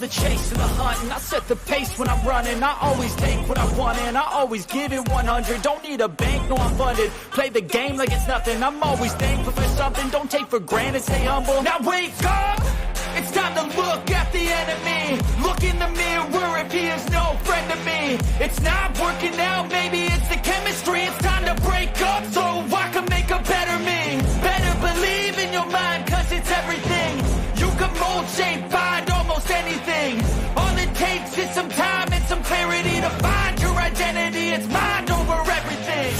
the chase and the hunt, and I set the pace when I'm running. I always take what I want and I always give it 100. Don't need a bank, no I'm funded. Play the game like it's nothing. I'm always thankful for something. Don't take for granted, stay humble. Now wake up! It's time to look at the enemy. Look in the mirror if he is no friend to me. It's not working out, maybe it's the chemistry. It's time to break up so I can make a better me. Better believe in your mind, cause it's everything. You can mold, shape, find almost anything. All it takes is some time and some clarity to find your identity. It's mind over everything.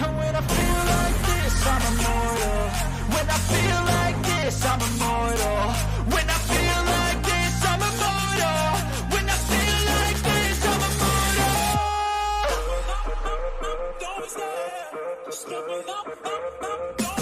And when I feel like this, I'm immortal. When I feel like this, I'm immortal. When I feel like this, I'm immortal. When I feel like this, I'm immortal. Don't stop. Just give me up. Don't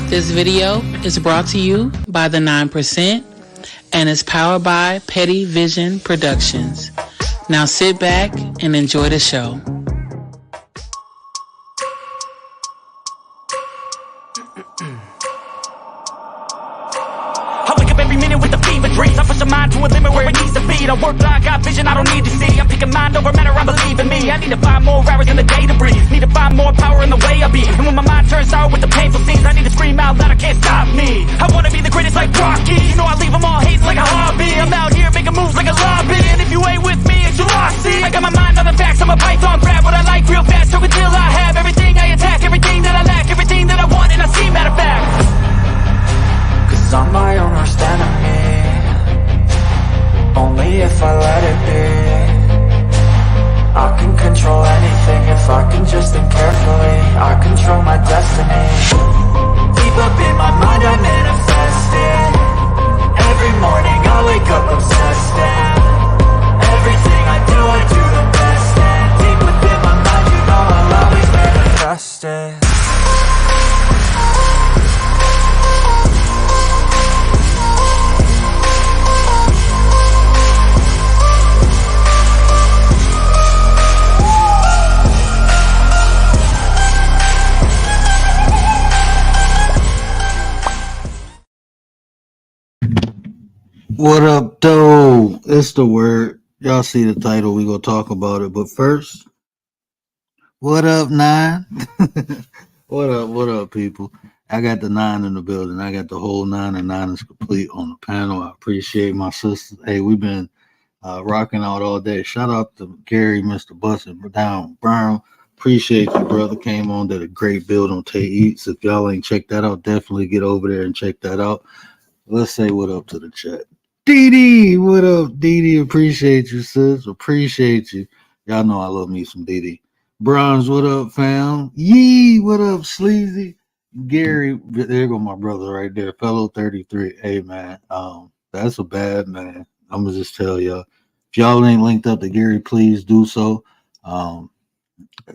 This video is brought to you by the 9% and is powered by Petty Vision Productions. Now sit back and enjoy the show. I wake up every minute with the fever dreams. I push my mind to a limit where it needs to be. I work like I got vision I don't need to see. I'm picking mind over matter, I believe in me. I need to find more hours in the day to breathe. Need to find more power in the way I be. And when my mind turns sour with the painful scenes, I need to scream out loud, I can't stop me. I wanna be the greatest like Rocky. You know I leave them all hating like a hobby. I'm out here making moves like a lobby. And if you ain't with me, it's your loss. See, I got my mind on the facts. I'm a python, grab what I like real fast. So until I have everything I attack, everything that I lack, everything that I want, and I see matter of fact. Cause I'm my own worst enemy. Only if I let it be. I can control anything if I can just think carefully. I control my destiny. Deep up in my mind I manifest it. Every morning I wake up obsessed and everything I do the best. And deep within my mind you know I'll always manifest it. What up, though? It's the word. Y'all see the title. We gonna talk about it. But first, what up, 9? What up, people? I got the 9 in the building. I got the whole 9, and 9 is complete on the panel. I appreciate my sisters. Hey, we've been rocking out all day. Shout out to Gary, Mr. Bustin' Down Brown. Appreciate you, brother. Came on, did a great build on Tay Eats. If y'all ain't checked that out, definitely get over there and check that out. Let's say what up to the chat. Dee, what up, Dee? Appreciate you, sis. Appreciate you. Y'all know I love me some Dee. Bronze, what up, fam? Yee, what up, Sleazy? Gary, there go my brother right there, fellow 33. Hey, man, that's a bad man. I'm gonna just tell y'all. If y'all ain't linked up to Gary, please do so.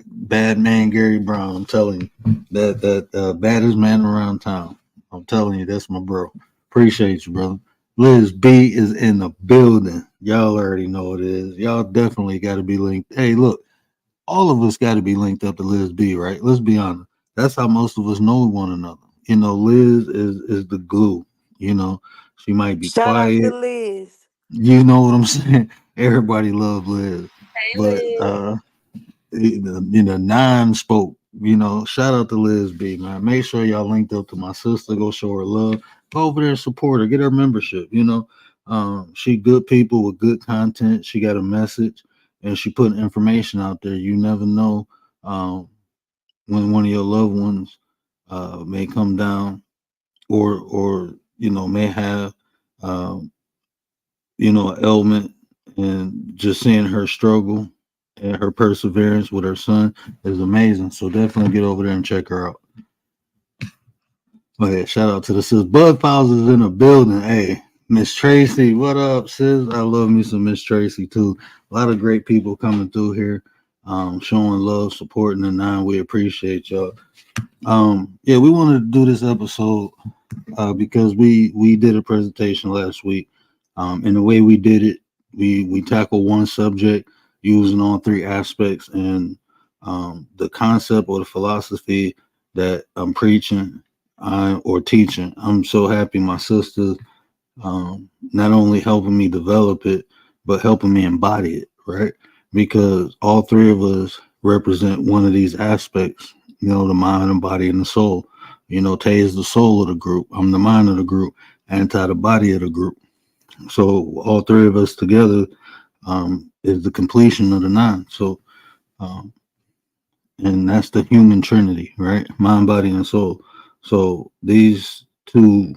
Bad man Gary Brown, I'm telling you, that baddest man around town. I'm telling you, that's my bro. Appreciate you, brother. Liz B is in the building. Y'all already know what it is. Y'all definitely got to be linked. Hey, look, all of us got to be linked up to Liz B, right? Let's be honest. That's how most of us know one another. You know, Liz is the glue. You know, she might be Shout quiet. out to Liz. You know what I'm saying? Everybody love Liz. Hey, But you know, 9 spoke. You know, shout out to Liz B, man. Make sure y'all linked up to my sister. Go show her love. Go over there and support her. Get her membership. You know, She good people with good content. She got a message, and she putting information out there. You never know um, when one of your loved ones may come down, or may have ailment, and just seeing her struggle and her perseverance with her son is amazing. So definitely get over there and check her out. Oh yeah, shout out to the sis. Bud Files is in the building. Hey, Miss Tracy, what up, sis? I love me some Miss Tracy too. A lot of great people coming through here, showing love, supporting the nine. We appreciate y'all. Yeah, we wanted to do this episode because we did a presentation last week, and the way we did it, we tackled one subject using all three aspects, and the concept or the philosophy that I'm preaching or teaching. I'm so happy my sisters not only helping me develop it, but helping me embody it, right? Because all three of us represent one of these aspects, the mind and body and the soul. Tay is the soul of the group. I'm the mind of the group, Anti the body of the group. So all three of us together is the completion of the nine. So, um, and that's the human trinity, right? Mind, body, and soul. So these two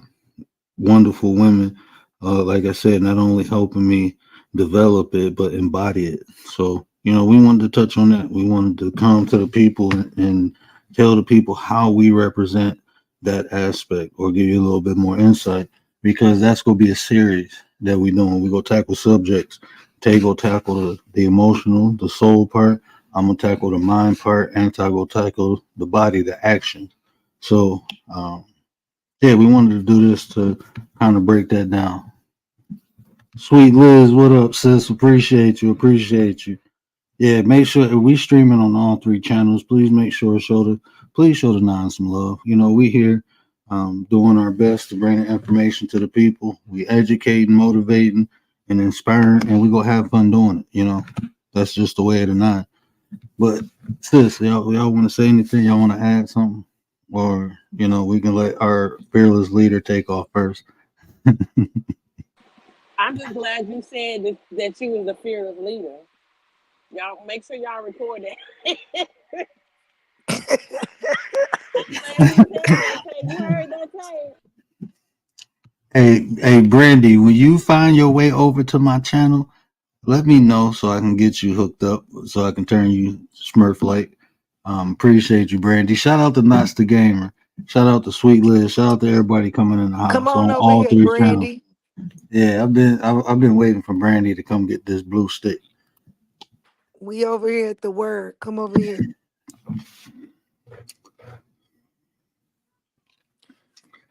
wonderful women, like I said, not only helping me develop it, but embody it. So, we wanted to touch on that. We wanted to come to the people and tell the people how we represent that aspect or give you a little bit more insight because that's going to be a series that we're doing. We're going to tackle subjects. Tay go tackle the emotional, the soul part. I'm going to tackle the mind part. And Ty go tackle the body, the action. So, yeah, we wanted to do this to kind of break that down. Sweet Liz, what up, sis? Appreciate you. Appreciate you. Yeah, make sure if we streaming on all three channels. Please make sure please show the nine some love. We here doing our best to bring the information to the people. We educating, motivating, and inspiring, and we gonna have fun doing it. That's just the way of the nine. But sis, y'all want to say anything? Y'all want to add something? Or we can let our fearless leader take off first. I'm just glad you said that you was a fearless leader. Y'all make sure y'all record that. I'm glad you said that, Tay. You heard that, Tay? Hey, Brandy, when you find your way over to my channel, let me know so I can get you hooked up, so I can turn you Smurf like. Appreciate you, Brandy. Shout out to Knots the Gamer. Shout out to Sweet Liz. Shout out to everybody coming in the Come house on on over all here, three channels. Brandy. Yeah, I've been waiting for Brandy to come get this blue stick. We over here at the word. Come over here.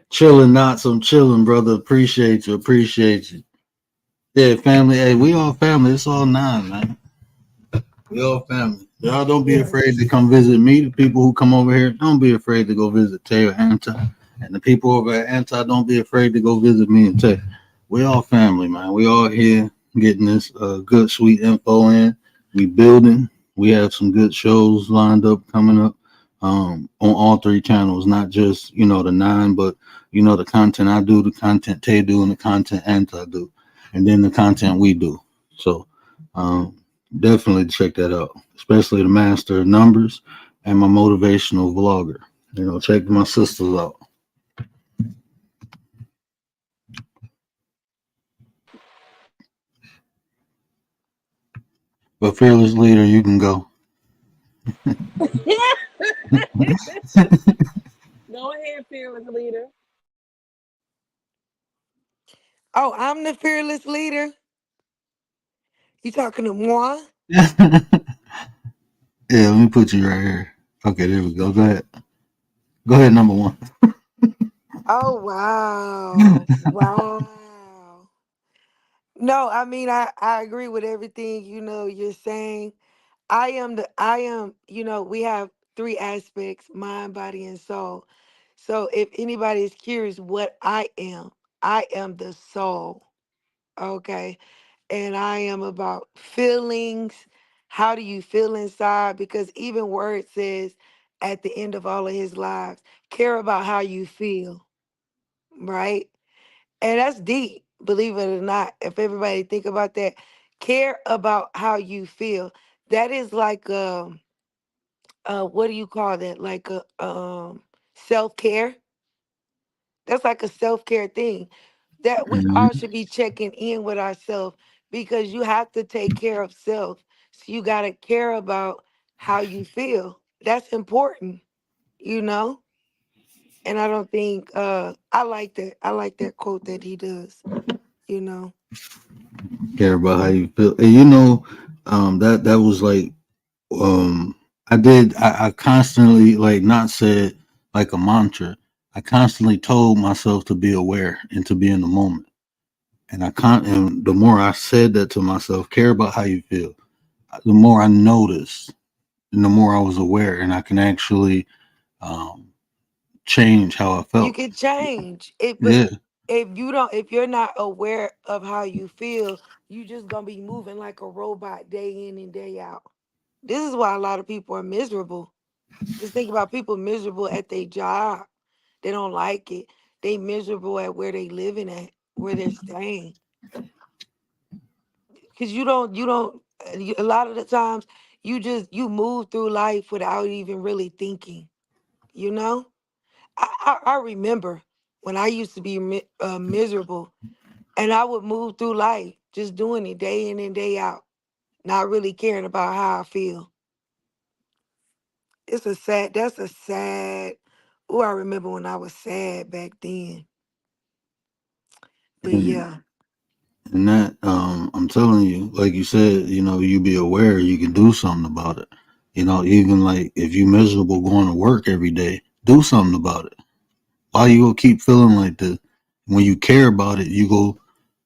Chilling, Knots. I'm chilling, brother. Appreciate you. Appreciate you. Yeah, family. Hey, we all family. It's all nine, man. We all family. Y'all don't be afraid to Yes. come visit me. The people who come over here, don't be afraid to go visit Tay or Anti. And the people over at Anti, don't be afraid to go visit me and Tay. We all family, man. We all here getting this good, sweet info in. We building. We have some good shows lined up coming up on all three channels, not just the nine, but the content I do, the content Tay do, and the content Anti do, and then the content we do. So. Um, Definitely check that out, especially the Master of Numbers and my motivational vlogger. Check my sisters out. But fearless leader, you can go. Go ahead, fearless leader. Oh, I'm the fearless leader. You talking to moi? Yeah, let me put you right here. Okay, there we go. Go ahead. Go ahead, number one. Oh wow. Wow. No, I mean I agree with everything you're saying. We have three aspects, mind, body, and soul. So if anybody is curious what I am the soul. Okay. And I am about feelings. How do you feel inside? Because even word says at the end of all of his lives, care about how you feel, right? And that's deep. Believe it or not, if everybody think about that, care about how you feel. That is like what do you call that? Like a self care. That's like a self care thing that we all Mhm. should be checking in with ourselves because you have to take care of self. So you got to care about how you feel. That's important, you know? And I don't think I like that. I like that quote that he does, you know. Care about how you feel. And you know, that was like um I constantly like not said like a mantra. I constantly told myself to be aware and to be in the moment. And the more I said that to myself, care about how you feel, the more I noticed and the more I was aware and I can actually um change how I You felt. can change it, but Yeah. if you're not aware of how you feel, you just gonna be moving like a robot day in and day out. This is why a lot of people are miserable. Just think about people miserable at their job. They don't like it. They miserable at where they living at, where they're staying. Cause a lot of the times you move through life without even really thinking. You know, I remember when I used to be miserable, and I would move through life just doing it day in and day out, not really caring about how I feel. That's a sad. Oh, I remember when I was sad back then. But And yeah, and that I'm telling you, like you said, you know, you be aware, you can do something about it. You know, even like if you miserable going to work every day, do something about it. Why you gonna keep feeling like this? When you care about it, you go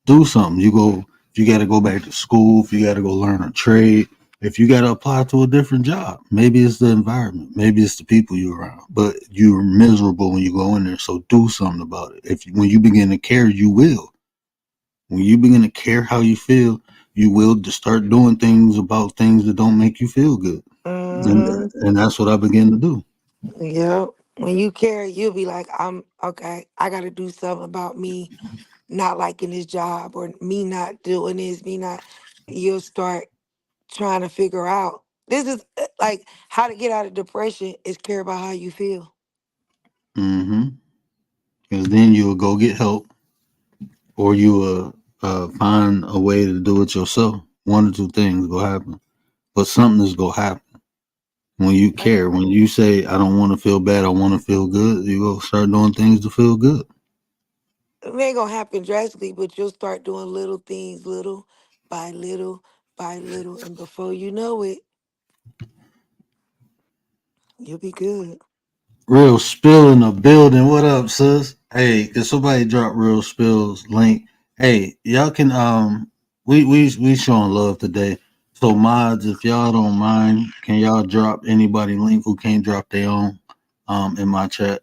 do something. You go if you gotta go back to school, if you gotta go learn a trade, if you gotta apply to a different job. Maybe it's the environment, maybe it's the people you're around. But you're miserable when you go in there, so do something about it. If when you begin to care, you will. When you begin to care how you feel, you will just start doing things about things that don't make you feel good. And hmm and that's what I began to do. yeah. When you care, you'll be like, I'm okay. I got to do something about me not liking this job or me not doing this. Me not. You'll start trying to figure out. This is like how to get out of depression is care about how you feel. Mm-hmm. Because then you will go get help, or you will find a way to do it yourself. One or two things will happen, but something is gonna happen when you Like, care. When you say, "I don't want to feel bad, I want to feel good," you go start doing things to feel good. it ain't gonna happen drastically, but you'll start doing little things, little by little, and before you know it, you'll be good. Real spill in the building. What up, sis? Hey, can somebody drop real spills link? Hey, y'all can we showing love today. So mods, if y'all don't mind, can y'all drop anybody link who can't drop their own in my chat?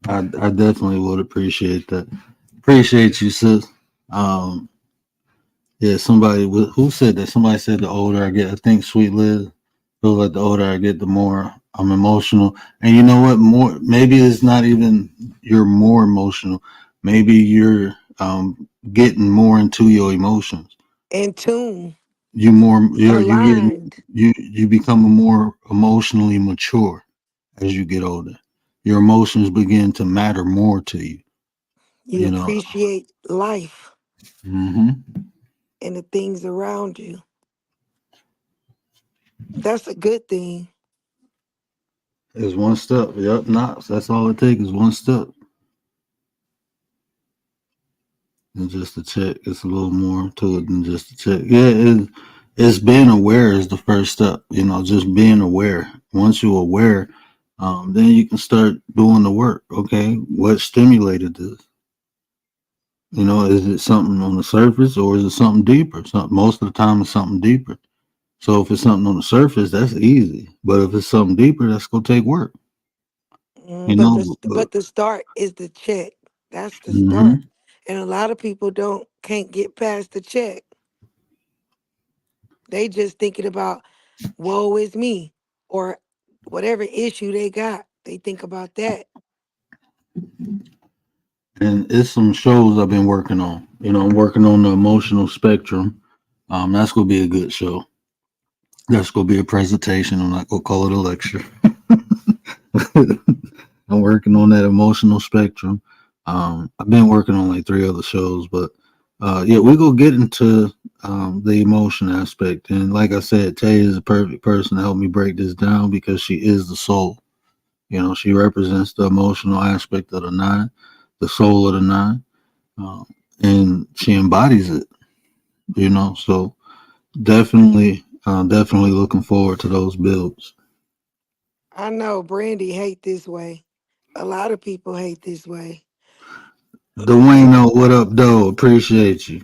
I definitely would appreciate that. Appreciate you, sis. Um yeah, who said that? Somebody said the older I get, I think Sweet Liz feels like the older I get, the more I'm emotional. And you know what? More maybe it's not even you're more emotional. Maybe you're getting more into your emotions. In tune, You're getting aligned. you become more emotionally mature as you get older. Your emotions begin to matter more to you. You You know. appreciate life Hmm. and the things around you. That's a good thing. It's one step. Yep, knots. That's all it takes is one step. And just to check. It's a little more to it than just to check. Yeah, it's being aware is the first step. You know, just being aware. Once you're aware, then you can start doing the work. Okay, what stimulated this? You know, is it something on the surface or is it something deeper? Most of the time, it's something deeper. So if it's something on the surface, that's easy. But if it's something deeper, that's gonna take work. You But know. the start is the check. That's the start. Hmm. And a lot of people don't can't get past the check. They just thinking about woe is me or whatever issue they got. They think about that. And it's some shows I've been working on. I'm working on the emotional spectrum. That's gonna be a good show. That's gonna be a presentation. I'm not gonna call it a lecture. I'm working on that emotional spectrum. I've been working on like three other shows, but yeah, we're gonna get into the emotion aspect. And like I said, Tay is a perfect person to help me break this down because she is the soul. She represents the emotional aspect of the nine, the soul of the nine, um, and she embodies it. So definitely looking forward to those builds. I know Brandy hate this way. A lot of people hate this way. Dwayne, what up, though? Appreciate you.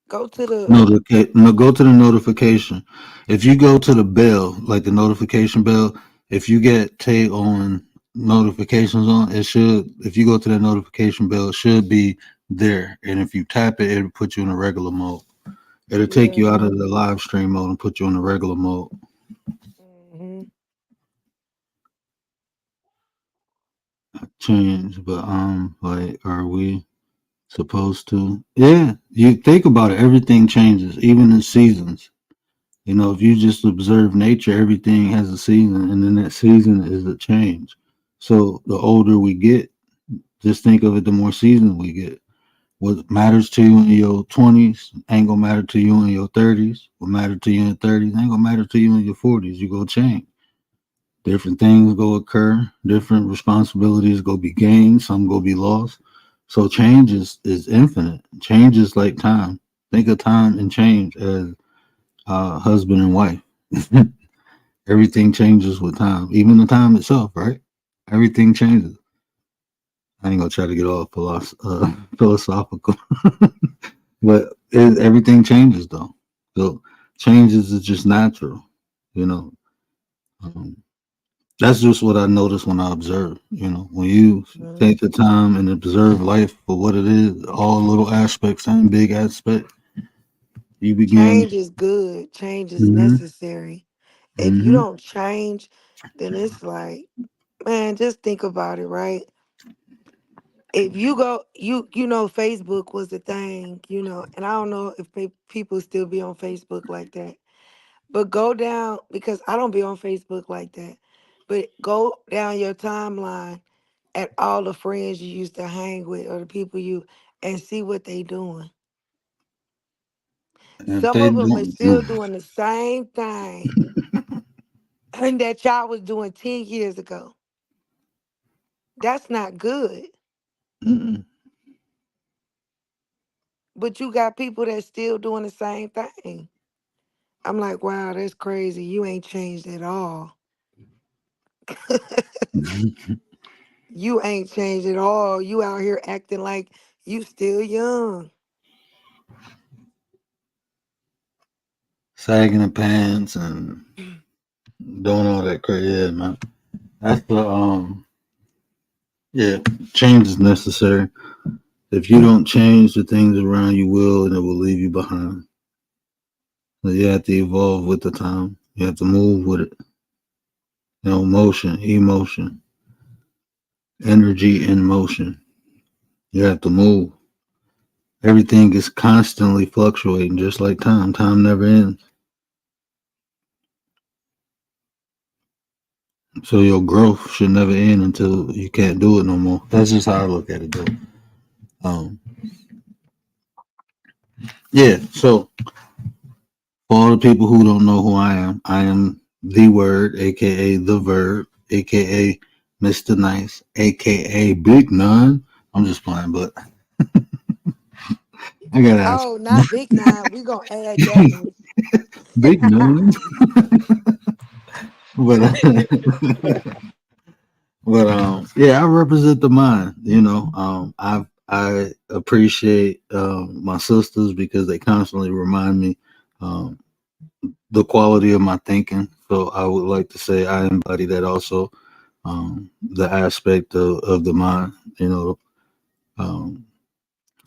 Go to the No, go to the notification. If you go to the bell, like the notification bell, if you get Tay on notifications on, it should. If you go to that notification bell, it should be there. And if you tap it, it'll put you in a regular mode. It'll take yeah. you out of the live stream mode and put you in the regular mode. hmm Change, but like, are we supposed to? Yeah, you think about it. Everything changes, even in seasons. If you just observe nature, everything has a season, and then that season is a change. So the older we get, just think of it, the more seasons we get. What matters to you in your 20s ain't gonna matter to you in your 30s. What matters to you in your 30s ain't gonna matter to you in your 40s. You go change. Different things go occur. Different responsibilities go be gained. Some go be lost. So change is infinite. Change is like time. Think of time and change as husband and wife. Everything changes with time, even the time itself, right? Everything changes. I ain't gonna try to get all philosophical, but everything changes though. So changes is just natural, you know. Um, that's just what I notice when I observe. When you take the time and observe life for what it is, all little aspects and big aspects, you begin. Change is good. Change is Hmm. necessary. If you Hmm. don't change, then it's like, man, just think about it, right? If you go, Facebook was the thing, and I don't know if people still be on Facebook like that. But go down because I don't be on Facebook like that. But go down your timeline at all the friends you used to hang with or the people and see what they doing. And if Some they of them are don't, still doing the same thing and that y'all was doing 10 years ago. That's not good. mm-mm. But you got people that still doing the same thing. I'm like, wow, that's crazy. You ain't changed at all. You ain't changed at all. You out here acting like you still young. Sagging the pants and doing all that crazy, yeah, man. That's the yeah, change is necessary. If you don't change, the things around you will, and it will leave you behind. So you have to evolve with the time. You have to move with it. Motion, emotion, energy, and motion. You have to move. Everything is constantly fluctuating, just like time. Time never ends. So your growth should never end until you can't do it no more. That's just how I look at it, though. Um, yeah. So for all the people who don't know who I am the Word, aka the Verb, aka Mr. Nice, aka Big None. I'm just playing, but I gotta ask. Oh, not Big Nine. We gonna add that one. Big None, but yeah, I represent the mind. I appreciate my sisters because they constantly remind me um, the quality of my thinking. So I would like to say I embody that also. The aspect of the mind, Um,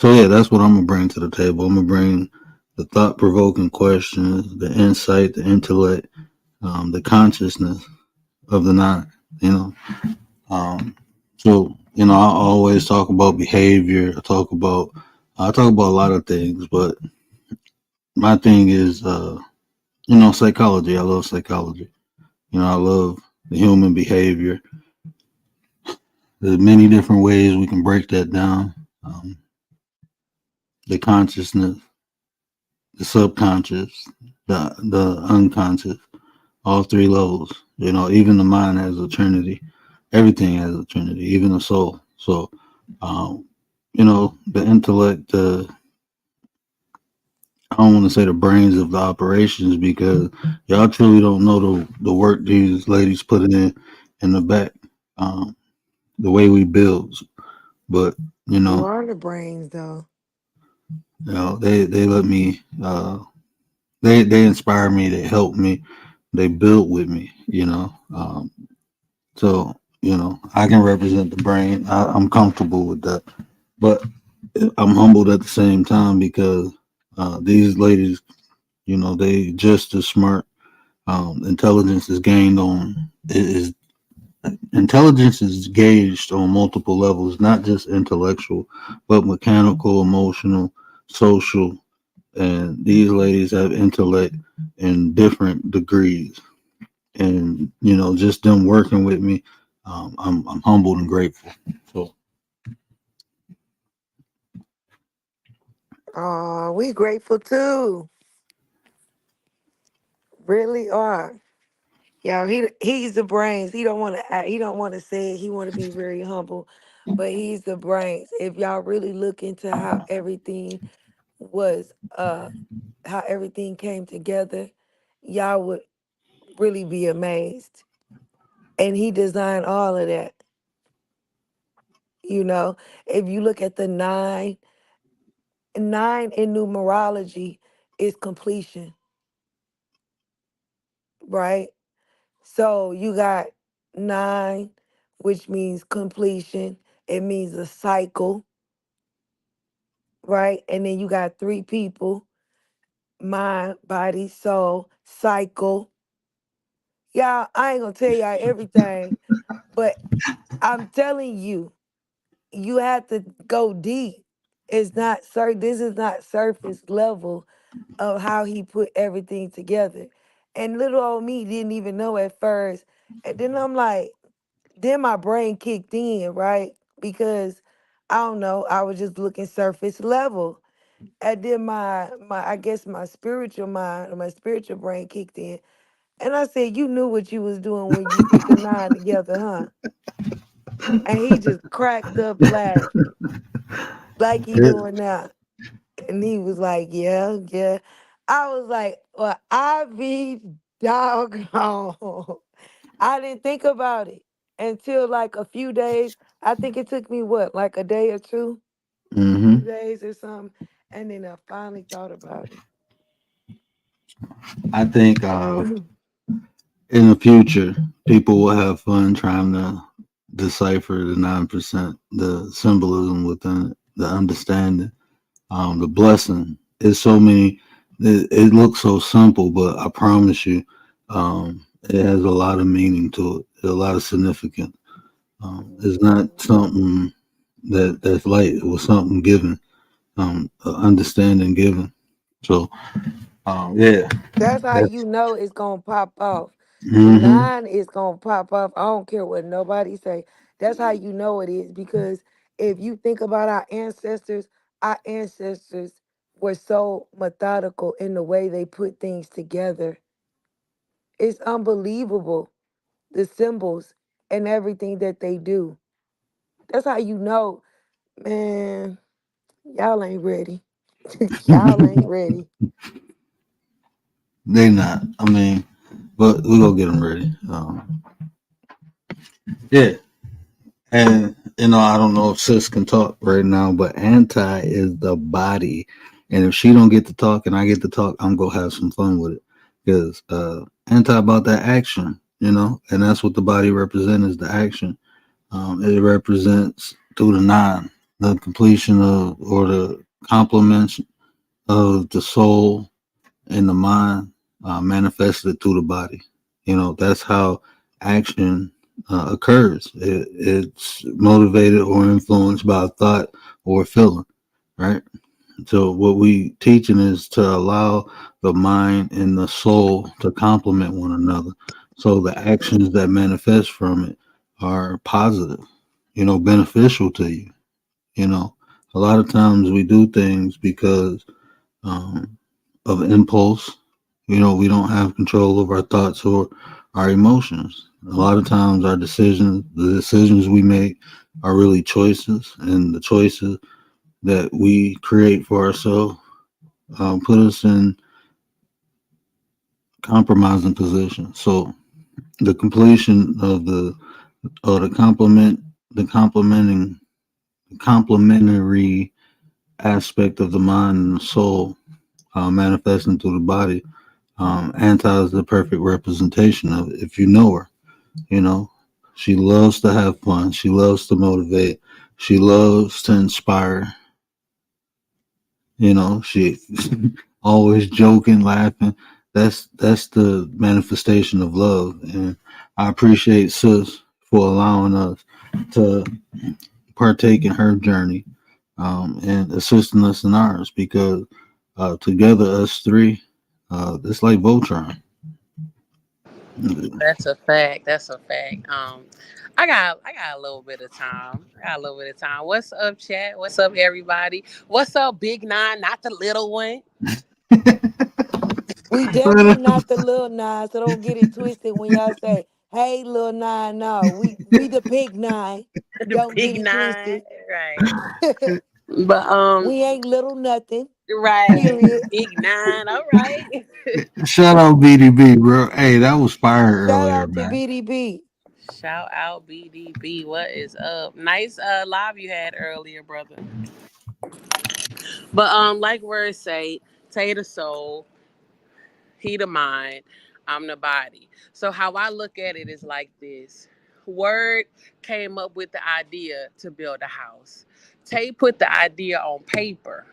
so yeah, that's what I'm gonna bring to the table. I'm gonna bring the thought provoking questions, the insight, the intellect, the consciousness of the nine. You know, um, so I always talk about behavior. I talk about a lot of things, but my thing is, psychology. I love psychology. I love the human behavior. There's many different ways we can break that down. The consciousness, the subconscious, the unconscious, all three levels. Even the mind has a trinity. Everything has a trinity, even the soul. So, um, the intellect. I don't want to say the brains of the operations because y'all truly don't know the work these ladies put in the back. Um, the way we build, but you You know, are the brains, though. they let me. They inspire me. They help me. They build with me. So I can represent the brain. I'm comfortable with that, but I'm humbled at the same time because these ladies, they just as smart. Intelligence is gained on is intelligence is gauged on multiple levels, not just intellectual, but mechanical, emotional, social, and these ladies have intellect in different degrees. And just them working with me, I'm humbled and grateful. So Oh, we grateful too. Really are. Yeah, he's the brains. He don't want to. He don't want to say it. He want to be very humble, but he's the brains. If y'all really look into was, how everything came together, y'all would really be amazed. And he designed all of that. You know, if you look at the nine in numerology is completion, right? So you got nine, which means completion. It means a cycle, right? And then you got three people: mind, body, soul, cycle. Y'all, I ain't gonna tell y'all everything, but I'm telling you, you have to go deep. It's not this is not surface level of how he put everything together. And little old me didn't even know at first. And then I'm like, then my brain kicked in, right? Because I don't know, I was just looking surface level. And then my I guess my spiritual mind, or my spiritual brain kicked in. And I said, you knew what you was doing when you put the nine together, huh? And he just cracked up laughing like he it, doing now. And he was like, yeah, yeah. I was like, well, I be doggone. I didn't think about it until like a few days. I think it took me what, like a day or two, hmm 2 days or something. And then I finally thought about I think it. in the future, people will have fun trying to decipher the 9%, the symbolism within it, the understanding, the blessing. It's so many. It looks so simple, but I promise you, it has a lot of meaning to it, a lot of significance. It's not something that's light. It was something given, understanding given. So, yeah, That's how that's. you know it's gonna pop off. The Hmm. nine is gonna pop off. I don't care what nobody say. That's how you know it is, because if you think about our ancestors were so methodical in the way they put things together. It's unbelievable, the symbols and everything that they do. That's how you know, man, y'all ain't ready. Y'all ain't ready. They not. I mean, but we gonna get them ready. Yeah, and I don't know if sis can talk right now, but anti is the body, and if she don't get to talk and I get to talk, I'm gonna have some fun with it because anti about that action, and that's what the body represents is the action. It represents through the nine, the completion of or the complements of the soul and the mind manifested through the body. That's how action occurs. It's motivated or influenced by a thought or a feeling, right? So what we teaching is to allow the mind and the soul to complement one another. So the actions that manifest from it are positive, beneficial to you. You know, a lot of times we do things because um, of impulse. We don't have control of our thoughts or our emotions. A lot of times, the decisions we make, are really choices, and the choices that we create for ourselves put us in compromising positions. So the completion of the or the complementary aspect of the mind and the soul manifesting through the body Anti is the perfect representation of it. If you know her, you know, she loves to have fun. She loves to motivate. She loves to inspire. She always joking, laughing. That's the manifestation of love, and I appreciate Sis for allowing us to partake in her journey and assisting us in ours because together us three, it's like Voltron. That's a fact. That's a fact. I got a little bit of time. I got a little bit of time. What's up, chat? What's up, everybody? What's up, Big Nine? Not the little one. We definitely not the little nine, so don't get it twisted when y'all say, "Hey, little nine." No, we the big nine. The Don't get Big it Nine. twisted. Right. But We ain't little nothing. right. Period. Big Nine. All right. Shout out BDB, bro. Hey, that was fire Shout earlier, out to man. BDB. Shout out BDB. What is up? Nice live you had earlier, brother. But like words say, Tay the soul, he the mind, I'm the body. So how I look at it is like this. Word came up with the idea to build a house. Tay put the idea on paper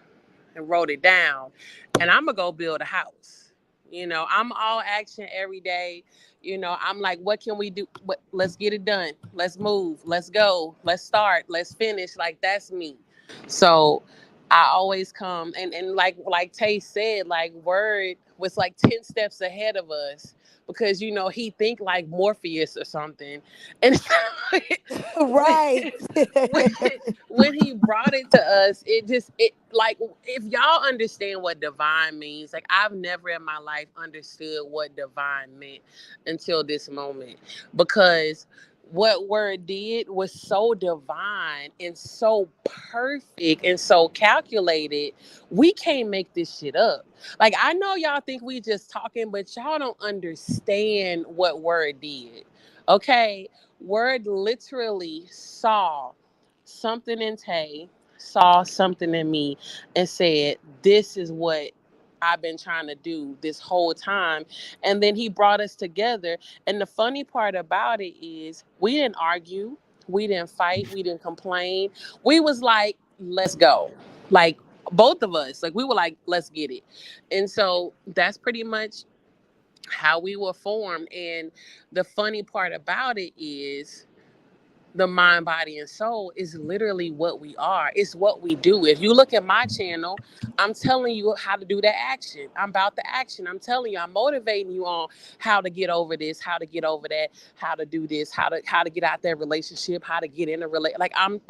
and wrote it down. And I'm gonna go build a house. I'm all action every day. I'm like, what can we do? Let's get it done. Let's move. Let's go. Let's start. Let's finish. Like that's me. So I always come and like Tay said, like Word was like 10 steps ahead of us because he think like Morpheus or something. And when, Right. when when he brought it to us, it like if y'all understand what divine means, like I've never in my life understood what divine meant until this moment because what Word did was so divine and so perfect and so calculated. We can't make this shit up. Like I know y'all think we just talking, but y'all don't understand what Word did. Okay, Word literally saw something in Tay, saw something in me, and said, "This is what I've been trying to do this whole time." And then he brought us together. And the funny part about it is, we didn't argue, we didn't fight, we didn't complain. We was like, "Let's go!" Like both of us, like we were like, "Let's get it." And so that's pretty much how we were formed. And the funny part about it is the mind, body, and soul is literally what we are. It's what we do. If you look at my channel, I'm telling you how to do that action. I'm about the action. I'm telling you, I'm motivating you on how to get over this, how to get over that, how to do this, how to get out that relationship, how to get in a relationship. Like I'm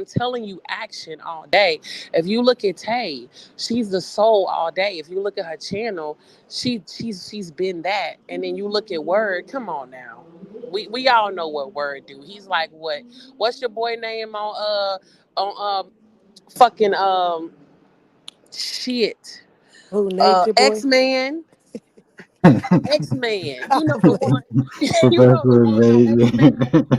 telling you action all day. If you look at Tay, she's the soul all day. If you look at her channel, she's been that. And then you look at Word, come on now. We all know what Word do. He's like what's your boy name on fucking shit. Who, Nature Boy? X-Man. X-Man. You know the Playing. one. You know the Professor one on X-Men. Xavier.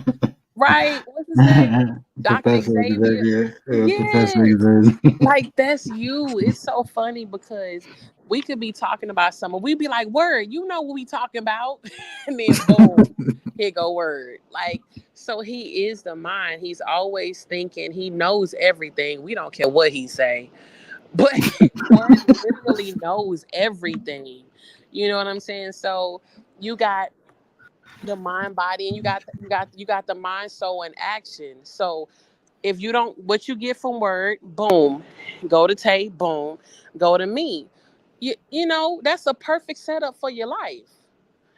Right. What's his name? Dr. Professor Xavier. Xavier. Professor Yes. Xavier. Like that's you. It's so funny because we could be talking about someone. We'd be like, Word, you know what we talking about? And then boom, here go Word. Like, so he is the mind. He's always thinking. He knows everything. We don't care what he say. But Word literally knows everything. You know what I'm saying? So you got The mind, body, and you got the mind, soul, and action. So if you don't, what you get from word, boom, go to Tay, boom, go to me. You know that's a perfect setup for your life.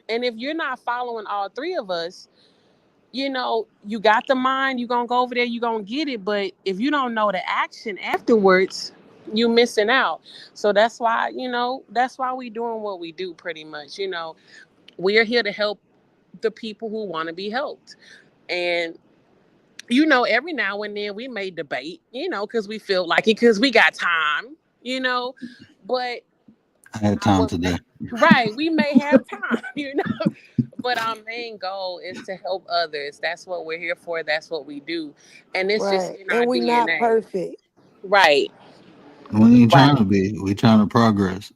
And if you're not following all three of us, you got the mind, you're gonna go over there, you're gonna get it. But if you don't know the action afterwards, you missing out. So that's why we doing what we do pretty much. We are here to help the people who want to be helped. And every now and then we may debate, because we feel like it, because we got time, but I had time our today. right, we may have time, but our main goal is to help others. That's what we're here for. That's what we do. And it's just Right. in our And we not DNA. perfect. Right. We ain't trying Right. to be. We trying to progress.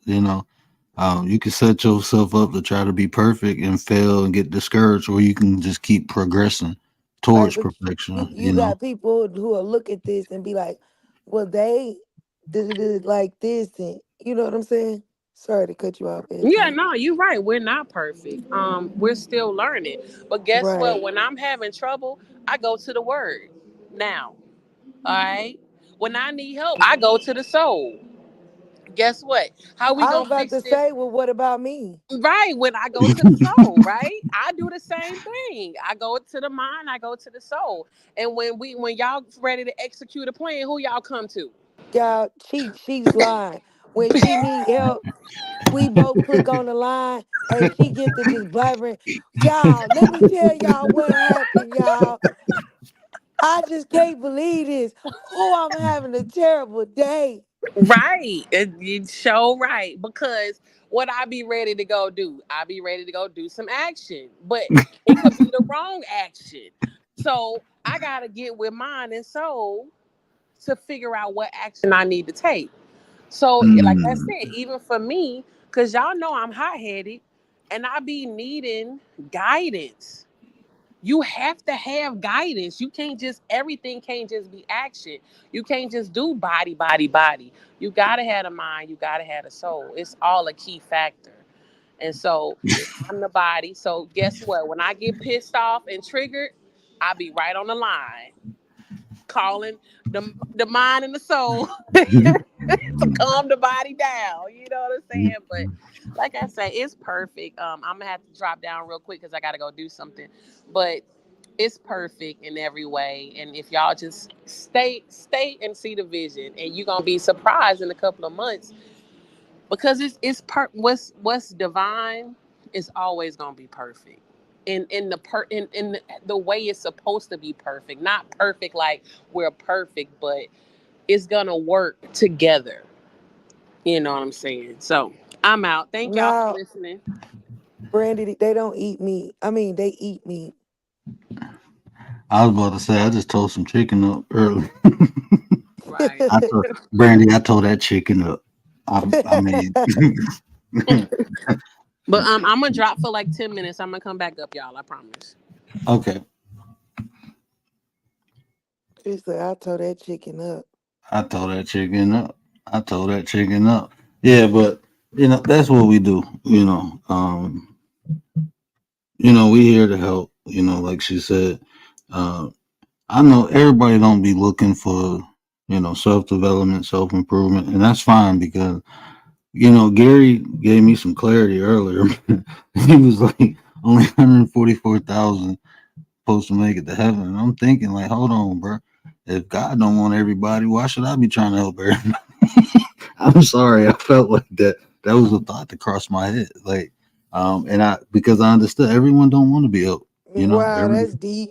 You can set yourself up to try to be perfect and fail and get discouraged, or you can just keep progressing Right. towards But you, perfection. you got people who will look at this and be like, well, they did it like this. And you know what I'm saying? Sorry to cut you off, Yeah, Tay. no, you're right. We're not perfect. We're still learning. But guess what? Right. When I'm having trouble, I go to the word. Now, all right? When I need help, I go to the soul. Guess what? How we I was gonna about fix to this? say, well, what about me? Right. When I go to the soul, right? I do the same thing. I go to the mind, I go to the soul. And when y'all ready to execute a plan, who y'all come to? Y'all, she's lying. When she need help, we both click on the line and she get to just blabbering. Y'all, let me tell y'all what happened, y'all. I just can't believe this. Oh, I'm having a terrible day. Right. It's so right. Because what I be ready to go do, I be ready to go do some action. But it could be the wrong action. So I gotta get with mind and soul to figure out what action I need to take. So, like I Mm. said, even for me, because y'all know I'm hot headed and I be needing guidance. You have to have guidance. You can't just, everything can't just be action. You can't just do body, body, body. You got to have a mind. You got to have a soul. It's all a key factor. And so I'm the body. So guess what? When I get pissed off and triggered, I'll be right on the line calling the mind and the soul to calm the body down. You know what I'm saying? But like I say, it's perfect. I'm gonna have to drop down real quick because I gotta go do something. But it's perfect in every way. And if y'all just stay and see the vision, and you're gonna be surprised in a couple of months because what's divine is always gonna be perfect. In the way it's supposed to be perfect, not perfect like we're perfect, but it's gonna work together. You know what I'm saying? So I'm out. Thank y'all for Now, listening. Brandy, they don't eat meat. I mean, they eat meat. I was about to say I just told some chicken up early. Right. I told Brandy, I told that chicken up. I mean, But I'm gonna drop for like 10 minutes. I'm gonna come back up, y'all. I promise. okay. She said, I tore that chicken up. I told that chicken up. I told that chicken up. Yeah, but that's what we do. We here to help. Like she said. Uh, I know everybody don't be looking for self development, self improvement, and that's fine because Gary gave me some clarity earlier. He was like only 144,000 supposed to make it to heaven, and I'm thinking like, hold on, bro. If God don't want everybody, why should I be trying to help everybody? I'm sorry, I felt like that. That was a thought that crossed my head, like, and I because I understood everyone don't want to be helped. Wow, Every that's deep.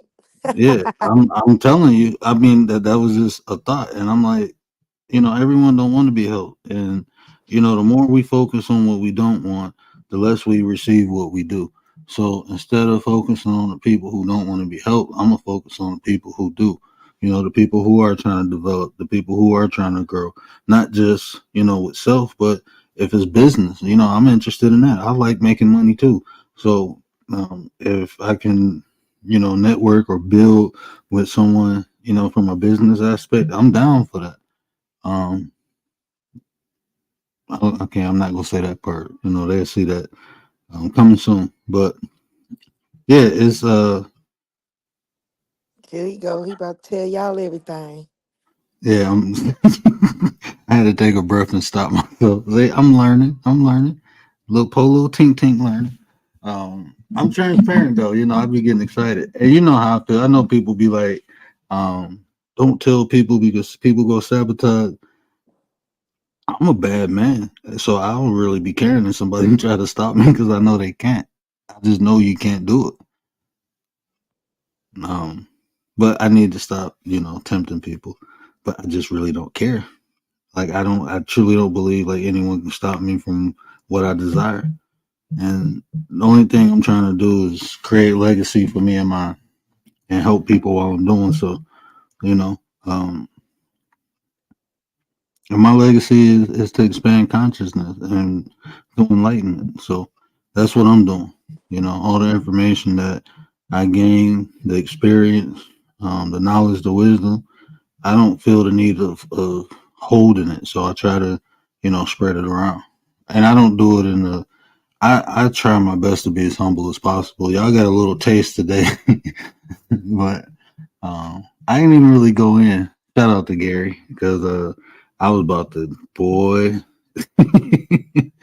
yeah, I'm telling you. I mean that was just a thought, and I'm like, everyone don't want to be helped, and the more we focus on what we don't want, the less we receive what we do. So instead of focusing on the people who don't want to be helped, I'm gonna focus on the people who do. The people who are trying to develop, the people who are trying to grow, not just with self, but if it's business, I'm interested in that. I like making money too. So if I can, network or build with someone, from a business aspect, I'm down for that. Um, okay, I'm not gonna say that part. They'll see that coming soon. But Yeah, it's Here he go. He about to tell y'all everything. yeah. I had to take a breath and stop myself. I'm learning. I'm learning. Little polo tink tink learning. I'm transparent though. You know, I be getting excited, and you know how I feel. I know people be like, don't tell people because people go sabotage. I'm a bad man, so I don't really be caring if somebody try to stop me because I know they can't. I just know you can't do it. Um, but I need to stop, you know, tempting people. But I just really don't care. Like I truly don't believe like anyone can stop me from what I desire. And the only thing I'm trying to do is create legacy for me and mine, and help people while I'm doing so. You know, and my legacy is to expand consciousness and to enlightenment. So that's what I'm doing. You know, all the information that I gain, the experience, the knowledge, the wisdom, I don't feel the need of holding it. So I try to, you know, spread it around. And I don't do it in the, I try my best to be as humble as possible. Y'all got a little taste today, but I didn't even really go in. Shout out to Gary because I was about to boy.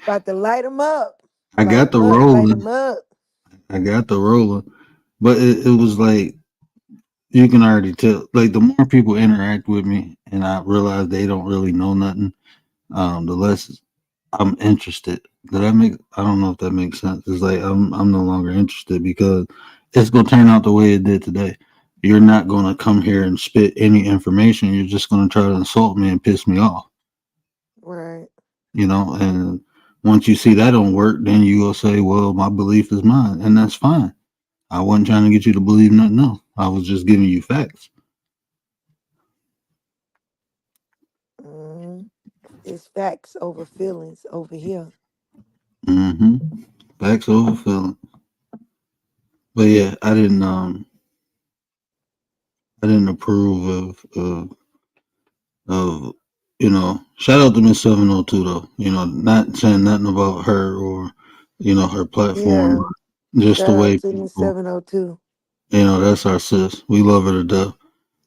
About to light him up. I Light got the him up. Light him rolling. up. I got the rolling, but it was like you can already tell. Like the more people interact with me, and I realize they don't really know nothing, the less I'm interested. Did that make? I don't know if that makes sense. It's like I'm no longer interested because it's gonna turn out the way it did today. You're not gonna come here and spit any information. You're just gonna try to insult me and piss me off. Right. You know, and once you see that don't work, then you will say, "Well, my belief is mine," and that's fine. I wasn't trying to get you to believe nothing else. I was just giving you facts. Mm. It's facts over feelings over here. Mm-hmm. Facts over feeling. But yeah, I didn't approve of you know, shout out to Miss 702 though. You know, not saying nothing about her or you know her platform, Yeah. but just the Shout out way to Miss people, 702. you know, that's our sis. We love her to death.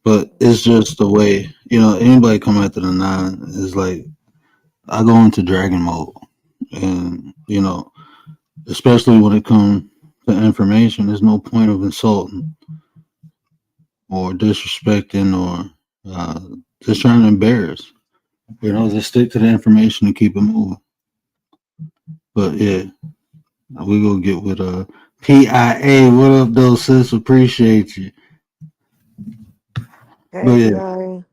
But it's just the way, you know, anybody come after the nine is like I go into dragon mode, and you know, especially when it comes to information, there's no point of insulting or disrespecting or uh, just trying to embarrass. You know, just stick to the information and keep it moving. But yeah, we gonna get with PIA. What up, though, sis? Appreciate you. But Hey, yeah, PRA.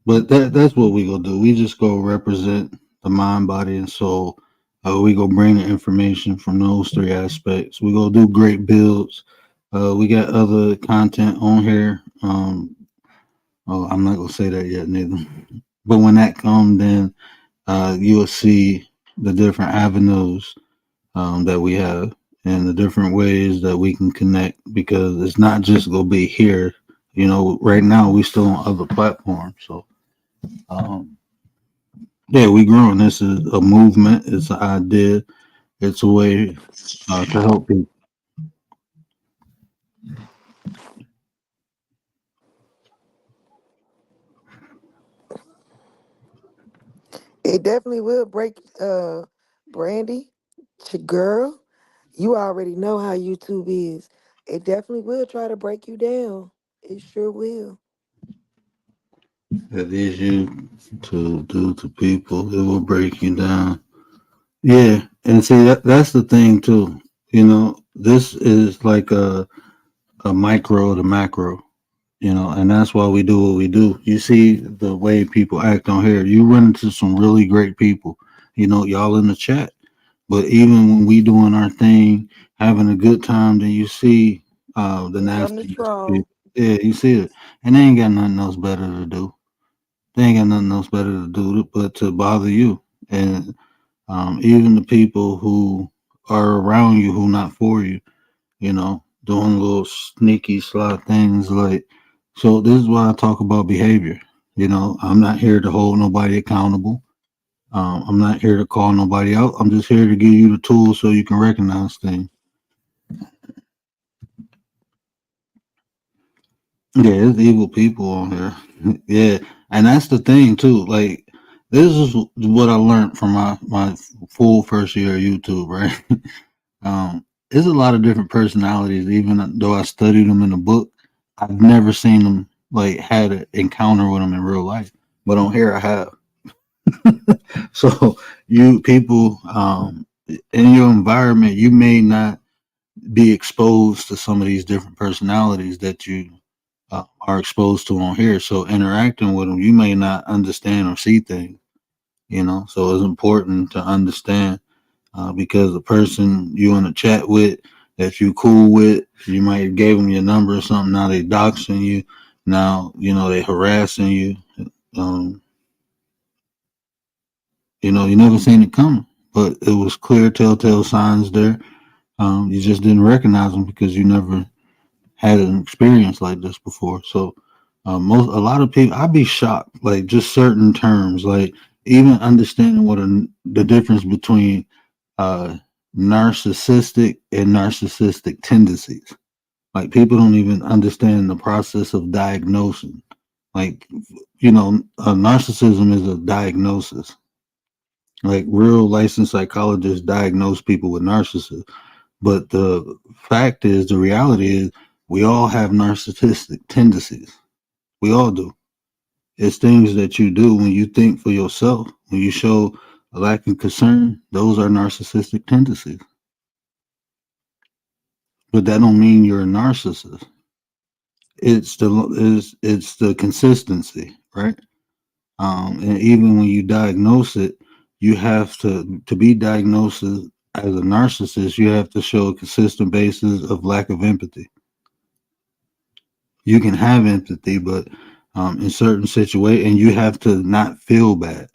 but that's what we gonna do. We just go represent the mind, body, and soul. We go bring the information from those three aspects. We go do great builds. We got other content on here. Oh, I'm not gonna say that yet, neither. But when that comes, then you will see the different avenues that we have and the different ways that we can connect because it's not just gonna be here. You know, right now we still on other platforms. So um, yeah, we growing. This is a movement. It's an idea. It's a way to help people. It definitely will break Brandy. Your girl. You already know how YouTube is. It definitely will try to break you down. It sure will. That is you to do to people. It will break you down. Yeah, and see that's the thing too. You know, this is like a micro to macro. You know, and that's why we do what we do. You see the way people act on here. You run into some really great people. You know, y'all in the chat. But even when we doing our thing, having a good time, then you see the Here come the nastiness. troll. Yeah, you see it, and they ain't got nothing else better to do. They ain't got nothing else better to do but to bother you. And even the people who are around you who not for you, you know, doing little sneaky sly things like. So this is why I talk about behavior. You know, I'm not here to hold nobody accountable. I'm not here to call nobody out. I'm just here to give you the tools so you can recognize things. Yeah, it's evil people on here. Yeah, and that's the thing too. Like, this is what I learned from my full first year of YouTube. Right. There's a lot of different personalities. Even though I studied them in the book, I've never seen them like had an encounter with them in real life. But on here, I have. So you people, in your environment, you may not be exposed to some of these different personalities that you are exposed to on here. So interacting with them, you may not understand or see things. So it's important to understand, because the person you in a chat with that you cool with, you might have gave them your number or something. Now they doxing you. Now they harassing you. Um, you never seen it coming, but it was clear telltale signs there. You just didn't recognize them because you never had an experience like this before. So a lot of people, I'd be shocked, like just certain terms, like even understanding the difference between uh, narcissistic and narcissistic tendencies. Like people don't even understand the process of diagnosing. Like narcissism is a diagnosis. Like real licensed psychologists diagnose people with narcissism. But the reality is, we all have narcissistic tendencies. We all do. It's things that you do when you think for yourself, when you show a lack of concern. Those are narcissistic tendencies. But that don't mean you're a narcissist. It's the consistency, right? And even when you diagnose it, you have to be diagnosed as a narcissist. You have to show a consistent basis of lack of empathy. You can have empathy, but in certain situations, and you have to not feel bad.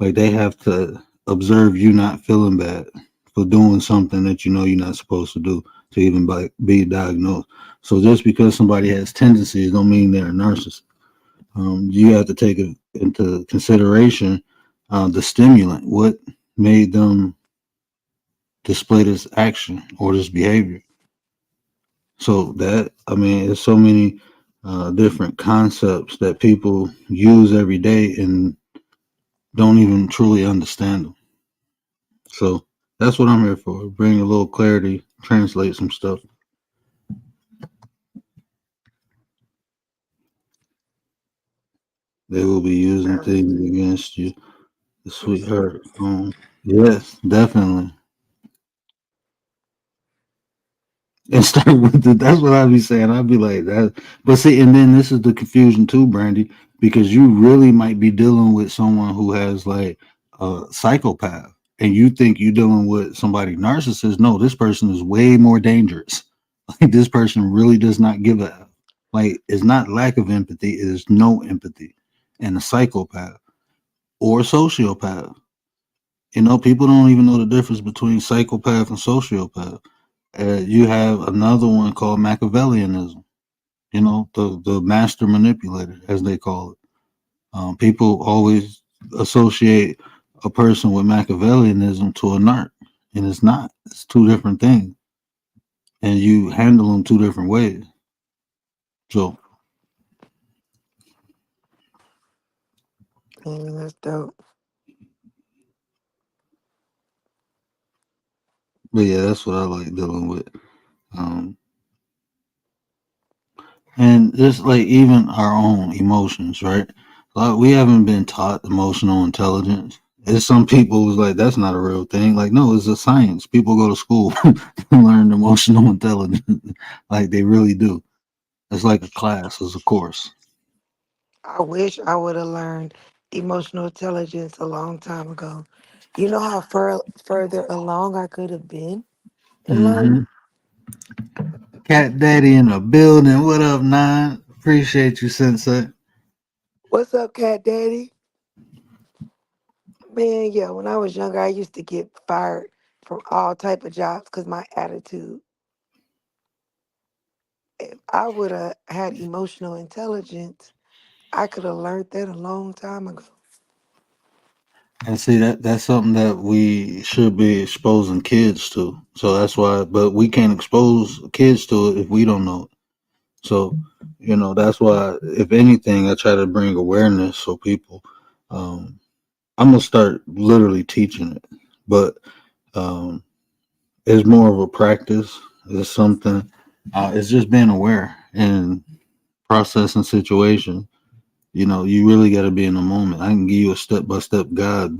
Like they have to observe you not feeling bad for doing something that you're not supposed to do to even be diagnosed. So just because somebody has tendencies, don't mean they're a narcissist. You have to take into consideration the stimulant. What made them display this action or this behavior? So that, I mean, there's so many different concepts that people use every day and don't even truly understand them. So that's what I'm here for. Bring a little clarity, translate some stuff. They will be using things against you. The sweetheart. Yes, definitely. And start with that's what I'd be saying. I'd be like that. But see, and then this is the confusion too, Brandy, because you really might be dealing with someone who has like a psychopath, and you think you're dealing with somebody narcissist. No, this person is way more dangerous. Like this person really does not give a like. It's not lack of empathy; it is no empathy, and a psychopath or a sociopath. People don't even know the difference between psychopath and sociopath. You have another one called Machiavellianism. The master manipulator, as they call it. People always associate a person with Machiavellianism to a narc, and it's not. It's two different things, and you handle them two different ways. So, That's dope. but yeah, that's what I like dealing with. Um, and just like even our own emotions, right? Like we haven't been taught emotional intelligence. There's some people who's like, that's not a real thing. Like, no, it's a science. People go to school to learn emotional intelligence. Like they really do. It's like a class, it's a course. I wish I would have learned emotional intelligence a long time ago. You know how further along I could have been in Mm-hmm. learning? Cat Daddy in the building. What up, Nine? Appreciate you, Sensei. What's up, Cat Daddy? Man, yeah, when I was younger, I used to get fired from all type of jobs because my attitude. If I would have had emotional intelligence, I could have learned that a long time ago. And see that's something that we should be exposing kids to. So that's why, but we can't expose kids to it if we don't know it. So, that's why, if anything, I try to bring awareness so people. Um, I'm gonna start literally teaching it, but um, it's more of a practice. It's something. It's just being aware and processing situation. You really got to be in the moment. I can give you a step by step guide,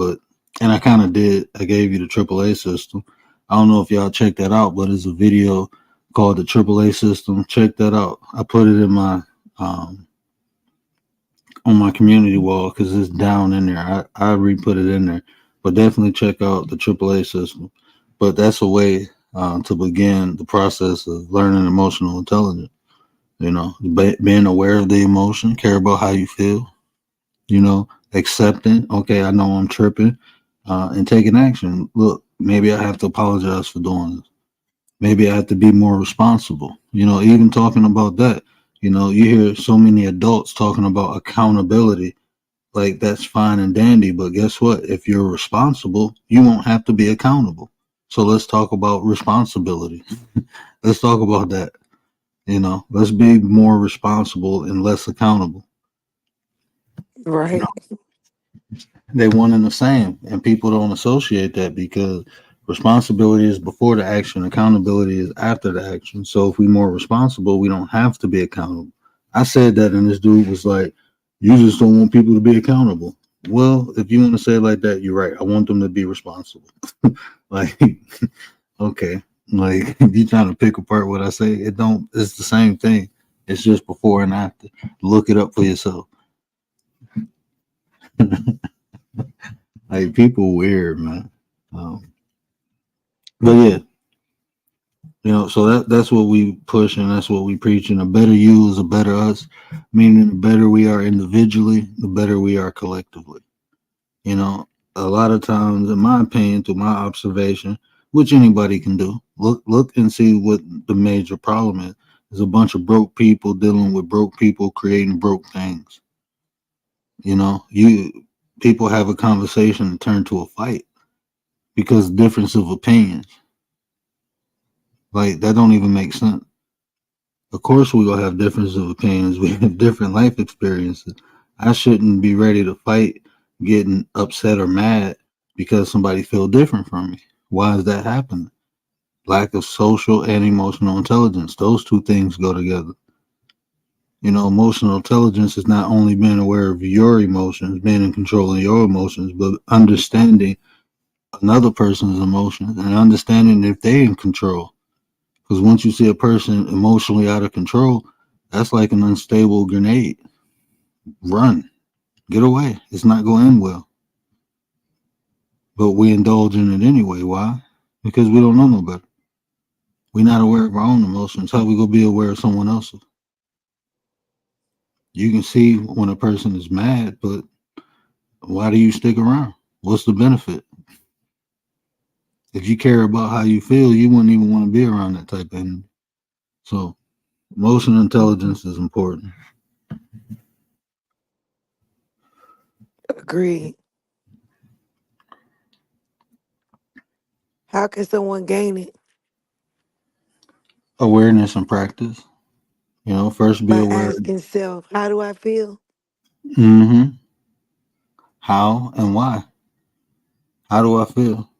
and I kind of did. I gave you the AAA system. I don't know if y'all checked that out, but it's a video called the AAA system. Check that out. I put it in my um, on my community wall because it's down in there. I re-put it in there, but definitely check out the AAA system. But that's a way to begin the process of learning emotional intelligence. Being aware of the emotion, care about how you feel, accepting, okay, I know I'm tripping, and taking action. Look, maybe I have to apologize for doing this. Maybe I have to be more responsible. Even talking about that, you hear so many adults talking about accountability. Like, that's fine and dandy, but guess what? If you're responsible, you won't have to be accountable. So let's talk about responsibility. Let's talk about that. Let's be more responsible and less accountable. You Right. know, they one and the same, and people don't associate that because responsibility is before the action, accountability is after the action. So if we're more responsible, we don't have to be accountable. I said that, and this dude was like, "You just don't want people to be accountable." Well, if you want to say it like that, you're right. I want them to be responsible. Like, okay, like if you trying to pick apart what I say, it don't. It's the same thing. It's just before and after. Look it up for yourself. Like, people weird, man. Um, but yeah, so that's what we push and that's what we preach. And a better you is a better us, meaning the better we are individually, the better we are collectively. You know, a lot of times, in my opinion, through my observation, which anybody can do, look and see what the major problem is. There's a bunch of broke people dealing with broke people creating broke things. You people have a conversation and turn to a fight because difference of opinions. Like, that don't even make sense. Of course, we gonna have differences of opinions. We have different life experiences. I shouldn't be ready to fight, getting upset or mad because somebody feel different from me. Why is that happening? Lack of social and emotional intelligence. Those two things go together. Emotional intelligence is not only being aware of your emotions, being in control of your emotions, but understanding another person's emotions and understanding if they're in control. Because once you see a person emotionally out of control, that's like an unstable grenade. Run, get away. It's not going to end well. But we indulge in it anyway. Why? Because we don't know no better. We're not aware of our own emotions. How we gonna be aware of someone else's? You can see when a person is mad, but why do you stick around? What's the benefit? If you care about how you feel, you wouldn't even want to be around that type of energy. So emotional intelligence is important. Agreed. How can someone gain it? Awareness and practice. First be By aware. asking self, how do I feel? Mm-hmm. How and why? How do I feel?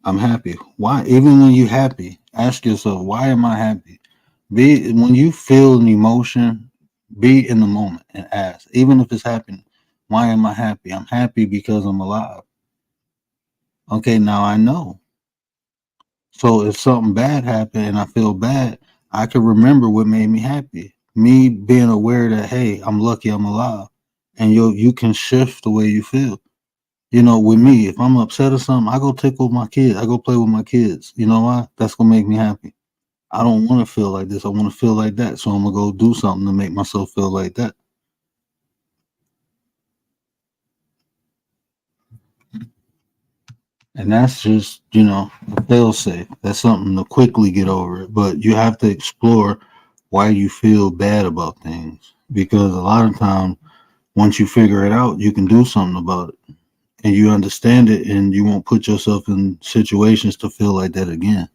I'm happy. Why? Even when you're happy, ask yourself, why am I happy? Be when you feel an emotion, be in the moment and ask, even if it's happening, why am I happy? I'm happy because I'm alive. Okay, now I know. So if something bad happened and I feel bad, I can remember what made me happy. Me being aware that, hey, I'm lucky I'm alive. And you can shift the way you feel. With me, if I'm upset or something, I go tickle my kids. I go play with my kids. You know why? That's gonna make me happy. I don't want to feel like this. I want to feel like that. So I'm gonna go do something to make myself feel like that. And that's just, a fail safe. That's something to quickly get over it. But you have to explore why you feel bad about things. Because a lot of times, once you figure it out, you can do something about it. And you understand it and you won't put yourself in situations to feel like that again.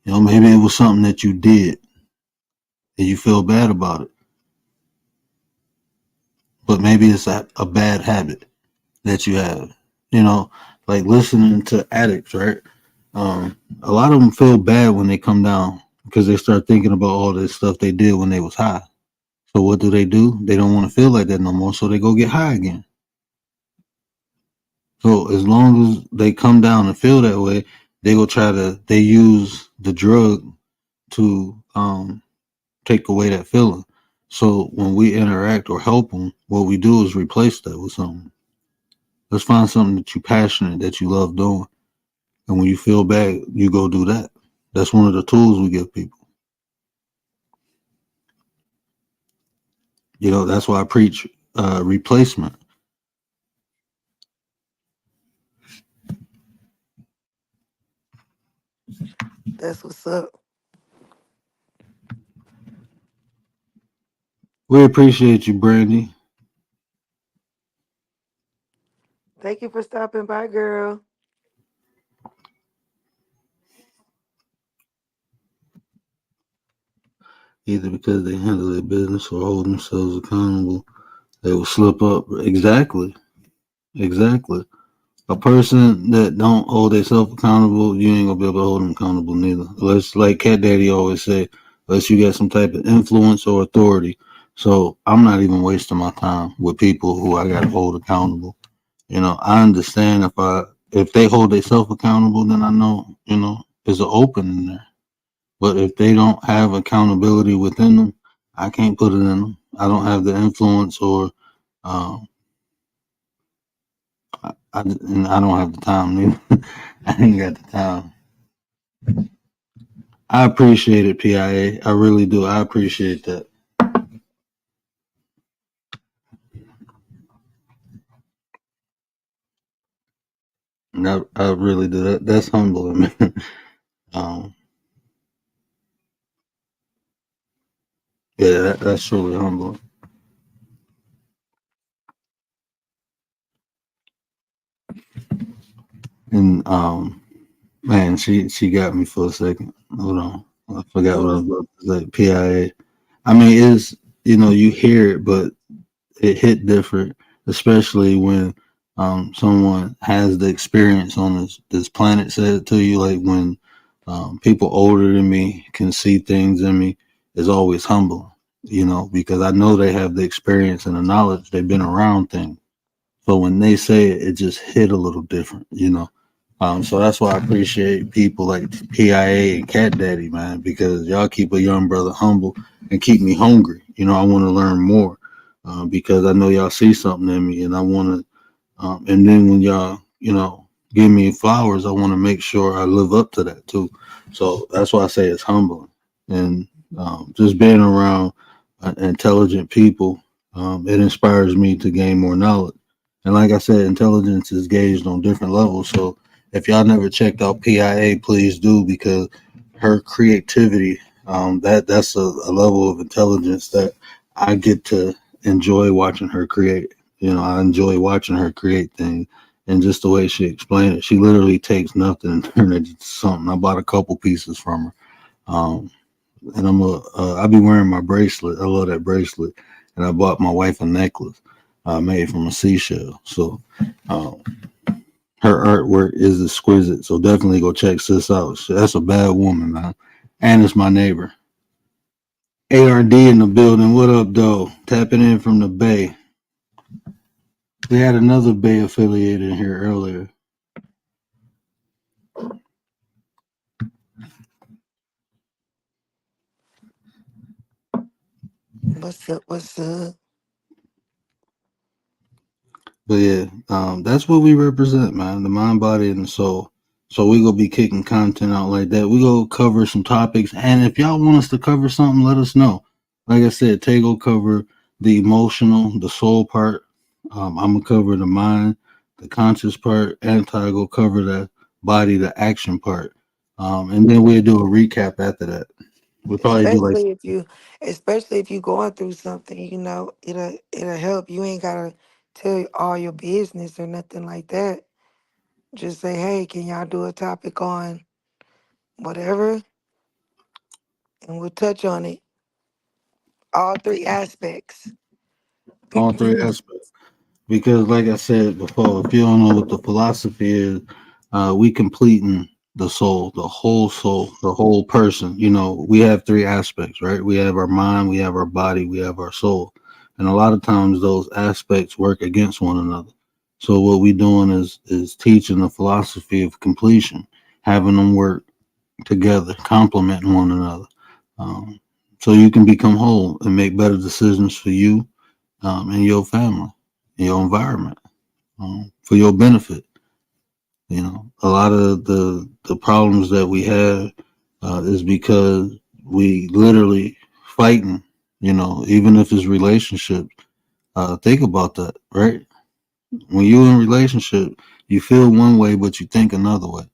Maybe it was something that you did. and you feel bad about it. But maybe it's a bad habit that you have. You know, like listening to addicts, right? A lot of them feel bad when they come down because they start thinking about all this stuff they did when they was high. So what do? They don't want to feel like that no more, so they go get high again. So as long as they come down and feel that way, they use the drug to take away that feeling. So when we interact or help them, what we do is replace that with something. Let's find something that you're passionate, that you love doing. And when you feel bad, you go do that. That's one of the tools we give people. You know, that's why I preach replacement. That's what's up. We appreciate you, Brandy. Thank you for stopping by, girl. Either because they handle their business or hold themselves accountable, they will slip up. Exactly. Exactly. A person that don't hold themselves accountable, you ain't gonna be able to hold them accountable neither. Unless, like Cat Daddy always say, unless you got some type of influence or authority. So I'm not even wasting my time with people who I gotta hold accountable. You know, I understand if they hold themselves accountable, then I know, there's an opening there. But if they don't have accountability within them, I can't put it in them. I don't have the influence or um, and I don't have the time neither. I ain't got the time. I appreciate it, PIA. I really do. I appreciate that. And I really do. That's humbling, man. Um, yeah, that's truly humbling. And man, she got me for a second. Hold on, I forgot what I was Who? about to say. PIA. I mean, it's you hear it, but it hit different, especially when someone has the experience on this planet said it to you. Like when people older than me can see things in me, is always humbling, because I know they have the experience and the knowledge. They've been around things. So when they say it, it just hit a little different. So that's why I appreciate people like PIA and Cat Daddy, man, because y'all keep a young brother humble and keep me hungry. I want to learn more because I know y'all see something in me, and I want to. And then when y'all, give me flowers, I want to make sure I live up to that too. So that's why I say it's humbling, and just being around intelligent people, it inspires me to gain more knowledge. And like I said, intelligence is gauged on different levels. So if y'all never checked out PIA, please do because her creativity, that's a level of intelligence that I get to enjoy watching her create. I enjoy watching her create things and just the way she explained it. She literally takes nothing and turn it into something. I bought a couple pieces from her. And I'll be wearing my bracelet. I love that bracelet. And I bought my wife a necklace made from a seashell. So um, her artwork is exquisite. So definitely go check sis out. That's a bad woman, man. And it's my neighbor. ARD in the building. What up, though? Tapping in from the Bay. We had another Bay affiliate in here earlier. What's up? What's up? But yeah, that's what we represent, man. The mind, body, and the soul. So we gonna be kicking content out like that. We gonna cover some topics, and if y'all want us to cover something, let us know. Like I said, Tay go cover the emotional, the soul part. I'm gonna cover the mind, the conscious part, and Ty go cover the body, the action part. And then we'll do a recap after that. We'll probably do like Especially if you, especially if you going through something, it'll help. You ain't gotta tell all your business or nothing like that. Just say, hey, can y'all do a topic on whatever, and we'll touch on it. All three aspects. All three aspects. Because, like I said before, if you don't know what the philosophy is, we completing the soul, the whole person. You know, we have three aspects, right? We have our mind, we have our body, we have our soul, and a lot of times those aspects work against one another. So what we doing is teaching the philosophy of completion, having them work together, complementing one another, um, so you can become whole and make better decisions for you and your family, your environment, for your benefit. You know, a lot of the problems that we have is because we literally fighting. You know, even if it's relationships, think about that, right? When you're in a relationship, you feel one way, but you think another way.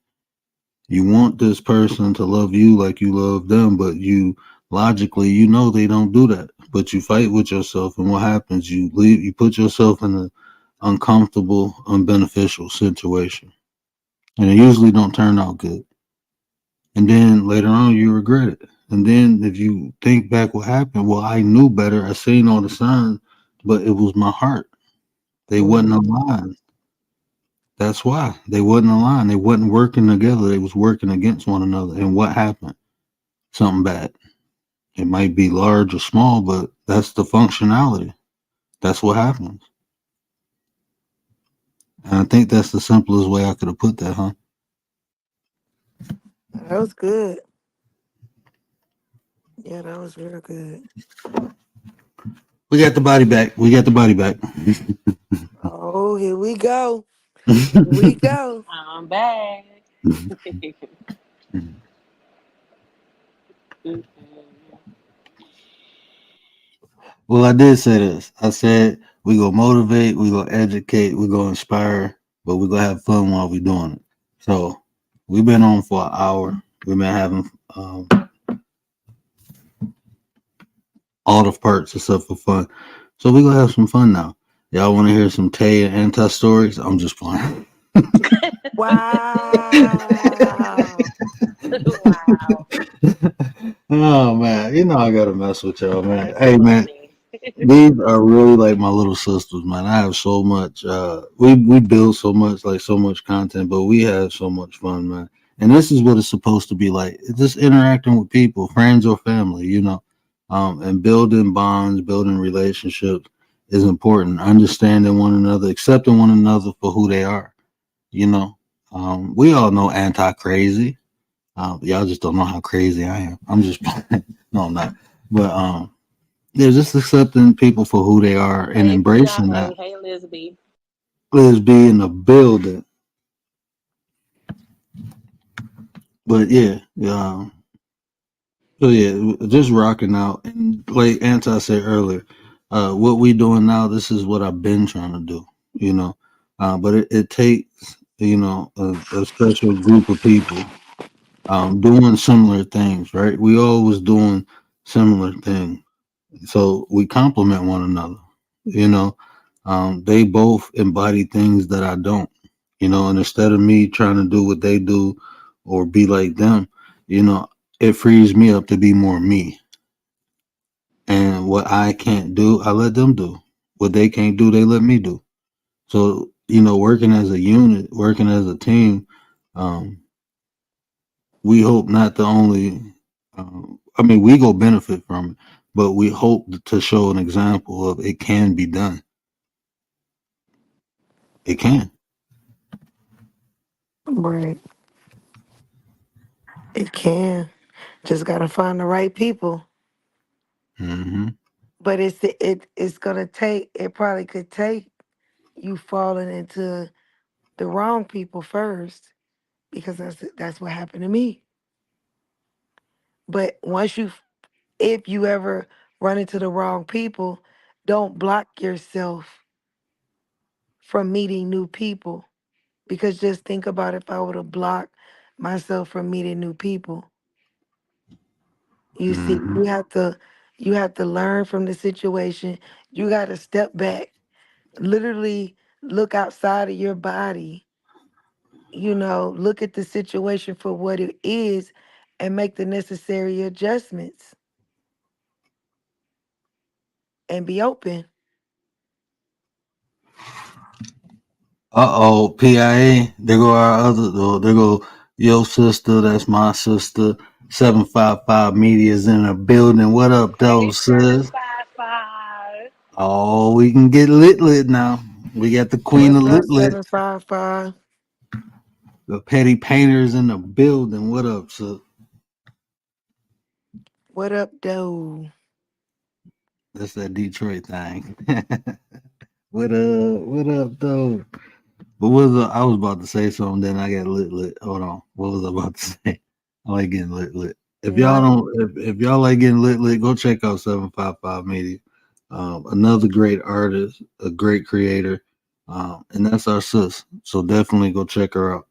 You want this person to love you like you love them, but you logically you know they don't do that. But you fight with yourself, and what happens? You leave. You put yourself in an uncomfortable, unbeneficial situation, and it usually don't turn out good. And then later on, you regret it. And then if you think back, what happened? Well, I knew better. I seen all the signs, but it was my heart. They wasn't Mhm. aligned. That's why they wasn't aligned. They wasn't working together. They was working against one another. And what happened? Something bad. It might be large or small, but that's the functionality. That's what happens. And I think that's the simplest way I could have put that, huh? That was good. Yeah, that was real good. We got the body back. We got the body back. Oh, here we go. Here we go. I'm back. Mm-mm. Well, I did say this. I said we gonna motivate, we gonna educate, we gonna inspire, but we gonna have fun while we doing it. So we've been on for an hour. We've been having all the parts except for fun. So we gonna have some fun now. Y'all want to hear some Tay and Anti stories? I'm just playing. Wow. Wow. Oh man, you know I gotta mess with y'all, man. That's Hey man, funny. these are really like my little sisters, man. I have so much. We build so much, like so much content, but we have so much fun, man. And this is what it's supposed to be like. It's just interacting with people, friends or family, you know, and building bonds, building relationships is important. Understanding one another, accepting one another for who they are. You know, we all know anti crazy. Y'all just don't know how crazy I am. I'm just no, I'm not. But yeah, just accepting people for who they are and Hey, embracing that. Piave. Hey, Lisby. Let's be in the building. But yeah, so yeah, just rocking out. And like Anti said earlier, what we doing now, this is what I've been trying to do, you know. But it takes, you know, a special group of people doing similar things, right? We always doing similar things. So we complement one another, you know. They both embody things that I don't, you know, and instead of me trying to do what they do or be like them, you know, it frees me up to be more me. And what I can't do, I let them do. What they can't do, they let me do. So, you know, working as a unit, working as a team, um, we hope not to only, I mean, we go benefit from it, but we hope to show an example of it can be done. It can. Right. It can. Just gotta find the right people. Hmm. But it's gonna take. It probably could take you falling into the wrong people first, because that's what happened to me. But if you ever run into the wrong people, don't block yourself from meeting new people. Because just think about if I would have blocked myself from meeting new people. You see, Hmm. you have to learn from the situation. You got to step back, literally look outside of your body, look at the situation for what it is and make the necessary adjustments. and be open. PIA. There go our other. There go your sister. That's my sister. 755 Media's in the building. What up, though, Hey, sis? 755. Oh, we can get lit now. We got the queen of What's up, lit. 755? The petty painters in the building. What up, sis? What up, though? That's that Detroit thing. What up? What up, though? But I was about to say something, then I got lit. Hold on. What was I about to say? I like getting lit. If y'all Not don't, if y'all like getting lit, go check out 755 Media. Another great artist, a great creator, and that's our sis. So definitely go check her out.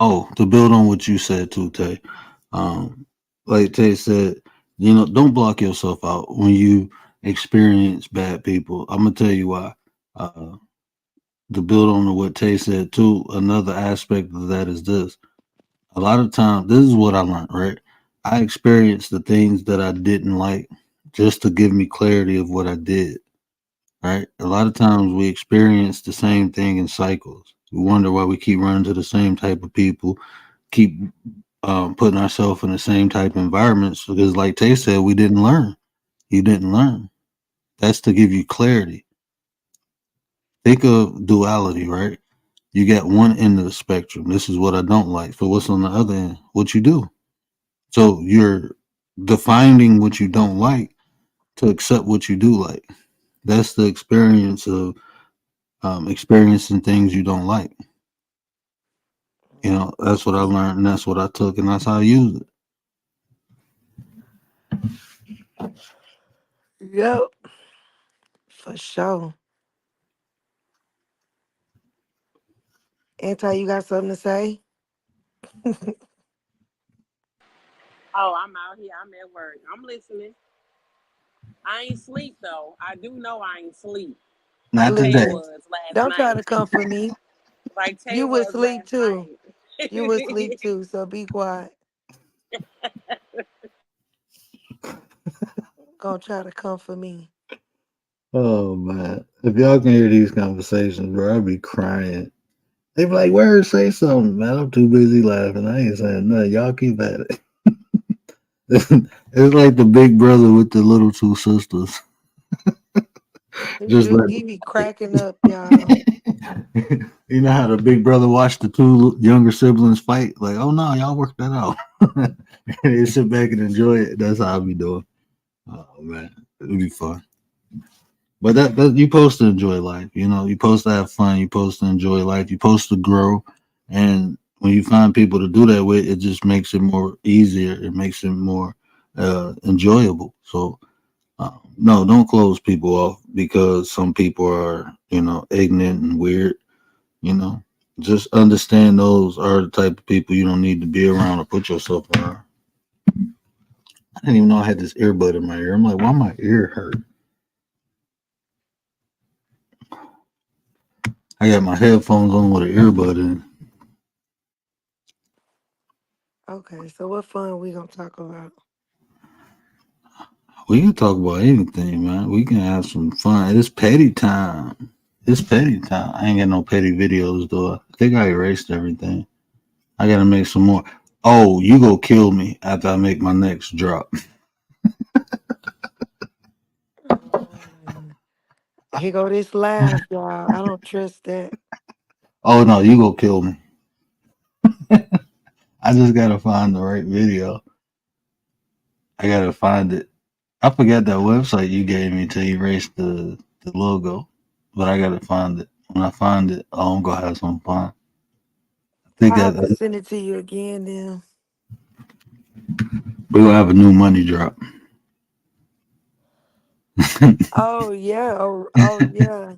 Oh, to build on what you said too, Tay. Um, like Tay said, don't block yourself out when you experience bad people. I'm gonna tell you why. Uh, to build on what Tay said too, another aspect of that is this. A lot of times, this is what I learned, right? I experienced the things that I didn't like just to give me clarity of what I did, right? A lot of times we experience the same thing in cycles. We wonder why we keep running to the same type of people, keep putting ourselves in the same type of environments because, like Tay said, we didn't learn. You didn't learn. That's to give you clarity. Think of duality, right? You got one end of the spectrum. This is what I don't like. So what's on the other end? What you do. So you're defining what you don't like to accept what you do like. That's the experience of experiencing things you don't like. That's what I learned, and that's what I took, and that's how I used it. yep, for sure. Anti, you got something to say? Oh, I'm out here. I'm at work. I'm listening. I ain't sleep though. I do know I ain't sleep. Like Not Tay today. Listen, was last don't try night. to comfort me. Like Tay You would was sleep last too. night. You would sleep too. So be quiet. Gonna try to comfort me. Oh man, if y'all can hear these conversations, bro, I'd be crying. They be like, "Word, say something, man." I'm too busy laughing. I ain't saying nothing. Y'all keep at it. It's like the big brother with the little two sisters. This Just dude, like he be cracking up, y'all. you know how the big brother watched the two younger siblings fight. Like, oh no, y'all work that out. And they sit back and enjoy it. That's how I be doing. Oh man, it'd be fun. But that you supposed to enjoy life. You supposed to have fun. You supposed to enjoy life. You supposed to grow. And when you find people to do that with, it just makes it more easier. It makes it more enjoyable. So no, don't close people off because some people are ignorant and weird. You know, just understand those are the type of people you don't need to be around or put yourself around. I didn't even know I had this earbud in my ear. I'm like, why my ear hurt? I got my headphones on with an earbud in. Okay, so what fun we gonna talk about? We can talk about anything, man. We can have some fun. It's petty time. It's petty time. I ain't got no petty videos though. I think I erased everything. I gotta make some more. Oh, you go kill me after I make my next drop. Mm. Here go this laugh, y'all. I don't trust that. Oh no, you go kill me. I just gotta find the right video. I gotta find it. I forgot that website you gave me to erase the logo, but I gotta find it. When I find it, I'm gonna have some fun. I think I that have to send it to you again then. we're gonna have a new money drop. Oh yeah. Oh yeah.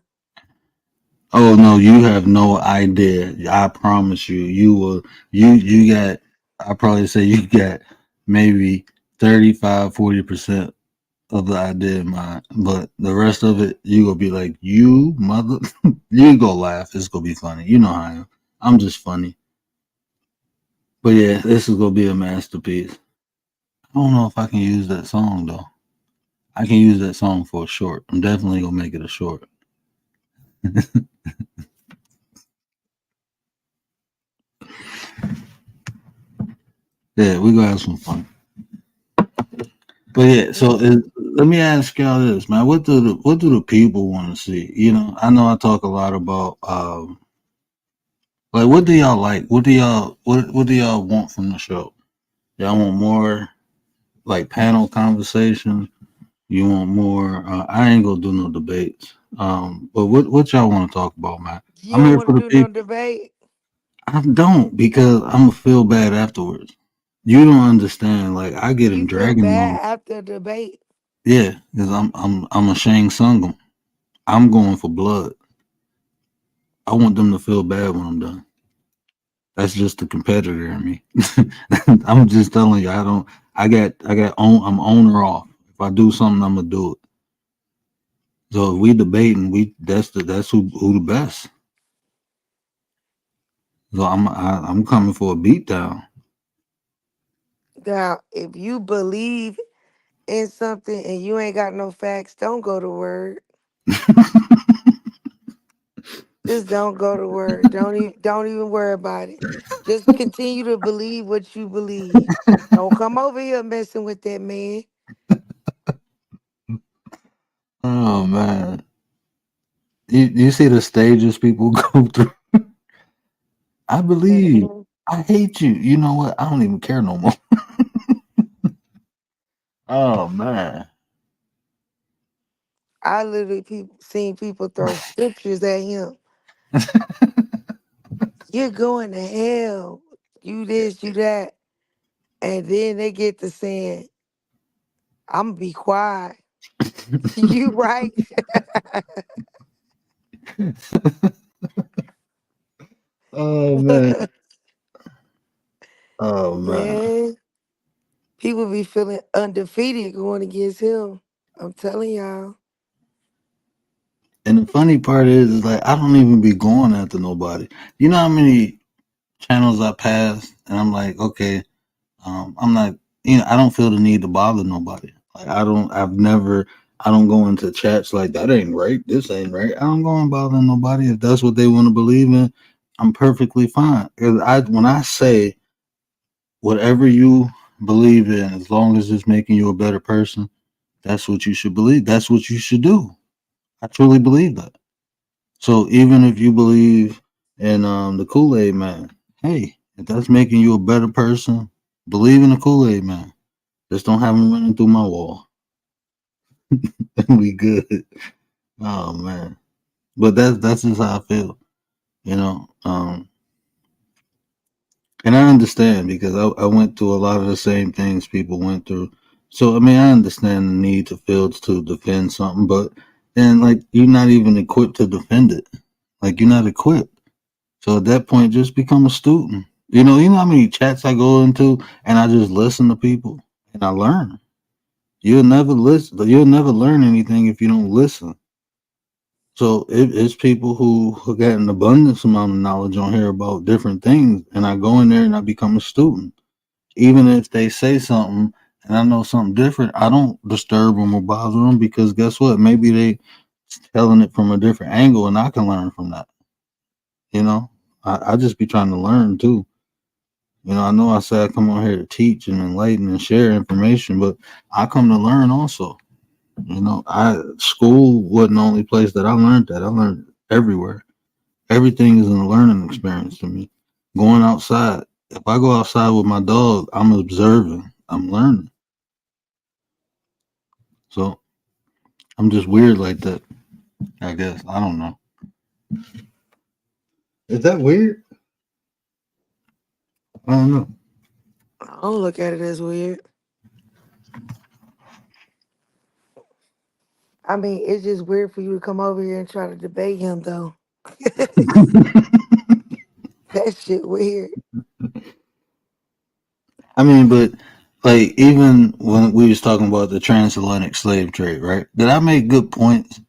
Oh no, you have no idea. I promise you, you will. You got. I probably say you got maybe 35-40% of the idea in mind, but the rest of it, you gonna be like, you mother. You gonna laugh. It's gonna be funny. You know how I am. I'm just funny. But yeah, this is gonna be a masterpiece. I don't know if I can use that song though. I can use that song for a short. I'm definitely gonna make it a short. Yeah, we gonna have some fun. But yeah, so Yeah. let me ask y'all this, man. What do the people want to see? I know I talk a lot about like what do y'all like? What do y'all want from the show? Y'all want more like panel conversations? You want more? I ain't gonna do no debates. But what y'all want to talk about, man? You I'm don't here want for to the do no people. debate. I don't because I'm gonna feel bad afterwards. You don't understand. Like I get in You feel dragon bad mode. after a debate. Yeah, because I'm a Shang Tsung 'em. I'm going for blood. I want them to feel bad when I'm done. That's just the competitor in me. I'm just telling you. I don't. I got own. I'm owner off. If I do something, I'm gonna do it. So if we debating, that's who the best. So I'm coming for a beatdown. Now, if you believe in something and you ain't got no facts, don't go to word. Just don't go to word. Don't even worry about it. Just continue to believe what you believe. Don't come over here messing with that man. Oh man, you see the stages people go through. I believe. Man, I hate you. You know what? I don't even care no more. Oh man. I literally seen people throw scriptures at him. You're going to hell. You this, you that. And then they get to saying, I'm going to be quiet. You right. Oh man. Oh man. Man, people be feeling undefeated going against him. I'm telling y'all. And the funny part is like I don't even be going after nobody. You know how many channels I pass, and I'm like, okay, I'm not. I don't feel the need to bother nobody. Like I don't. I've never. I don't go into chats like that ain't right. This ain't right. I don't go and bother nobody. If that's what they want to believe in, I'm perfectly fine. 'Cause when I say whatever you believe in, as long as it's making you a better person, that's what you should believe. That's what you should do. I truly believe that. So even if you believe in the Kool Aid Man, hey, if that's making you a better person, believe in the Kool Aid Man. Just don't have him running through my wall. We good. Oh man, but that's just how I feel. You know, and I understand because I went through a lot of the same things people went through. So I mean, I understand the need to feel to defend something, but then like you're not even equipped to defend it. Like you're not equipped. So at that point, just become a student. You know how many chats I go into and I just listen to people and I learn. You'll never listen. You'll never learn anything if you don't listen. So it's people who got an abundance amount of knowledge on here about different things, and I go in there and I become a student. Even if they say something and I know something different, I don't disturb them or bother them because guess what? Maybe they telling it from a different angle, and I can learn from that. You know, I just be trying to learn too. I know I say I come on here to teach and enlighten and share information, but I come to learn also. I school wasn't the only place that I learned that. I learned everywhere. Everything is a learning experience to me. Going outside. If I go outside with my dog, I'm observing. I'm learning. So I'm just weird like that. I guess. I don't know. Is that weird? I don't know. I don't look at it as weird. I mean, it's just weird for you to come over here and try to debate him, though. That shit weird. I mean, but like even when we was talking about the transatlantic slave trade, right? Did I make good points?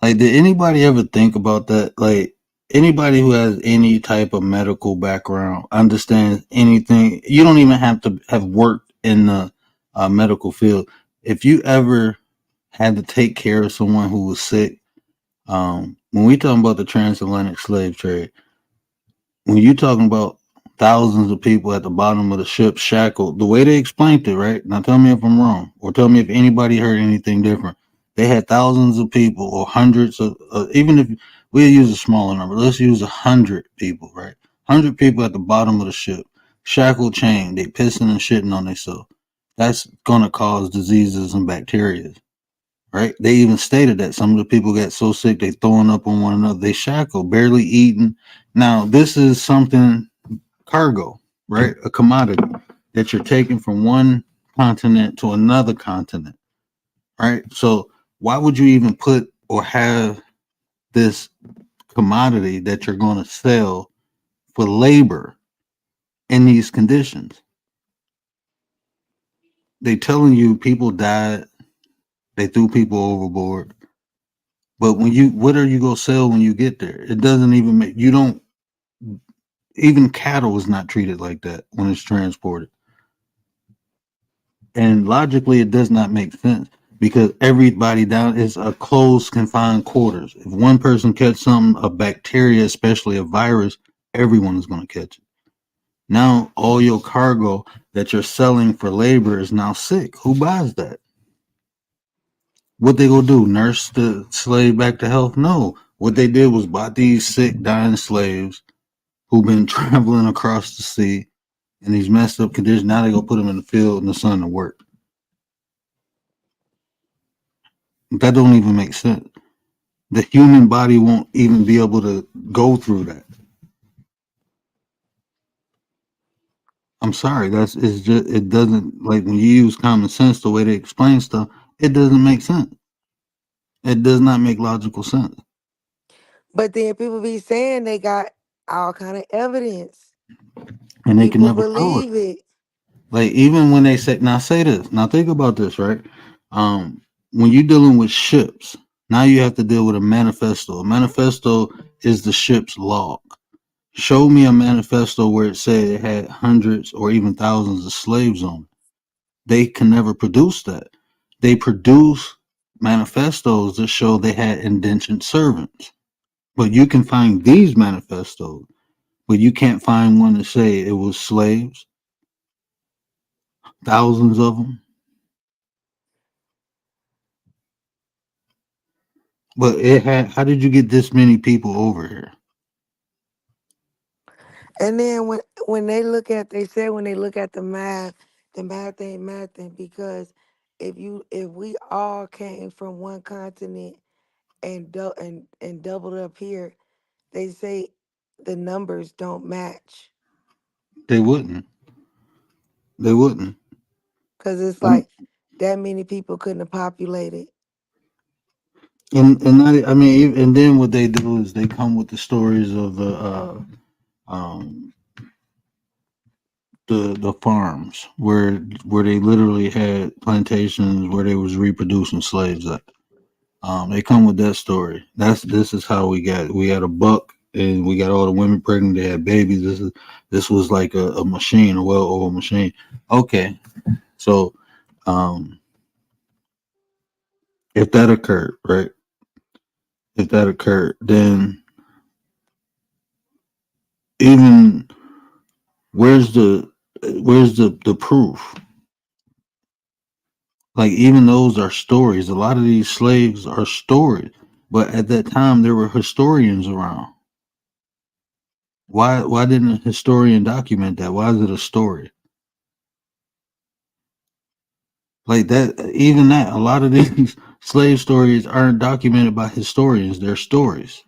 Like, did anybody ever think about that? Like, Anybody who has any type of medical background understands anything. You don't even have to have worked in the medical field. If you ever had to take care of someone who was sick, when we talking about the transatlantic slave trade, when you talking about thousands of people at the bottom of the ship shackled, the way they explained it, right? Now tell me if I'm wrong, or tell me if anybody heard anything different. They had thousands of people, or hundreds of, even if we use a smaller number, let's use 100 people, right? 100 people at the bottom of the ship, shackled, chained, they pissing and shitting on themselves. That's gonna cause diseases and bacteria, right? They even stated that some of the people got so sick they throwing up on one another. They shackled, barely eating. Now this is something cargo, right? A commodity that you're taking from one continent to another continent, right? So why would you even put or have this commodity that you're going to sell for labor in these conditions? They telling you people died, they threw people overboard. But what are you gonna sell when you get there? It doesn't even make you don't even cattle is not treated like that when it's transported. And logically, it does not make sense because everybody down is a closed, confined quarters. If one person catch something, a bacteria, especially a virus, everyone is going to catch it. Now, all your cargo that you're selling for labor is now sick. Who buys that? What they gonna do? Nurse the slave back to health? No. What they did was buy these sick, dying slaves who've been traveling across the sea in these messed up conditions. Now they gonna put them in the field in the sun to work. That don't even make sense. The human body won't even be able to go through that. I'm sorry, that's it's just it doesn't like when you use common sense the way they explain stuff, it doesn't make sense. It does not make logical sense. But then people be saying they got all kind of evidence. And they can People never show it. believe it. Like even when they say now say this, now think about this, right? When you're dealing with ships, now you have to deal with a manifesto. A manifesto is the ship's log. Show me a manifesto where it said it had hundreds or even thousands of slaves on it. They can never produce that. They produce manifestos that show they had indentured servants. But you can find these manifestos, but you can't find one that say it was slaves, thousands of them. But it had. How did you get this many people over here? And then when they look at they say when they look at the math ain't mathing because if we all came from one continent and doubled up here, they say the numbers don't match They wouldn't. They wouldn't. because it's Um, like that many people couldn't have populated. and not, I mean, and then what they do is they come with the stories of um, the farms where they literally had plantations where they was reproducing slaves at. They come with that story. This is how we had a buck and we got all the women pregnant. They had babies. This was like a machine, a well-oiled machine. Okay, so um, if that occurred, right? If that occurred, then even where's the proof? Like even those are stories. A lot of these slaves are stories, but at that time there were historians around. Why didn't a historian document that? Why is it a story? Like that, even that, a lot of these slave stories aren't documented by historians. They're stories.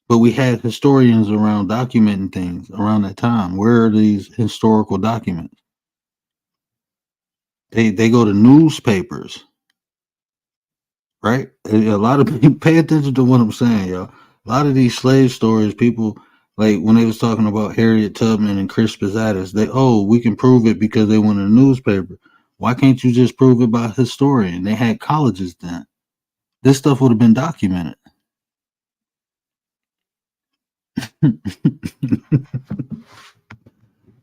But we had historians around documenting things around that time. Where are these historical documents? They go to newspapers, right? A lot of people pay attention to what I'm saying, y'all. A lot of these slave stories, people like when they was talking about Harriet Tubman and Crispus Attucks, we can prove it because they went in the newspaper. Why can't you just prove it by a historian? They had colleges then. This stuff would have been documented.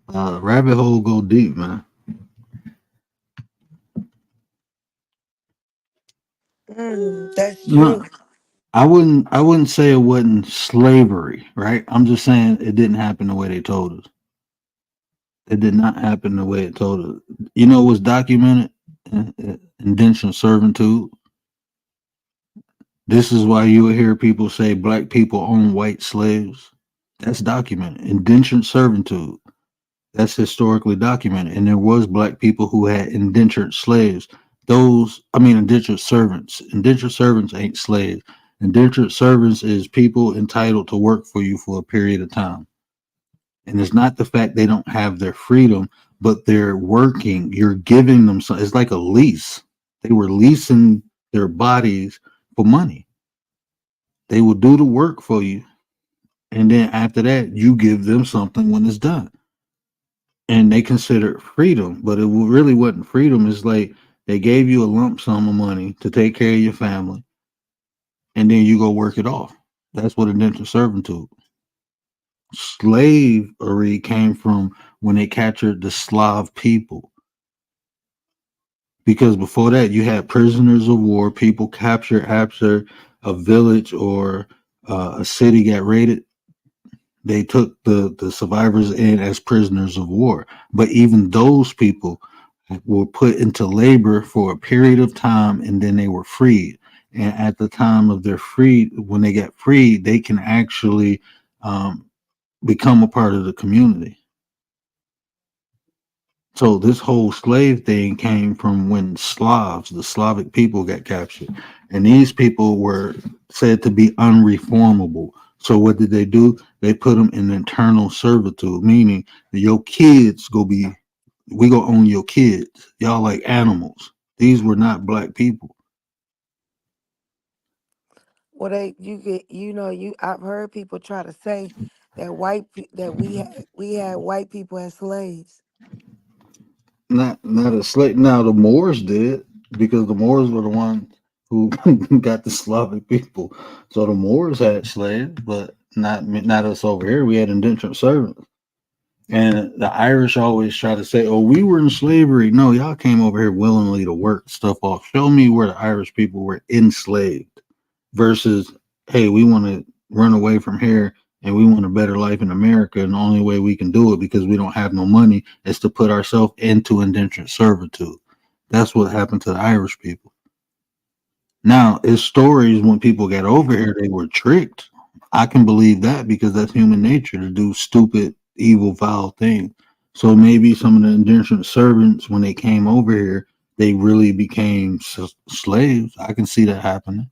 Rabbit hole go deep, man. That's No, true. I wouldn't say it wasn't slavery, right? I'm just saying it didn't happen the way they told us. It did not happen the way it told us. You know, it was documented indentured servitude. This is why you will hear people say black people own white slaves. That's documented. Indentured servitude. That's historically documented. And there was black people who had indentured slaves. Indentured servants. Indentured servants ain't slaves. Indentured servants is people entitled to work for you for a period of time. And it's not the fact they don't have their freedom, but they're working. You're giving them some. It's like a lease. They were leasing their bodies for money. They will do the work for you, and then after that, you give them something when it's done. And they consider it freedom, but it really wasn't freedom. It's like they gave you a lump sum of money to take care of your family, and then you go work it off. That's what indentured servitude. Slavery came from when they captured the Slav people. Because before that, you had prisoners of war, people captured after a village or a city got raided. They took the survivors in as prisoners of war. But even those people were put into labor for a period of time and then they were freed. And at the time of their free, when they got freed, they can actually um, become a part of the community. So this whole slave thing came from when Slavs, the Slavic people, got captured, and these people were said to be unreformable. So what did they do? They put them in internal servitude, meaning that your kids go be, we go own your kids. Y'all like animals. These were not black people. Well, they you get you I've heard people try to say that that we had white people as slaves. Not a slave. Now the Moors did because the Moors were the ones who got the Slavic people. So the Moors had slaves, but not us over here. We had indentured servants. And the Irish always try to say, "Oh, we were in slavery." No, y'all came over here willingly to work stuff off. Show me where the Irish people were enslaved versus, "Hey, we want to run away from here and we want a better life in America, and the only way we can do it because we don't have no money is to put ourselves into indentured servitude." That's what happened to the Irish people. Now, it's stories when people got over here, they were tricked. I can believe that because that's human nature to do stupid, evil, foul things. So maybe some of the indentured servants, when they came over here, they really became slaves. I can see that happening.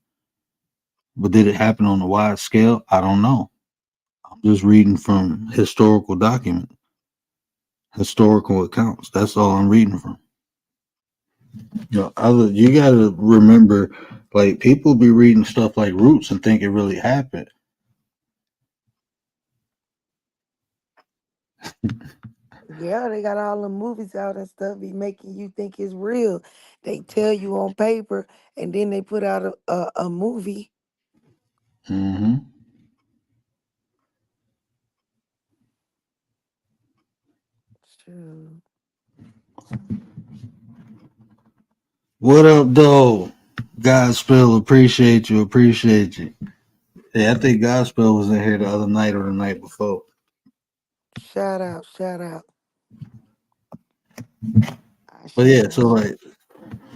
But did it happen on a wide scale? I don't know. I'm just reading from historical documents, historical accounts. That's all I'm reading from. You gotta remember, like people be reading stuff like Roots and think it really happened. Yeah, they got all the movies out and stuff be making you think it's real. They tell you on paper and then they put out a movie. Hmm. Shoot. What up, though? Godspell, appreciate you, appreciate you. Yeah, I think Godspell was in here the other night or the night before. Shout out, shout out. I But sure yeah, will. so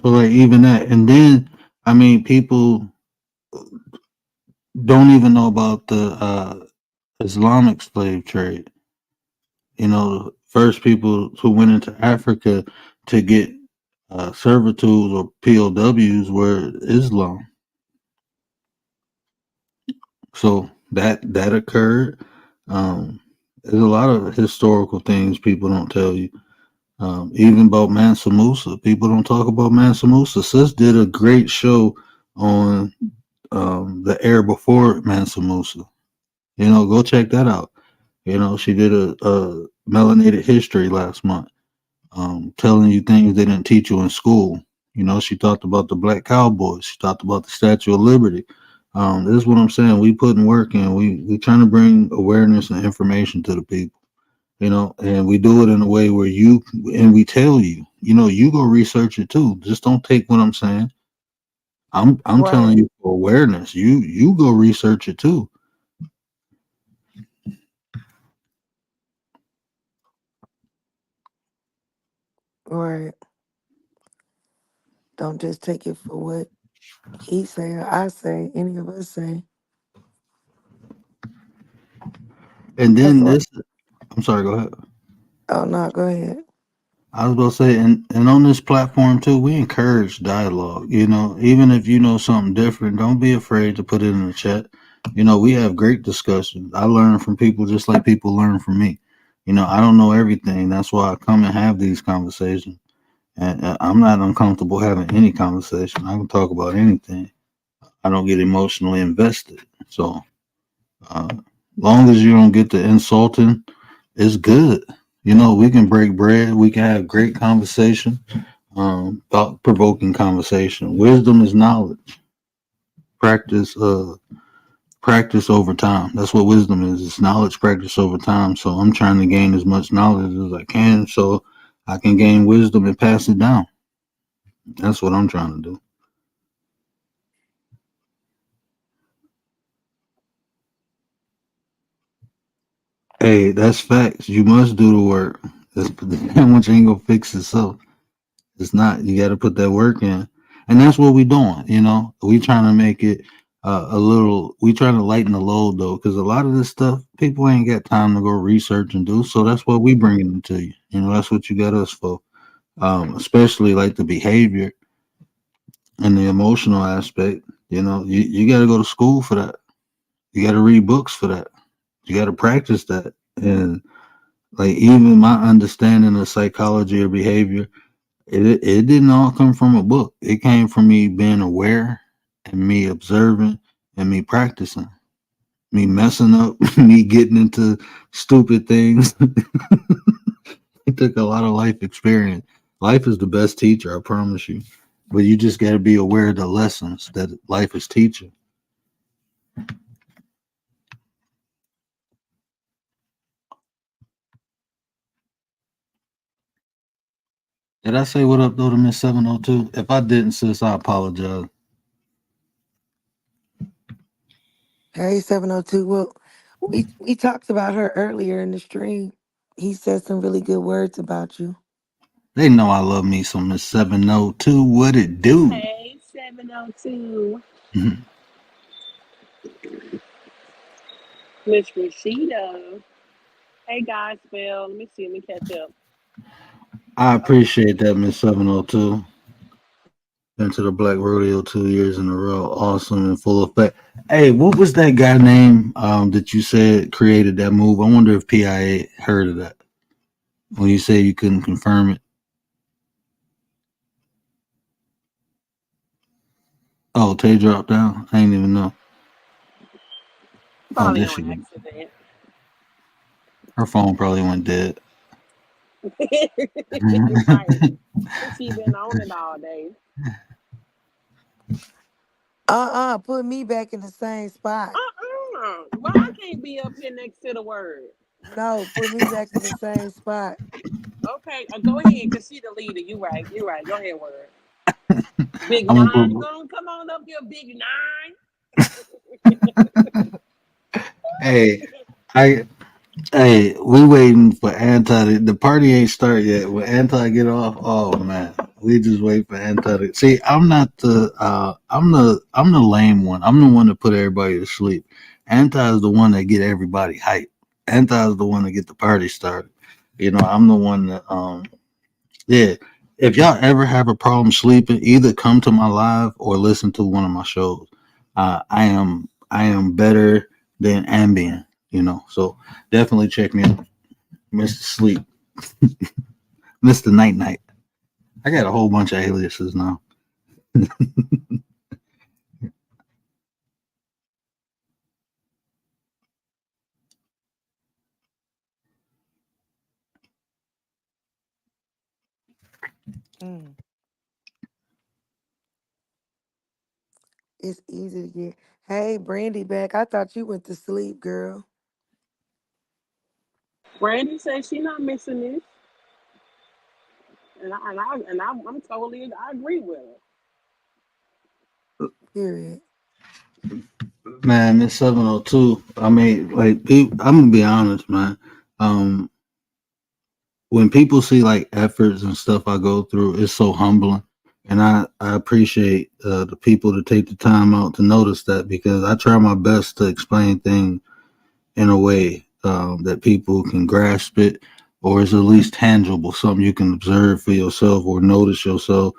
like even that, and then I mean, people don't even know about the Islamic slave trade. You know, first people who went into Africa to get servitudes or POWs were Islam. So that occurred. There's a lot of historical things people don't tell you. Even about Mansa Musa, people don't talk about Mansa Musa. Sis did a great show on the era before Mansa Musa. You know, go check that out. You know, she did a melanated history last month, telling you things they didn't teach you in school. You know, she talked about the black cowboys. She talked about the Statue of Liberty. This is what I'm saying. We putting work in. We trying to bring awareness and information to the people. And we do it in a way where we tell you, you go research it too. Just don't take what I'm saying. I'm telling Right, you for awareness. You go research it too. right. Don't just take it for what he say or I say, any of us say. And That's then what. this, I'm sorry. Go ahead. Oh no, go ahead. I was going to say, and on this platform too, we encourage dialogue. Even if you know something different, don't be afraid to put it in the chat. We have great discussions. I learn from people just like people learn from me. I don't know everything. That's why I come and have these conversations. And I'm not uncomfortable having any conversation. I can talk about anything. I don't get emotionally invested. So, long as you don't get to insulting, it's good. We can break bread. We can have great conversation, thought provoking conversation. Wisdom is knowledge. Practice, practice over time. That's what wisdom is. It's knowledge practice over time. So I'm trying to gain as much knowledge as I can, so I can gain wisdom and pass it down. That's what I'm trying to do. Hey, that's facts. You must do the work. That much ain't gonna fix itself. It's not. You got to put that work in, and that's what we doing. We trying to make it a little. We trying to lighten the load though, because a lot of this stuff people ain't got time to go research and do. So that's what we bringing it to you. That's what you got us for. Especially like the behavior and the emotional aspect. You got to go to school for that. You got to read books for that. You got to practice that. And like even my understanding of psychology or behavior, it didn't all come from a book. It came from me being aware and me observing and me practicing, me messing up, me getting into stupid things. It took a lot of life experience. Life is the best teacher, I promise you. But you just got to be aware of the lessons that life is teaching. Did I say what up though to Miss 702? If I didn't, sis, I apologize. Hey, 702. Well, we talked about her earlier in the stream. He said some really good words about you. They know I love me some Miss 702. What it do? Hey, 702. Miss Rashida. Hey, guys, Bill. Let me see. Let me catch up. I appreciate that, Miss 702. Been to the Black Rodeo 2 years in a row. Awesome and full effect. Hey, what was that guy name that you said created that move? I wonder if PIA heard of that when you say you couldn't confirm it. Oh, Tay dropped down. I ain't even know. Oh, Probably there on she go. accident. Her phone probably went dead. Right. She been on it all day. Put me back in the same spot. Why I can't be up here next to the word? No, put me back in the same spot. Okay, go ahead, cause she the leader. You right. You right. Go ahead, word. Big I'm gonna nine, put. gonna come on up here, big nine. Hey, I Hey, we waiting for Anti. The party ain't start yet. When Anti get off, oh man, we just wait for Anti to see. I'm not the. I'm the lame one. I'm the one that put everybody to sleep. Anti is the one that get everybody hyped. Anti is the one that get the party started. I'm the one that. Yeah. If y'all ever have a problem sleeping, either come to my live or listen to one of my shows. I am better than Ambien. So definitely check me out. Mr. Sleep, Mr. Night Night. I got a whole bunch of aliases now. Mm. It's easy to get. Hey, Brandy back. I thought you went to sleep, girl. Brandy says she not missing this, I'm totally I agree with her. Period. Man, it's 702. I mean, like, I'm gonna be honest, man. Um, when people see like efforts and stuff I go through, it's so humbling. And I appreciate the people to take the time out to notice that because I try my best to explain things in a way that people can grasp it or is at least tangible, something you can observe for yourself or notice yourself.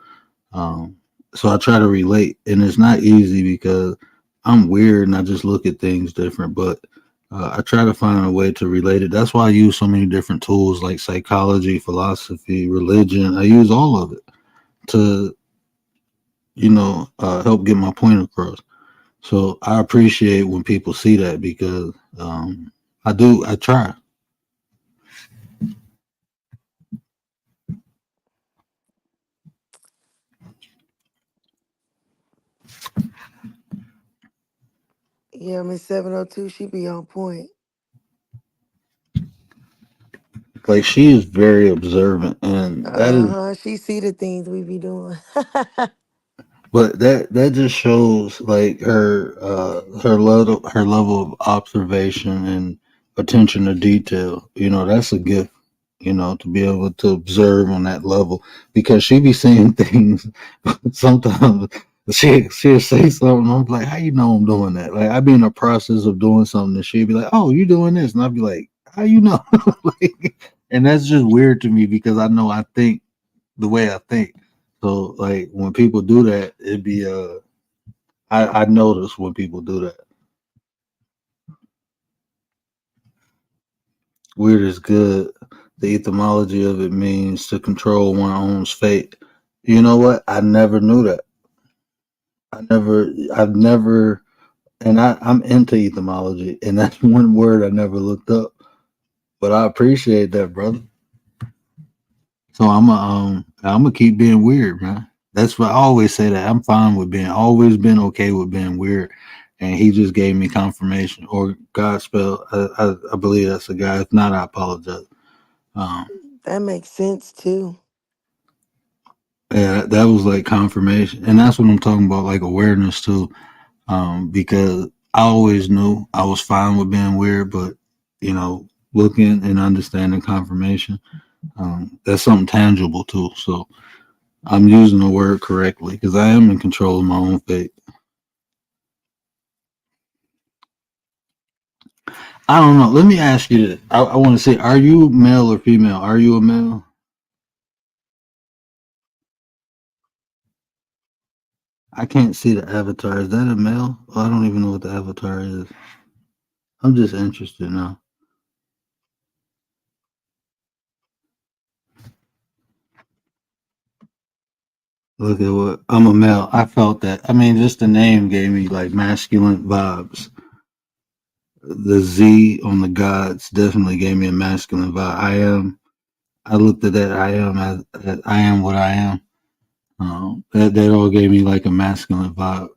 Um, so I try to relate, and it's not easy because I'm weird and I just look at things different. But I try to find a way to relate it. That's why I use so many different tools like psychology, philosophy, religion. I use all of it to, help get my point across. So I appreciate when people see that because I do. I try. Yeah, Miss 702, she be on point. Like she is very observant, and that is. Uh-huh. She see the things we be doing. But that just shows like her level of observation and attention to detail. That's a gift. To be able to observe on that level because she be seeing things. Sometimes she'll say something. I'm like, how you know I'm doing that? Like I be in the process of doing something, and she'd be like, oh, you doing this, and I'd be like, how you know? Like, and that's just weird to me because I know I think the way I think. So like when people do that, it'd be I notice when people do that. Weird is good. The etymology of it means to control one's own fate. You know what? I never knew that. I've never, and I'm into etymology, and that's one word I never looked up. But I appreciate that, brother. So I'm gonna keep being weird, man. That's what I always say that I'm fine with being always been okay with being weird. And he just gave me confirmation or Godspell. I believe that's a guy. If not, I apologize. Um, That makes sense too. yeah, that was like confirmation, and that's what I'm talking about, like awareness too. Because I always knew I was fine with being weird, but looking and understanding confirmation, that's something tangible too. So I'm using the word correctly because I am in control of my own fate. I don't know. Let me ask you this. I want to say, are you male or female? Are you a male? I can't see the avatar. Is that a male? Oh, I don't even know what the avatar is. I'm just interested now. Look at what I'm a male. I felt that. I mean, just the name gave me like masculine vibes. The Z on the gods definitely gave me a masculine vibe. I looked at that. As I am what I am. That all gave me like a masculine vibe.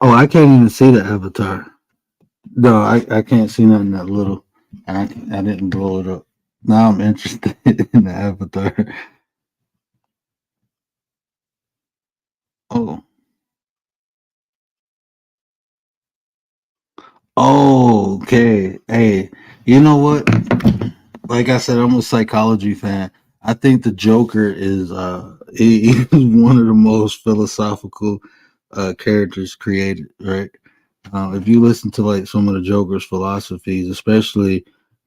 Oh, I can't even see the avatar. No, I can't see nothing that little. I didn't blow it up. Now I'm interested in the avatar. Oh, oh, okay. Hey, you know what? Like I said, I'm a psychology fan. I think the Joker is he's one of the most philosophical characters created. Right? If you listen to like some of the Joker's philosophies, especially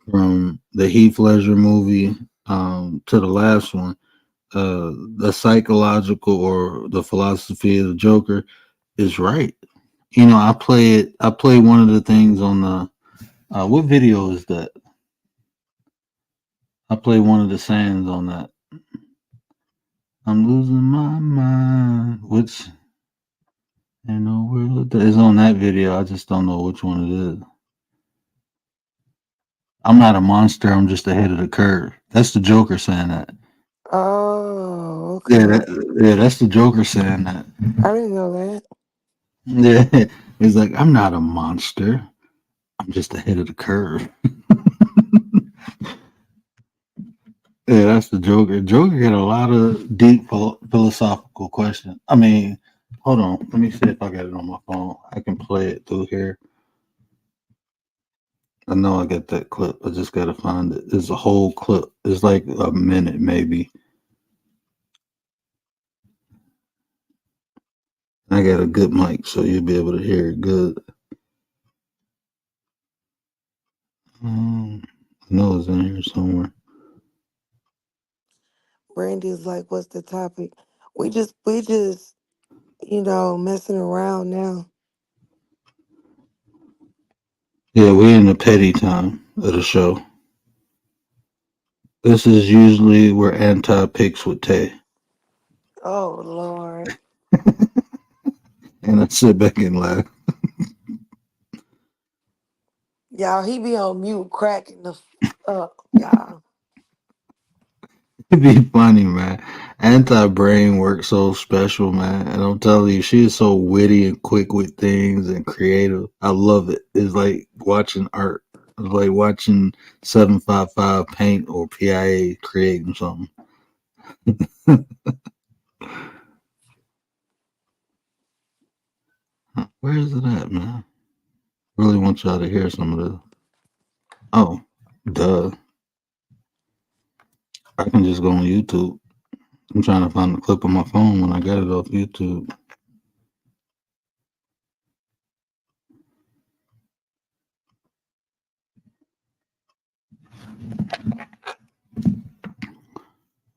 from the Heath Ledger movie to the last one, the psychological or the philosophy of the Joker is right. I play it. I play one of the things on the what video is that? I play one of the sayings on that. I'm losing my mind. Which in the world is on that video? I just don't know which one it is. I'm not a monster. I'm just ahead of the curve. That's the Joker saying that. Oh, Yeah, okay. that's the Joker saying that. I didn't know that. Yeah, he's like, I'm not a monster. I'm just ahead of the curve. Yeah, that's the Joker. Joker had a lot of deep philosophical questions. I mean, hold on. Let me see if I got it on my phone. I can play it through here. I know I got that clip. I just got to find it. It's a whole clip. It's like a minute, maybe. I got a good mic, so you'll be able to hear it good. I know it's in here somewhere. Brandy's like, what's the topic? We just, messing around now. Yeah, we're in the petty time of the show. This is usually where anti picks with Tay. Oh Lord. And I sit back and laugh. Y'all, he be on mute cracking the up, y'all. It'd be funny, man. Anti brain works so special, man. And I'm telling you, she is so witty and quick with things and creative. I love it. It's like watching art. It's like watching 755 paint or PIA creating something. Where is it at, man? Really want y'all to hear some of this. Oh, duh. I can just go on YouTube. I'm trying to find the clip on my phone when I got it off YouTube.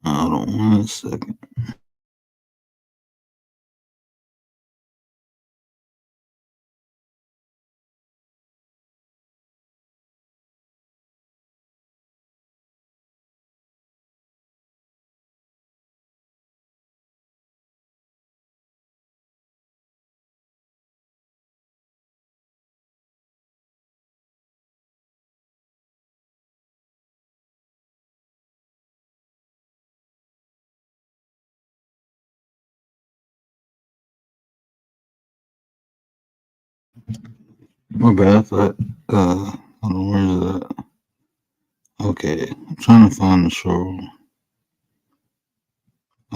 Hold on 1 second. My bad. I thought, hold on, where is that? Okay, I'm trying to find the show.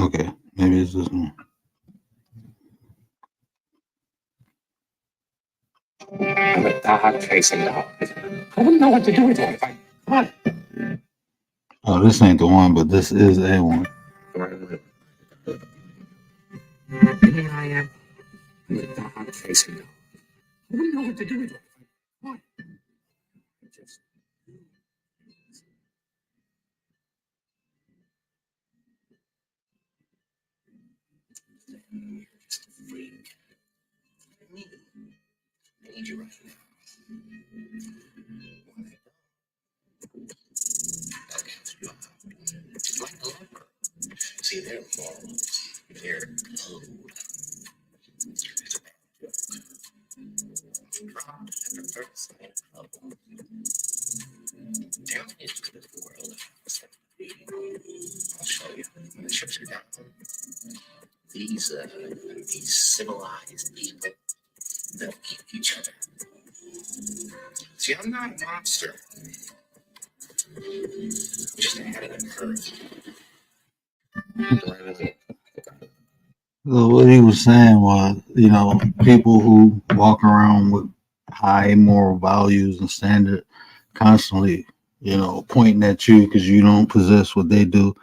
Okay, maybe it's this one. I'm a dog chasing dog. I wouldn't know what to do with it if I caught it. Oh, this ain't the one, but this is a one. Here I am. I'm a dog chasing dog. I wouldn't know what to do with it if I caught it. Just freak. I need you right now. Like the leper. See, they're morals. They're cold. It's a drop after first sign of trouble. Down into the world. I'll show you when the chips are down. These civilized people, they'll eat each other. See, I'm not a monster. I'm just ahead of the curve. So what he was saying was, people who walk around with high moral values and standard constantly, pointing at you because you don't possess what they do.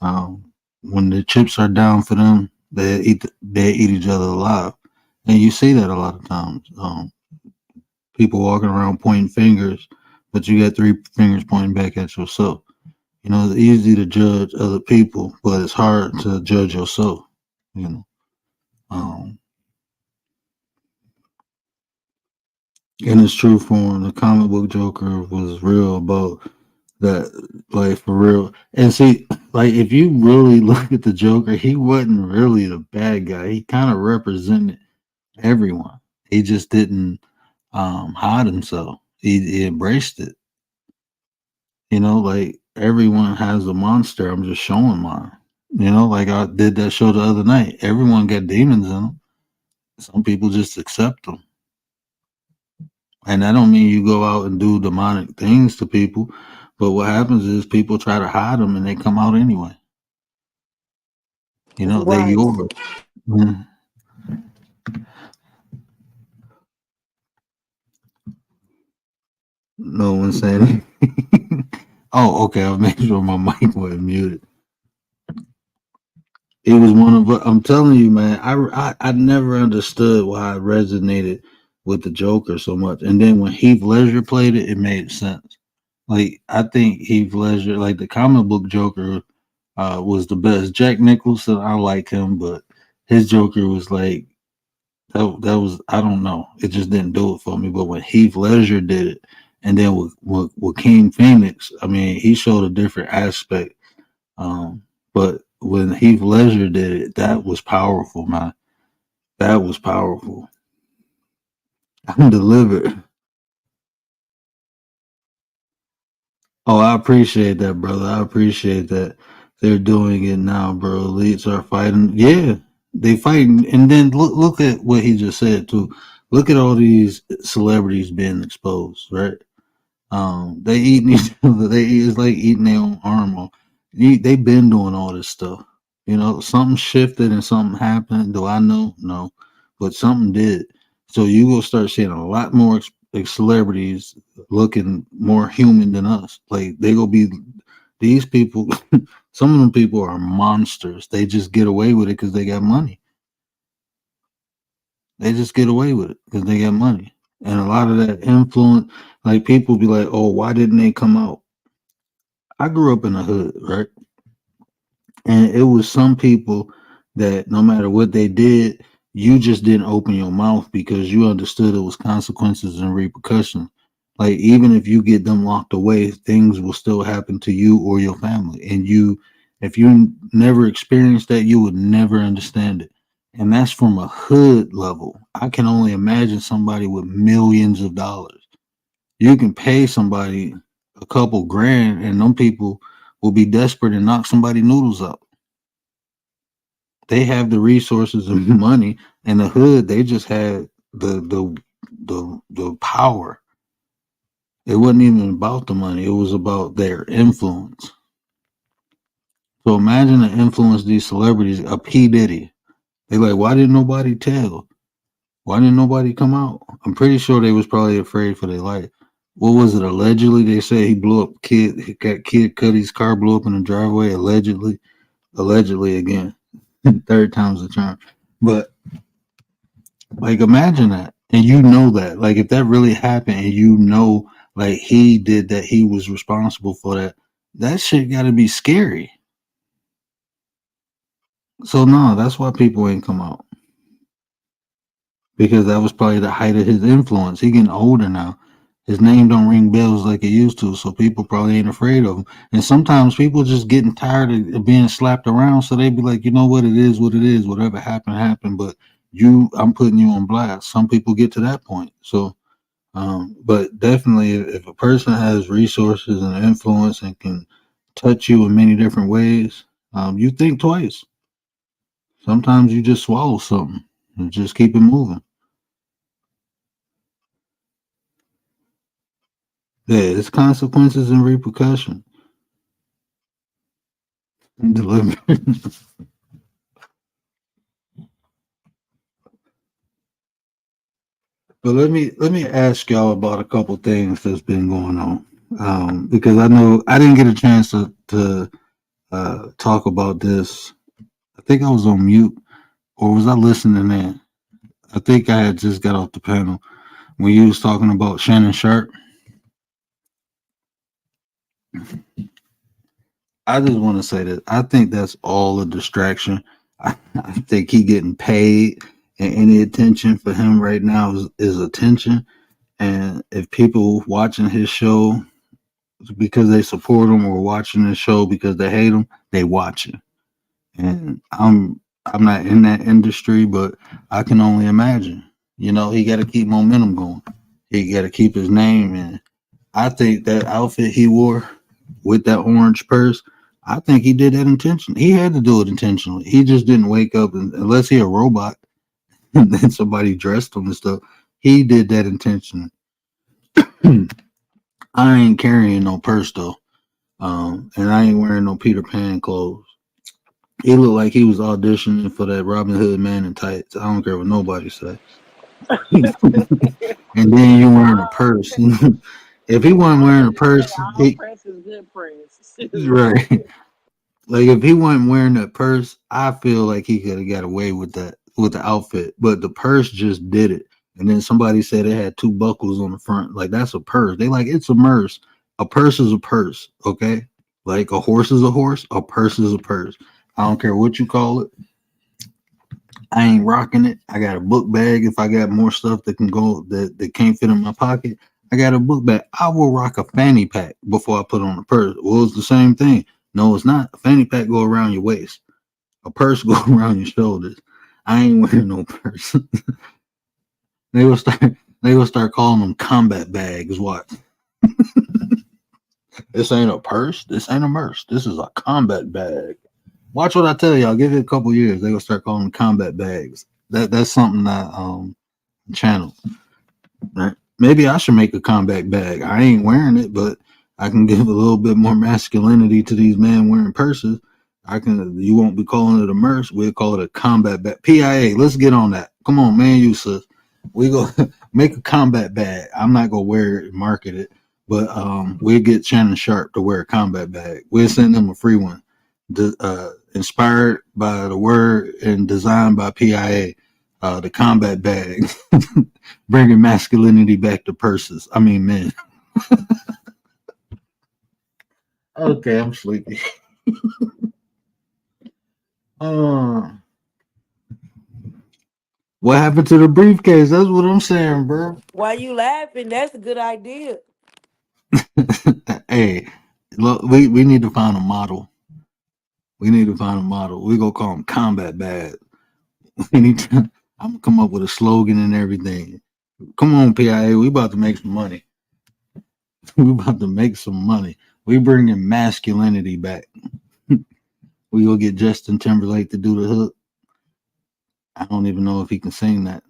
Um, when the chips are down for them, they eat each other alive, and you see that a lot of times. People walking around pointing fingers, but you got three fingers pointing back at yourself. It's easy to judge other people, but it's hard to judge yourself. You know, um, in its true form, the comic book Joker was real about that, like for real. And see, like if you really look at the Joker, he wasn't really the bad guy. He kind of represented everyone. He just didn't hide himself. He embraced it. Like everyone has a monster. I'm just showing mine. You know, like I did that show the other night. Everyone got demons in them. Some people just accept them. And that don't mean you go out and do demonic things to people. But what happens is people try to hide them and they come out anyway. You know, they Right. yours. Mm. No one said it. Oh, okay. I'll make sure my mic wasn't muted. It was one of. I'm telling you, man. I never understood why it resonated with the Joker so much, and then when Heath Ledger played it, it made sense. Like I think Heath Ledger, like the comic book Joker, was the best. Jack Nicholson, I like him, but his Joker was like that was I don't know. It just didn't do it for me. But when Heath Ledger did it, and then with King Phoenix, I mean, he showed a different aspect. But when Heath Ledger did it, that was powerful, man. That was powerful. I'm delivered. Oh, I appreciate that, brother. I appreciate that. They're doing it now, bro. Elites are fighting. Yeah, they fighting. And then look at what he just said too. Look at all these celebrities being exposed, right? They eating each other. It's like eating their own armor. They been doing all this stuff. You know, something shifted and something happened. Do I know? No, but something did. So you will start seeing a lot more celebrities looking more human than us. Like they gonna be these people. Some of them people are monsters. They just get away with it because they got money. They just get away with it because they got money. And a lot of that influence, like people be like, "Oh, why didn't they come out?" I grew up in the hood, right? And it was some people that no matter what they did, you just didn't open your mouth because you understood it was consequences and repercussions. Like even if you get them locked away, things will still happen to you or your family. And if you never experienced that, you would never understand it. And that's from a hood level. I can only imagine somebody with millions of dollars. You can pay somebody a couple grand, and them people will be desperate and knock somebody noodles up. They have the resources and money. In the hood, they just had the power. It wasn't even about the money. It was about their influence. So imagine the influence these celebrities. A P Diddy. They like, why didn't nobody tell? Why didn't nobody come out? I'm pretty sure they was probably afraid for their life. What was it? Allegedly, they say he blew up kid. He got Kid Cudi's car blew up in the driveway. Allegedly, allegedly again. Third time's the charm. But like, imagine that, and you know that. Like, if that really happened, and you know, like he did that, he was responsible for that. That shit got to be scary. So no, that's why people ain't come out because that was probably the height of his influence. He getting older now. His name don't ring bells like it used to, so people probably ain't afraid of him. And sometimes people just getting tired of being slapped around, so they be like, you know what, it is what it is. Whatever happened, happened. But I'm putting you on blast. Some people get to that point. So, but definitely, if a person has resources and influence and can touch you in many different ways, you think twice. Sometimes you just swallow something and just keep it moving. Yeah, it's consequences and repercussion. Deliver. But let me ask y'all about a couple things that's been going on, because I know I didn't get a chance to talk about this. I think I was on mute, or was I listening in? I think I had just got off the panel when you was talking about Shannon Sharp. I just want to say that I think that's all a distraction. I think he getting paid, and any attention for him right now is attention. And if people watching his show because they support him or watching the show because they hate him, they watching. And I'm not in that industry, but I can only imagine. You know, he got to keep momentum going. He got to keep his name. And I think that outfit he wore with that orange purse, I think he did that intentionally. He had to do it intentionally. He just didn't wake up unless he a robot and then somebody dressed him and stuff. He did that intentionally. I ain't carrying no purse though. And I ain't wearing no Peter Pan clothes. He looked like he was auditioning for that Robin Hood man in tights. I don't care what nobody say. And then you wearing a all, purse. If he wasn't I was wearing a gonna say purse, all press is good press. Shoot. right. Like if he wasn't wearing that purse, I feel like he could have got away with that with the outfit. But the purse just did it. And then somebody said it had two buckles on the front. Like that's a purse. They like it's a purse. A purse is a purse. Okay. Like a horse is a horse. A purse is a purse. I don't care what you call it. I ain't rocking it. I got a book bag. If I got more stuff that can go that can't fit in my pocket, I got a book bag. I will rock a fanny pack before I put on a purse. Well, it's the same thing. No, it's not. A fanny pack go around your waist. A purse go around your shoulders. I ain't wearing no purse. they will start. They will start calling them combat bags. What? This ain't a purse. This ain't a purse. This is a combat bag. Watch what I tell y'all. Give it a couple years. They gonna start calling them combat bags. That's something that channel. Right? Maybe I should make a combat bag. I ain't wearing it, but I can give a little bit more masculinity to these men wearing purses. I can. You won't be calling it a merce. We'll call it a combat bag. PIA. Let's get on that. Come on, man. You sis. We go make a combat bag. I'm not gonna wear it and market it, but we'll get Shannon Sharp to wear a combat bag. We'll send them a free one. Inspired by the word and designed by PIA, the combat bag, bringing masculinity back to purses. I mean, men. Okay, I'm sleepy. uh, what happened to the briefcase? That's what I'm saying, bro. Why you laughing? That's a good idea. Hey, look, we need to find a model. We need to find a model. We gonna call them combat bag. We need to. I'm gonna come up with a slogan and everything. Come on, PIA. We about to make some money. We about to make some money. We bringing masculinity back. We gonna get Justin Timberlake to do the hook. I don't even know if he can sing that.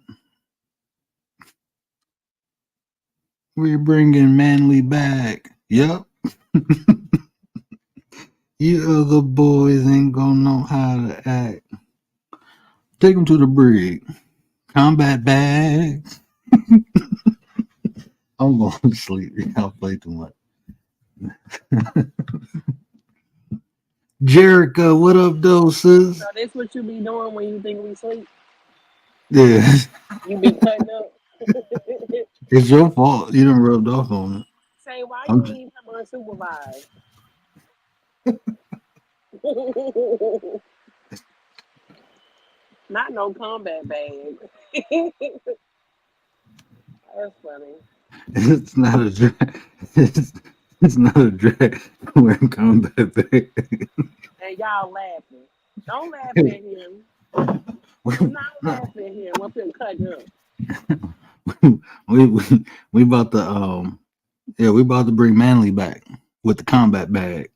We're bringing manly back. Yep. You other boys ain't gonna know how to act. Take them to the brig. Combat bags. I'm going to sleep. I'll play too much. Jerica, what up, though, sis? So this what you be doing when you think we sleep? Yeah, You be cutting up. it's your fault. You done rubbed off on it. Say why I'm you just, leave him unsupervised? Not no combat bag. That's funny. it's not a drag. It's not a drag wearing combat bag. And y'all laughing. Don't laugh at him. Do not laugh at him. Up here cutting up. we, we we about to yeah, we about to bring Manly back with the combat bag.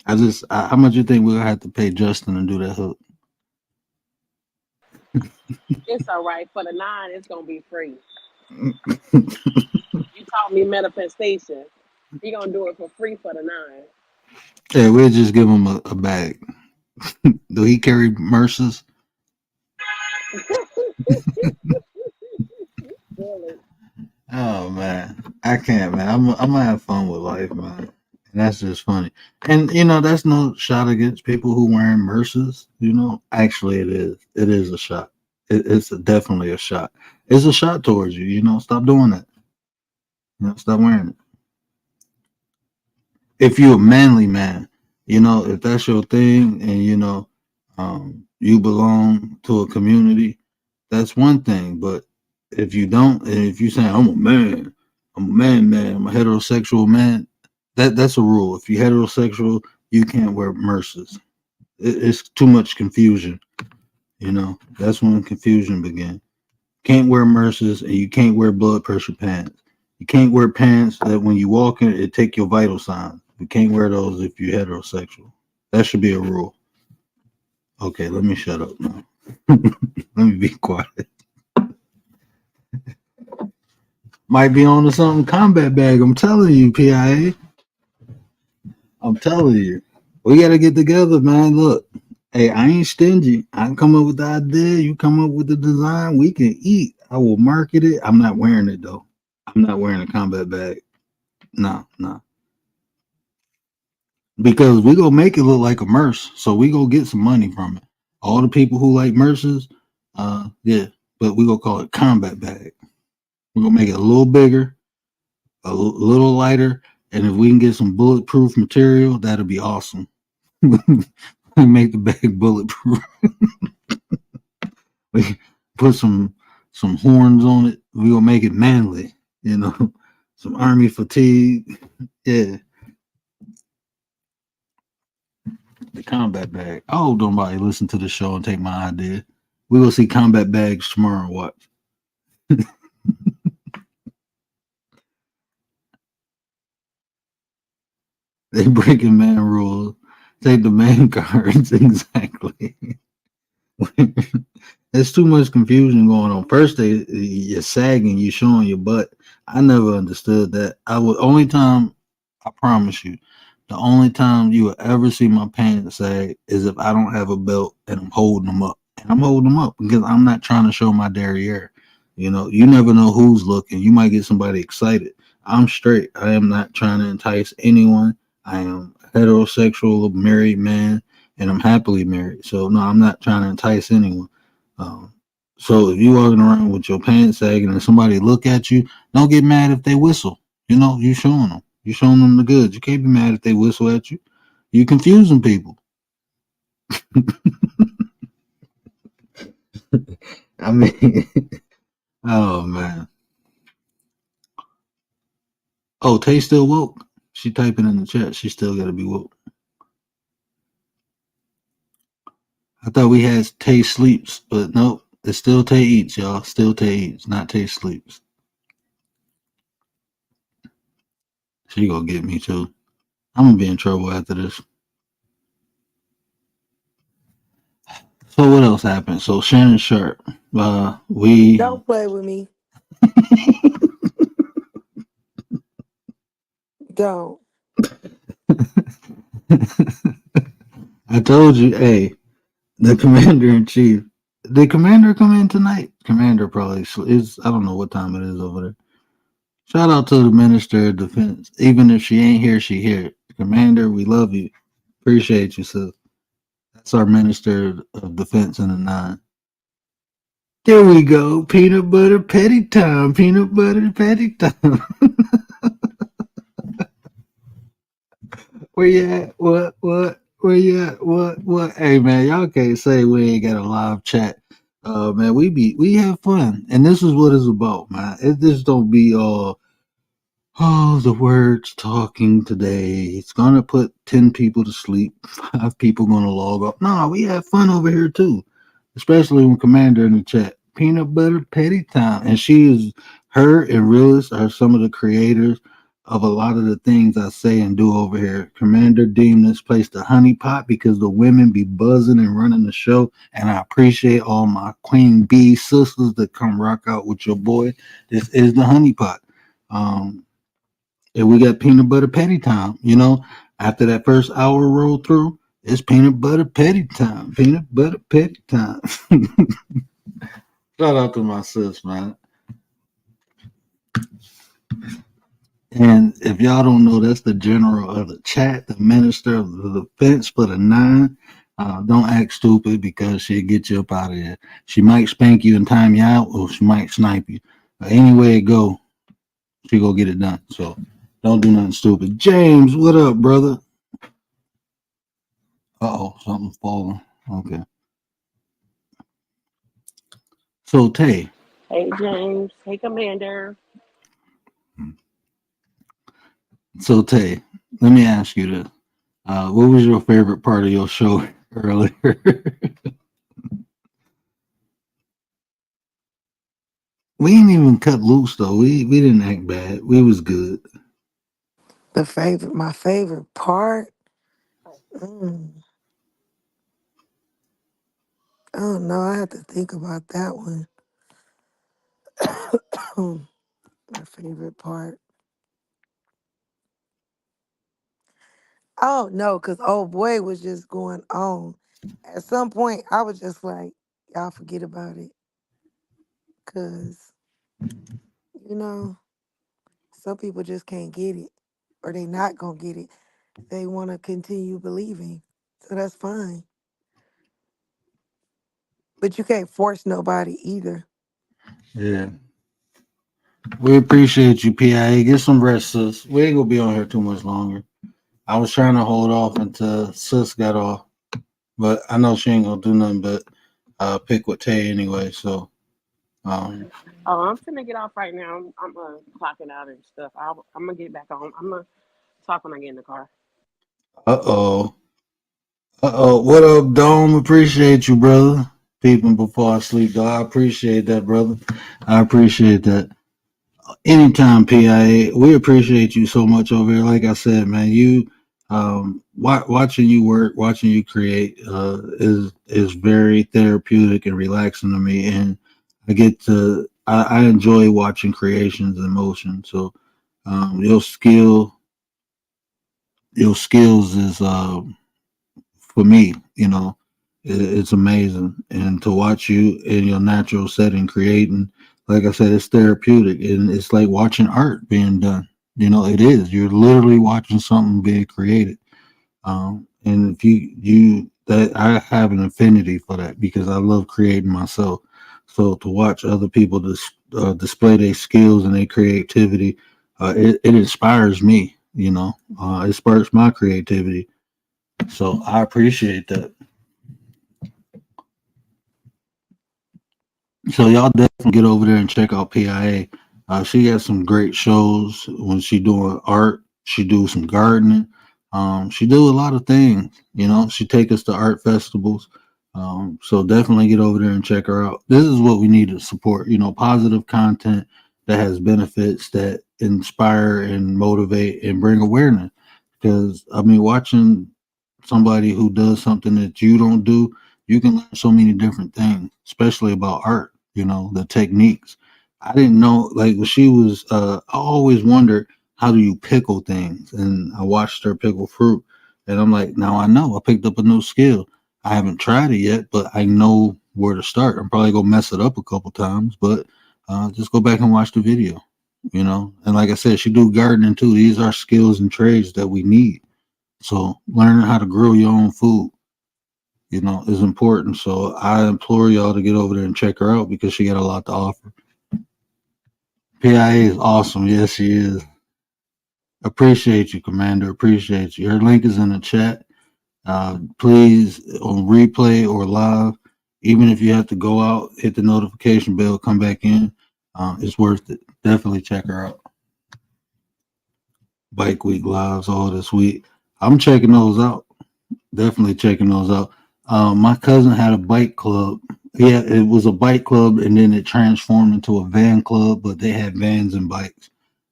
How much you think we'll have to pay Justin to do that hook? It's all right. For the 9, it's gonna be free. You taught me manifestation. He gonna do it for free for the 9. Yeah, we'll just give him a bag. Do he carry Merces? Really? Oh man, I can't, man. I'm gonna have fun with life, man. And that's just funny. And you know, that's no shot against people who wearing Merces. You know, actually, it is. It is a shot. Definitely a shot. It's a shot towards you. You know, stop doing that. You know, stop wearing it. If you're a manly man, you know, if that's your thing, and you know, you belong to a community, that's one thing. But if you don't, and if you say I'm a man, I'm a heterosexual man, that's a rule. If you're heterosexual, you can't wear Merces. It's too much confusion. You know, that's when confusion began. Can't wear Merces, and you can't wear blood pressure pants. You can't wear pants that when you walk in, it take your vital signs. We can't wear those if you're heterosexual. That should be a rule. Okay, let me shut up now. Let me be quiet. Might be on to something combat bag. I'm telling you, PIA. I'm telling you. We gotta get together, man. Look, hey, I ain't stingy. I can come up with the idea. You come up with the design. We can eat. I will market it. I'm not wearing it though. I'm not wearing a combat bag. No, no. Because we gonna make it look like a merce. So we gonna get some money from it. All the people who like merces, yeah. But we gonna call it combat bag. We're gonna make it a little bigger, little lighter, and if we can get some bulletproof material, that'll be awesome. We make the bag bulletproof. We put some horns on it. We gonna make it manly, you know, some army fatigue. Yeah, the combat bag. I hope nobody listen to the show and take my idea. We will see combat bags tomorrow. Watch. They breaking man rules. Take the man cards exactly. There's too much confusion going on. First, you're sagging, you showing your butt. I never understood that. I would only time, I promise you, the only time you will ever see my pants sag is if I don't have a belt and I'm holding them up. And I'm holding them up because I'm not trying to show my derriere. You know, you never know who's looking. You might get somebody excited. I'm straight. I am not trying to entice anyone. I am a heterosexual married man and I'm happily married. So no, I'm not trying to entice anyone. Um, so if you walking around with your pants sagging and somebody look at you, don't get mad if they whistle. You know, you showing them. You showing them the goods. You can't be mad if they whistle at you. You confusing people. I mean, oh man. Oh, Tay still woke. She typing in the chat. She still got to be woke. I thought we had Tay sleeps, but nope. It's still Tay eats, y'all. Still Tay eats, not Tay sleeps. She gonna get me too. I'm gonna be in trouble after this. So what else happened? So Shannon Sharp, we. Don't play with me. Don't. I told you, hey, the commander in chief. Did commander come in tonight? Commander probably is. I don't know what time it is over there. Shout out to the Minister of Defense. Even if she ain't here, she here. Commander, we love you. Appreciate you, sis. That's our Minister of Defense in the nine. There we go. Peanut butter patty time. Peanut butter patty time. Where you at? What? Where you at? What? Hey man, y'all can't say we ain't got a live chat. Man, we have fun. And this is what it's about, man. It just don't be all oh, the words talking today. It's gonna put 10 people to sleep. 5 people gonna log off. Nah, we have fun over here too. Especially when Commander in the chat. Peanut butter petty time. And she is her and Realist are some of the creators of a lot of the things I say and do over here. Commander deemed this place the honey pot because the women be buzzing and running the show. And I appreciate all my queen bee sisters that come rock out with your boy. This is the honey pot. And we got peanut butter patty time. You know, after that first hour roll through, it's peanut butter patty time. Peanut butter patty time. Shout out to my sis, man. And if y'all don't know, that's the general of the chat, the minister of the defense for the nine. Don't act stupid because she'll get you up out of there. She might spank you and time you out, or she might snipe you. Any way it go, she go get it done. So don't do nothing stupid. James, what up, brother? Uh-oh, something's falling. Okay. So Tay. Hey James. Hey Commander. So Tay, let me ask you this. What was your favorite part of your show earlier? We didn't even cut loose though. We didn't act bad. We was good. My favorite part. Mm, oh no, I have to think about that one. My favorite part. Oh no, because old boy was just going on. At some point, I was just like, y'all forget about it, cause you know some people just can't get it, or they not gonna get it. They want to continue believing, so that's fine. But you can't force nobody either. Yeah. We appreciate you, PIA. Get some rest, sis. We ain't gonna be on here too much longer. I was trying to hold off until sis got off, but I know she ain't gonna do nothing but pick with Tay anyway. So, um, Oh, I'm finna get off right now. I'm clocking out and stuff. I'm gonna get back on. I'm gonna talk when I get in the car. uh oh, what up, Dome? Appreciate you, brother. Peeping before I sleep, though. I appreciate that, brother. I appreciate that. Anytime, PIA. We appreciate you so much over here. Like I said, man, you watching you work, watching you create is very therapeutic and relaxing to me, and I enjoy watching creations in motion. So your skills is for me, it's amazing. And to watch you in your natural setting creating, like I said, it's therapeutic and it's like watching art being done. It is. You're literally watching something being created. And if that I have an affinity for that because I love creating myself. So to watch other people display their skills and their creativity, it inspires me. It sparks my creativity. So I appreciate that. So y'all definitely get over there and check out PIA. She got some great shows when she doing art. She do some gardening. She do a lot of things. She take us to art festivals. So definitely get over there and check her out. This is what we need to support. Positive content that has benefits that inspire and motivate and bring awareness. Because I mean, watching somebody who does something that you don't do, you can learn so many different things, especially about art, the techniques. I didn't know, like, when she was, I always wondered, how do you pickle things? And I watched her pickle fruit, and I'm like, now I know, I picked up a new skill. I haven't tried it yet, but I know where to start. I'm probably going to mess it up a couple times, but just go back and watch the video, And like I said, she do gardening too. These are skills and trades that we need. So learning how to grow your own food, is important. So I implore y'all to get over there and check her out because she got a lot to offer. PIA is awesome. Yes, she is. Appreciate you, Commander. Appreciate you. Her link is in the chat. Please, on replay or live, even if you have to go out, hit the notification bell, come back in. It's worth it. Definitely check her out. Bike Week lives all this week. I'm checking those out. Definitely checking those out. My cousin had a bike club. Yeah, it was a bike club, and then it transformed into a van club. But they had vans and bikes.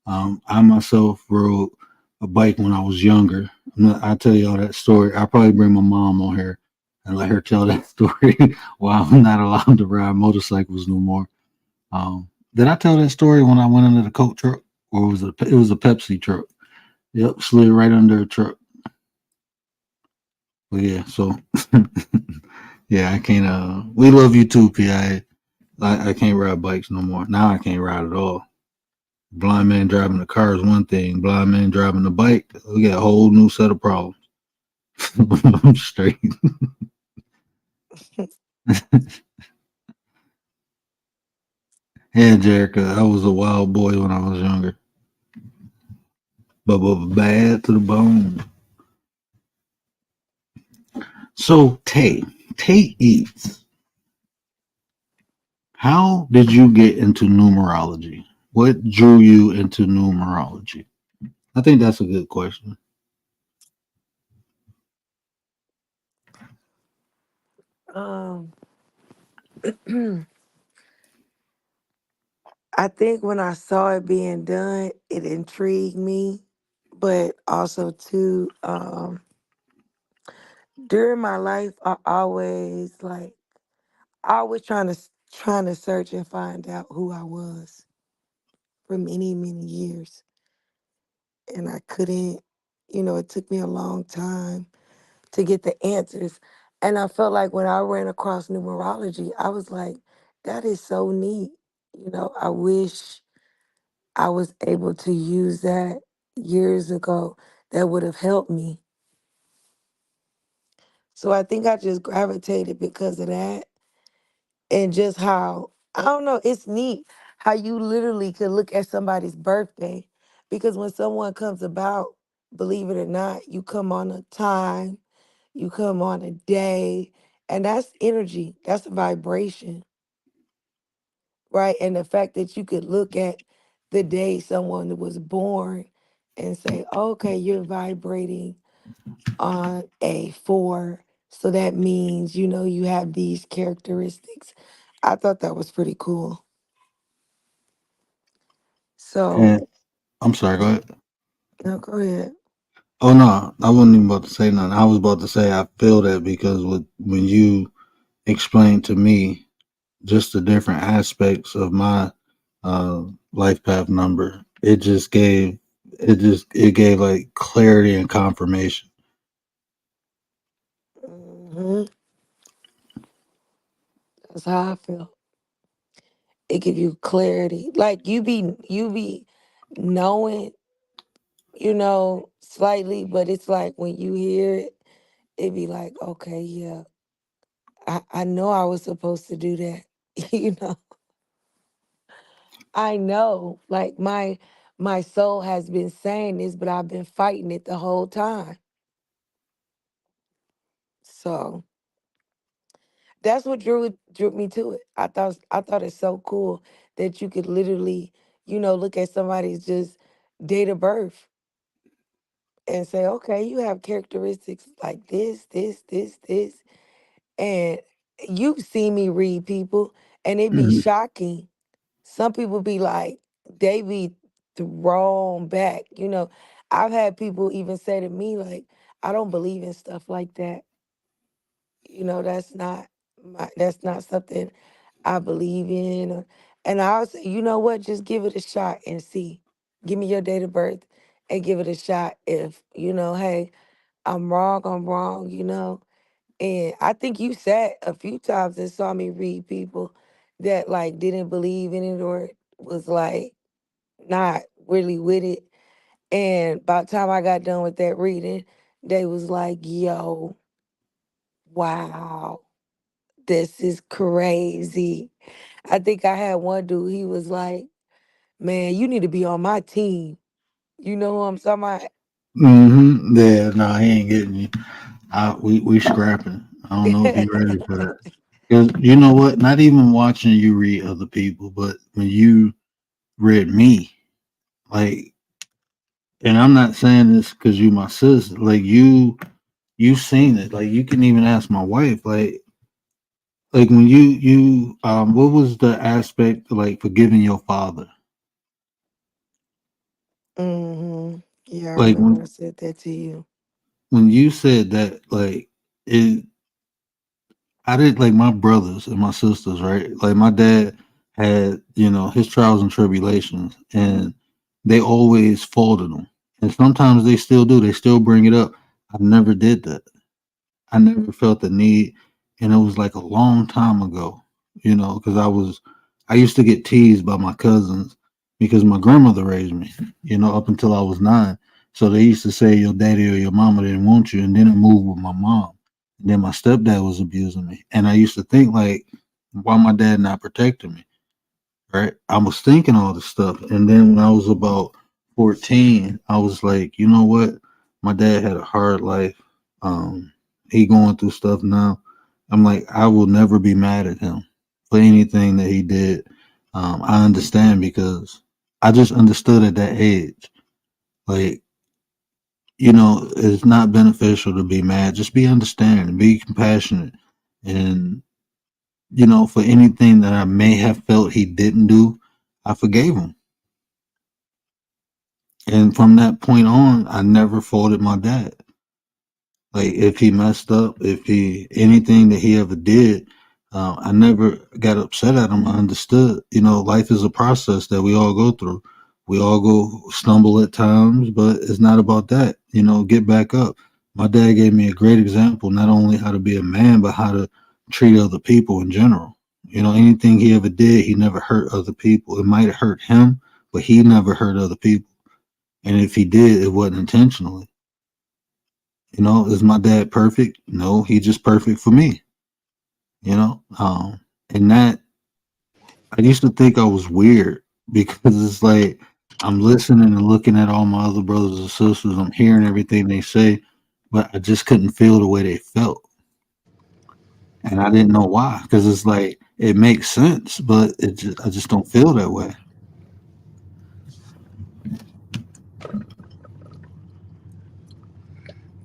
I myself rode a bike when I was younger. I'll tell y'all that story. I'll probably bring my mom on here and let her tell that story. While I'm not allowed to ride motorcycles no more. Did I tell that story when I went under the Coke truck, or it was a Pepsi truck? Yep, slid right under a truck. But yeah, so yeah, I can't. We love you too, I can't ride bikes no more. Now I can't ride at all. Blind man driving the car is one thing. Blind man driving the bike, we got a whole new set of problems. I'm straight. Yeah, Jerica, I was a wild boy when I was younger, but bad to the bone. So Tay eats. How did you get into numerology? What drew you into numerology? I think that's a good question. Um, I think when I saw it being done, it intrigued me, but also too, during my life, I always trying to search and find out who I was for many many years, and I couldn't. It took me a long time to get the answers. And I felt like when I ran across numerology, I was like, that is so neat. I wish I was able to use that years ago. That would have helped me. So I think I just gravitated because of that, and just how, I don't know, it's neat how you literally could look at somebody's birthday, because when someone comes about, believe it or not, you come on a time, you come on a day, and that's energy, that's a vibration, right? And the fact that you could look at the day someone was born and say, okay, you're vibrating on a 4, so that means you have these characteristics. I thought that was pretty cool. So, And I'm sorry, go ahead. no, go ahead. Oh no, I wasn't even about to say nothing. I was about to say I feel that because when you explained to me just the different aspects of my uh, life path number, it gave like clarity and confirmation. Hmm. That's how I feel. It give you clarity, like you be knowing, slightly, but it's like when you hear it, it be like, okay, yeah, I know I was supposed to do that. you know I know, like my soul has been saying this, but I've been fighting it the whole time. So that's what drew me to it. I thought it's so cool that you could literally, look at somebody's just date of birth and say, okay, you have characteristics like this, and you've seen me read people, and it be Mhm. shocking. Some people be like, they be thrown back. I've had people even say to me, like, I don't believe in stuff like that. That's not something I believe in. And I'll say, you know what? Just give it a shot and see. Give me your date of birth and give it a shot. If, hey, I'm wrong. And I think you sat a few times and saw me read people that like didn't believe in it, or was like not really with it. And by the time I got done with that reading, they was like, yo, wow, this is crazy. I think I had one dude, he was like, man, you need to be on my team. You know what I'm talking Yeah, no, he ain't getting you. We scrapping. I don't know if about? you ready for that. Because you know what? Not even watching you read other people, but when you read me, like, and I'm not saying this because you my sister. Like you seen it. Like you can even ask my wife. Like when what was the aspect like forgiving your father? Yeah, I Like remember I said that to you. when you said that, like it, I did like my brothers and my sisters, right? Like my dad had, his trials and tribulations, and they always faulted him, and sometimes they still do. They still bring it up. I never did that. I never felt the need, and it was like a long time ago, because I used to get teased by my cousins because my grandmother raised me, up until I was 9. So they used to say your daddy or your mama didn't want you, and then I moved with my mom. And then my stepdad was abusing me, and I used to think like, why my dad not protecting me? Right? I was thinking all this stuff, and then when I was about 14, I was like, you know what? My dad had a hard life. Um, he going through stuff now. I'm like, I will never be mad at him for anything that he did. I understand because I just understood at that age, like, it's not beneficial to be mad. Just be understanding, be compassionate, and for anything that I may have felt he didn't do, I forgave him. And from that point on, I never faulted my dad. Like if he messed up, if he anything that he ever did, I never got upset at him. I understood, life is a process that we all go through. We all go stumble at times, but it's not about that. Get back up. My dad gave me a great example, not only how to be a man, but how to treat other people in general. Anything he ever did, he never hurt other people. It might have hurt him, but he never hurt other people. And if he did, it wasn't intentionally. Is my dad perfect? No, he's just perfect for me. And that I used to think I was weird because it's like I'm listening and looking at all my other brothers and sisters. I'm hearing everything they say, but I just couldn't feel the way they felt, and I didn't know why. Because it's like it makes sense, but I just don't feel that way.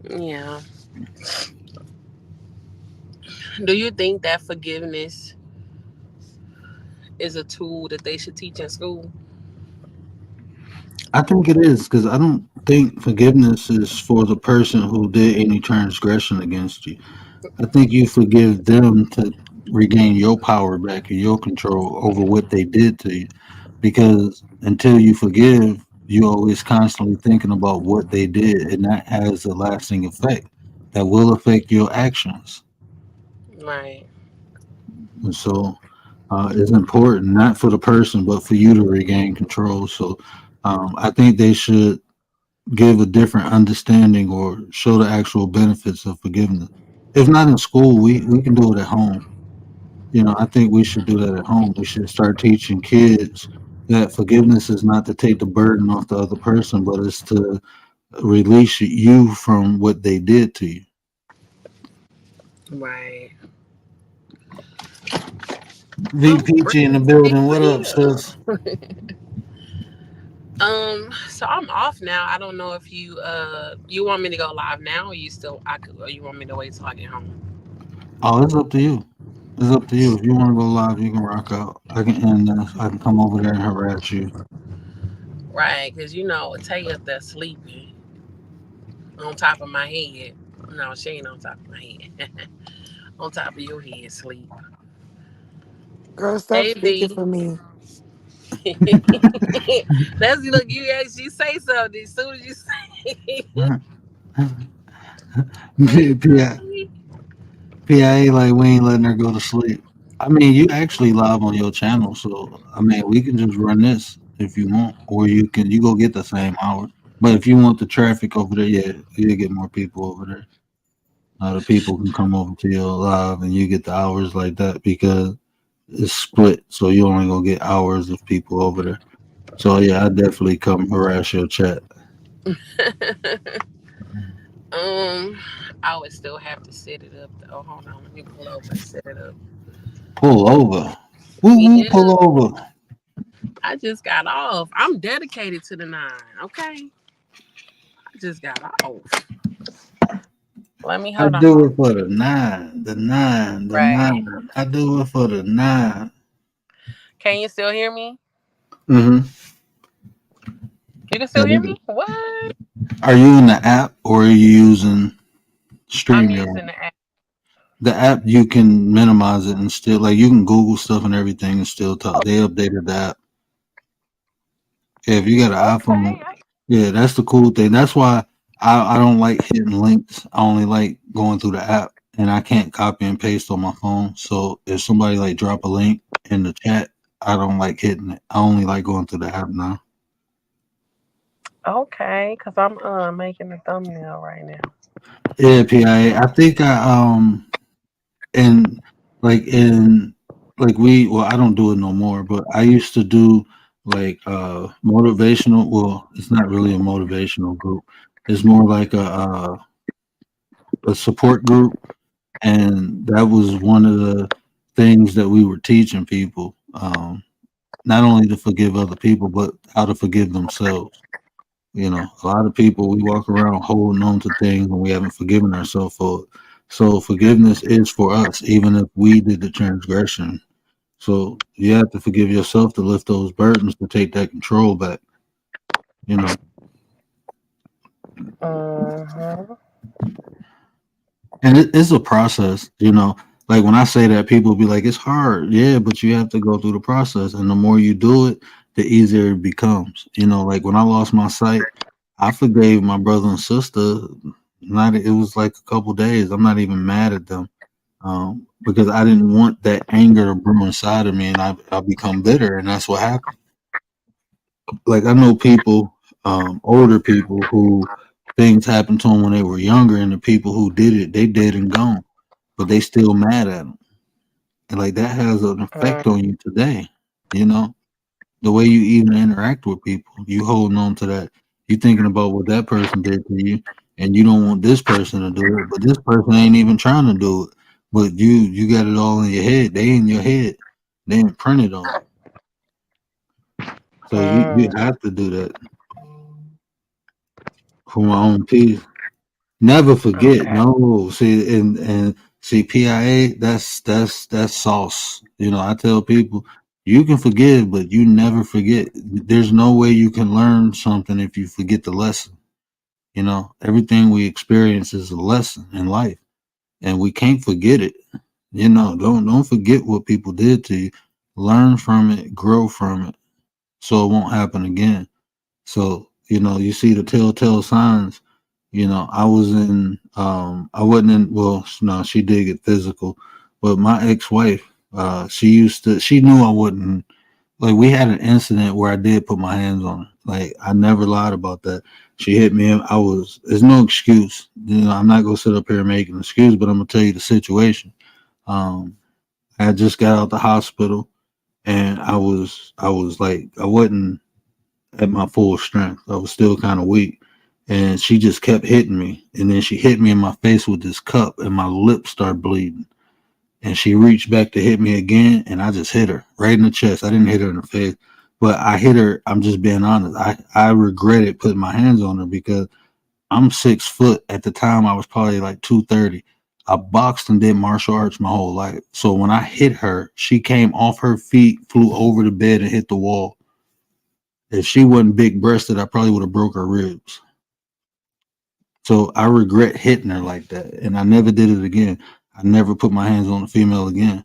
Yeah. Do you think that forgiveness is a tool that they should teach in school? I think it is because I don't think forgiveness is for the person who did any transgression against you. I think you forgive them to regain your power back and your control over what they did to you. Because until you forgive, you always constantly thinking about what they did, and that has a lasting effect that will affect your actions. Right. And so it's important not for the person, but for you to regain control. So I think they should give a different understanding or show the actual benefits of forgiveness. If not in school, we can do it at home. I think we should do that at home. We should start teaching kids that forgiveness is not to take the burden off the other person, but it's to release you from what they did to you. Right. V Oh, Peachy in the building. What up, here. sis? So I'm off now. I don't know if you want me to go live now, or or you want me to wait till I get home? Oh, it's up to you. It's up to you. If you want to go live, you can rock out. I can end this. I can come over there and harass you. Right, because Tay up there sleeping on top of my head. No, she ain't on top of my head. On top of your head, sleep. Girl, stop Hey, speaking V. for me. That's look. You actually say something as soon as you say. Hey, PI, V. PIA, like we ain't letting her go to sleep. I mean, you actually live on your channel, so I mean, we can just run this if you want, or you go get the same hours. But if you want the traffic over there, yeah, you get more people over there. The people can come over to your live, and you get the hours like that because it's split, so you only gonna get hours of people over there. So yeah, I definitely come harass your chat. um, I would still have to set it up though. Hold on, let me pull over and set it up. Pull over. Woo woo, Yeah, pull over. I just got off. I'm dedicated to the nine. Okay, I just got off. Let me I hold on. do it for the nine, the nine, the Right. nine. I do it for the nine. Can you still hear me? Mm-hmm. You can still hear me? What? Are you in the app or are you using I'm StreamYard? using the app. The app you can minimize it and still like you can Google stuff and everything and still talk. They updated the app. Yeah, if you got an iPhone, Okay. yeah, that's the cool thing. That's why I don't like hitting links. I only like going through the app, and I can't copy and paste on my phone. So if somebody like drop a link in the chat, I don't like hitting it. I only like going through the app now. Okay, because I'm making a thumbnail right now. Yeah, PIA. I think and in like we well I don't do it no more, but I used to do like motivational. Well, it's not really a motivational group. It's more like a support group, and that was one of the things that we were teaching people, not only to forgive other people but how to forgive themselves. A lot of people we walk around holding on to things and we haven't forgiven ourselves for it. So forgiveness is for us even if we did the transgression. So you have to forgive yourself to lift those burdens to take that control back. you know Uh-huh. And it's a process, Like when I say that, people be like, "It's hard." Yeah, but you have to go through the process, and the more you do it, the easier it becomes. Like when I lost my sight, I forgave my brother and sister. Not it was like a couple days. I'm not even mad at them, because I didn't want that anger to brew inside of me, and I become bitter, and that's what happened. Like I know people, older people who things happened to them when they were younger, and the people who did it, they dead and gone, but they still mad at them, and like that has an effect on you today. You know, the way you even interact with people, you holding on to that. You thinking about what that person did to you, and you don't want this person to do it, but this person ain't even trying to do it. But you got it all in your head. They in your head. They imprinted on you. So you Mm. have to do that for my own peace. Never forget. Okay. No, see, and see, PIA. That's sauce. I tell people you can forgive, but you never forget. There's no way you can learn something if you forget the lesson. Everything we experience is a lesson in life, and we can't forget it. Don't forget what people did to you. Learn from it, grow from it, so it won't happen again. So you see the telltale signs. I was in, I wasn't in, well, no, she did get physical, but my ex-wife, she knew I wouldn't, like, we had an incident where I did put my hands on her. Like, I never lied about that. She hit me, and there's no excuse. I'm not going to sit up here and make an excuse, but I'm going to tell you the situation. Um, I just got out the hospital, and I was like, I wasn't at my full strength. I was still kind of weak. And she just kept hitting me. And then she hit me in my face with this cup, and my lips started bleeding. And she reached back to hit me again, and I just hit her right in the chest. I didn't hit her in the face, but I hit her. I'm just being honest. I regretted putting my hands on her because I'm 6 foot. At the time, I was probably like 230. I boxed and did martial arts my whole life. So when I hit her, she came off her feet, flew over the bed, and hit the wall. If she wasn't big breasted, I probably would have broke her ribs. So I regret hitting her like that, and I never did it again. I never put my hands on a female again.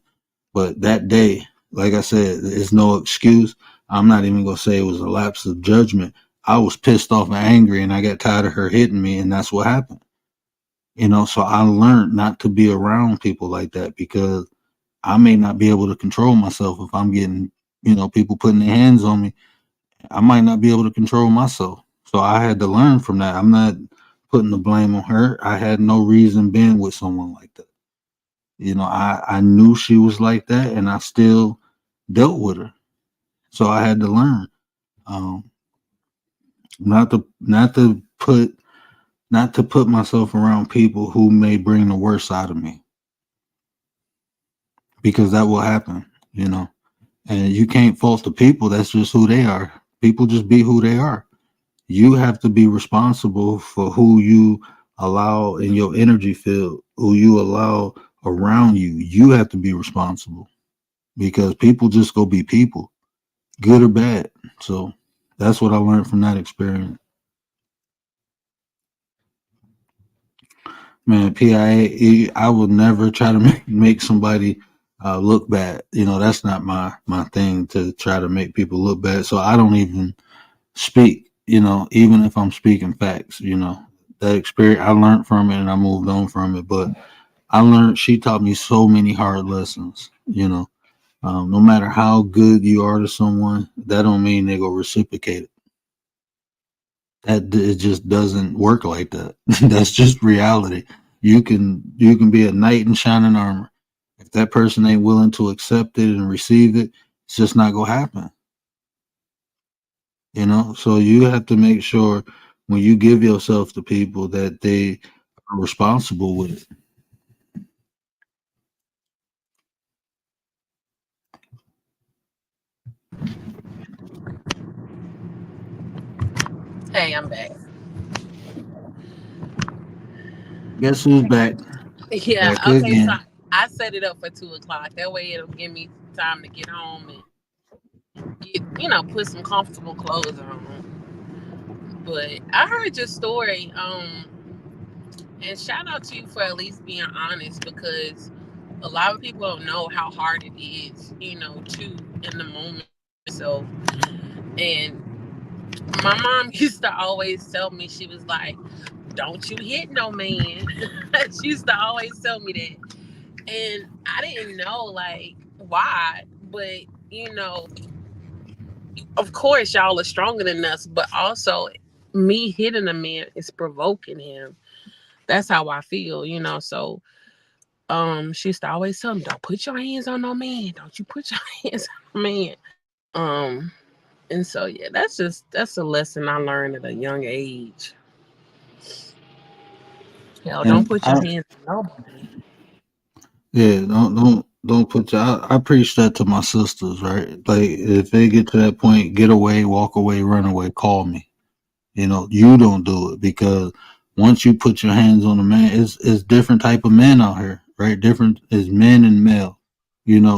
But that day, like I said, there's no excuse. I'm not even gonna say it was a lapse of judgment. I was pissed off and angry, and I got tired of her hitting me, and that's what happened. So I learned not to be around people like that because I may not be able to control myself if I'm getting, people putting their hands on me. I might not be able to control myself. So I had to learn from that. I'm not putting the blame on her. I had no reason being with someone like that. I knew she was like that, and I still dealt with her. So I had to learn, um, not to put myself around people who may bring the worst out of me, because that will happen. You know, and you can't fault the people. That's just who they are. People just be who they are. You have to be responsible for who you allow in your energy field, who you allow around you. You have to be responsible because people just go be people, good or bad. So that's what I learned from that experience. Man, PIA, would never try to make somebody look bad. That's not my thing, to try to make people look bad. So I don't even speak, even if I'm speaking facts. That experience, I learned from it and I moved on from it. But she taught me so many hard lessons. No matter how good you are to someone, that don't mean they go reciprocate it. It just doesn't work like that. That's just reality. You can be a knight in shining armor. If that person ain't willing to accept it and receive it, it's just not gonna happen. So you have to make sure when you give yourself to people that they are responsible with it. Hey, I'm back. Guess who's back? Yeah, Back okay, so again. I set it up for 2 o'clock. That way it'll give me time to get home and put some comfortable clothes on. But I heard your story. And shout out to you for at least being honest, because a lot of people don't know how hard it is, to in the moment yourself. And my mom used to always tell me, she was like, don't you hit no man. She used to always tell me that. And I didn't know, like, why. But, you know, of course, y'all are stronger than us, but also me hitting a man is provoking him. That's how I feel, So she used to always tell me, don't put your hands on no man. Don't you put your hands on no man. Um, and so yeah, that's a lesson I learned at a young age. Hell, don't And put your I, hands on nobody. yeah, don't put your. I preach that to my sisters, right? Like if they get to that point, get away, walk away, run away, call me. You don't do it because once you put your hands on a man, it's different type of men out here, right? Different is men and male,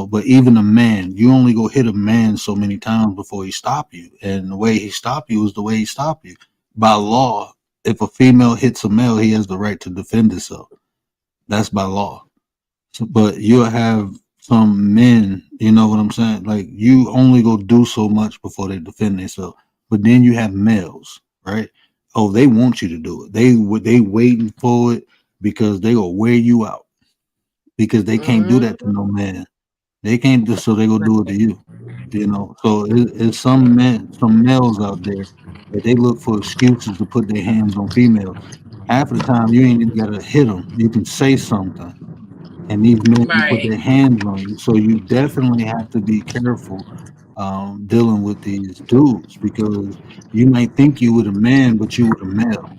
But even a man, you only go hit a man so many times before he stop you, and the way he stop you is the way he stop you. By law, if a female hits a male, he has the right to defend himself. That's by law. But you'll have some men, you know what I'm saying? Like you only go do so much before they defend themselves. But then you have males, right? Oh, they want you to do it. They waiting for it because they will wear you out because they can't do that to Mm-hmm. no man. They can't do so they go do it to you. So it's some men, some males out there that they look for excuses to put their hands on females. Half of the time, you ain't even gotta hit them. You can say something and these men will put Right, their hands on you. So you definitely have to be careful dealing with these dudes because you might think you with a man, but you with a male,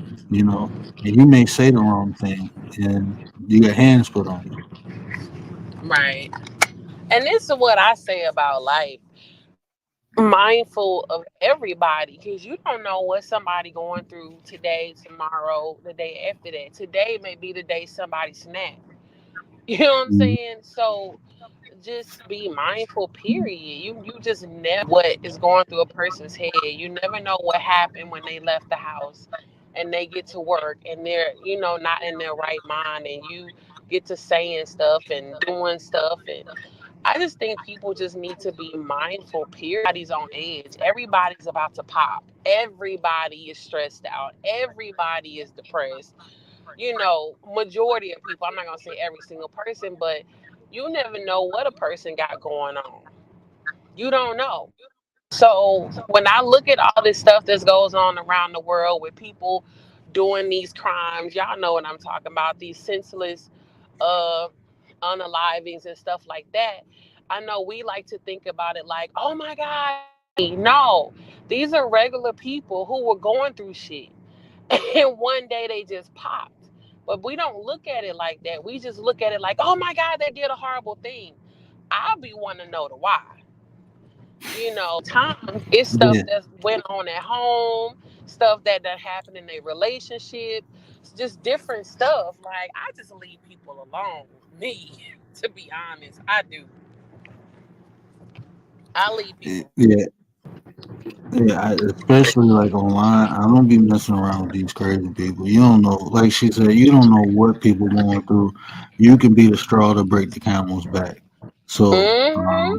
and you may say the wrong thing and you got hands put on you. right. And this is what I say about life. Mindful of everybody, because you don't know what somebody going through today, tomorrow, the day after that. Today may be the day somebody snap. You know what I'm Mhm. saying? So just be mindful, period. You just never what is going through a person's head. You never know what happened when they left the house and they get to work and they're, not in their right mind, and you get to saying stuff and doing stuff. And I just think people just need to be mindful, period. Everybody's on edge. Everybody's about to pop. Everybody is stressed out. Everybody is depressed. Majority of people, I'm not gonna say every single person, but you never know what a person got going on. You don't know. So when I look at all this stuff that goes on around the world with people doing these crimes, y'all know what I'm talking about, these senseless uh unalivings and stuff like that. I know we like to think about it like, oh my God, no. These are regular people who were going through shit. And one day they just popped. But we don't look at it like that. We just look at it like, oh my God, they did a horrible thing. I'll be wanting to know the why. Times it's stuff Yeah, that went on at home, stuff that happened in their relationship, just different stuff. Like, I just leave people alone. Me, to be honest, I do. I leave people. yeah, yeah. Especially like online, I don't be messing around with these crazy people. You don't know, like she said, you don't know what people going through. You can be the straw to break the camel's back. So, Mm-hmm.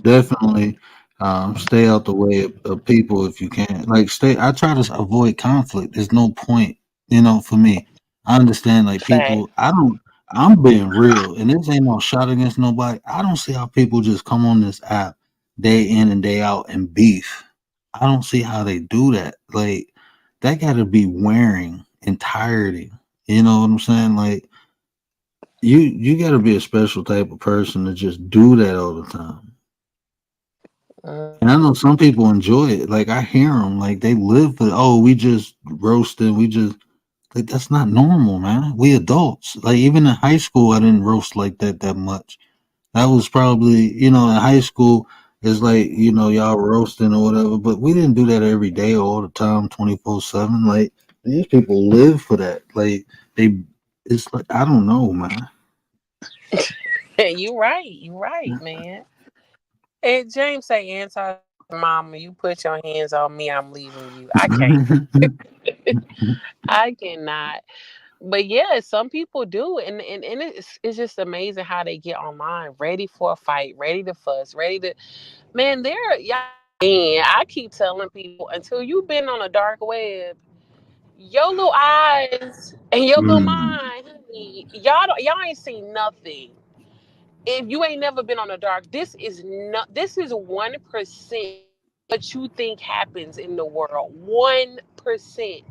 definitely stay out the way of people if you can. Like stay. I try to avoid conflict. There's no point, for me. I understand like Fact. people. I don't. I'm being real, and this ain't no shot against nobody. I don't see how people just come on this app day in and day out and beef. I don't see how they do that. Like that got to be wearing entirety. You know what I'm saying? Like you got to be a special type of person to just do that all the time. And I know some people enjoy it. Like I hear them, like they live for. Oh, we just roasting. We just like that's not normal, man. We adults. Like even in high school, I didn't roast like that much. That was probably in high school. It's like y'all roasting or whatever, but we didn't do that every day all the time, 24/7. Like these people live for that. Like they, it's like I don't know, man. You right. You right, man. And James say anti. Mama, you put your hands on me, I'm leaving you. I can't. I cannot. But yeah, some people do, and it's just amazing how they get online, ready for a fight, ready to fuss, ready to man. They're y'all. Man, I keep telling people until you've been on a dark web, your little eyes and your little Mm, mind, honey, y'all ain't seen nothing. If you ain't never been on a dark, this is 1% what you think happens in the world. 1%.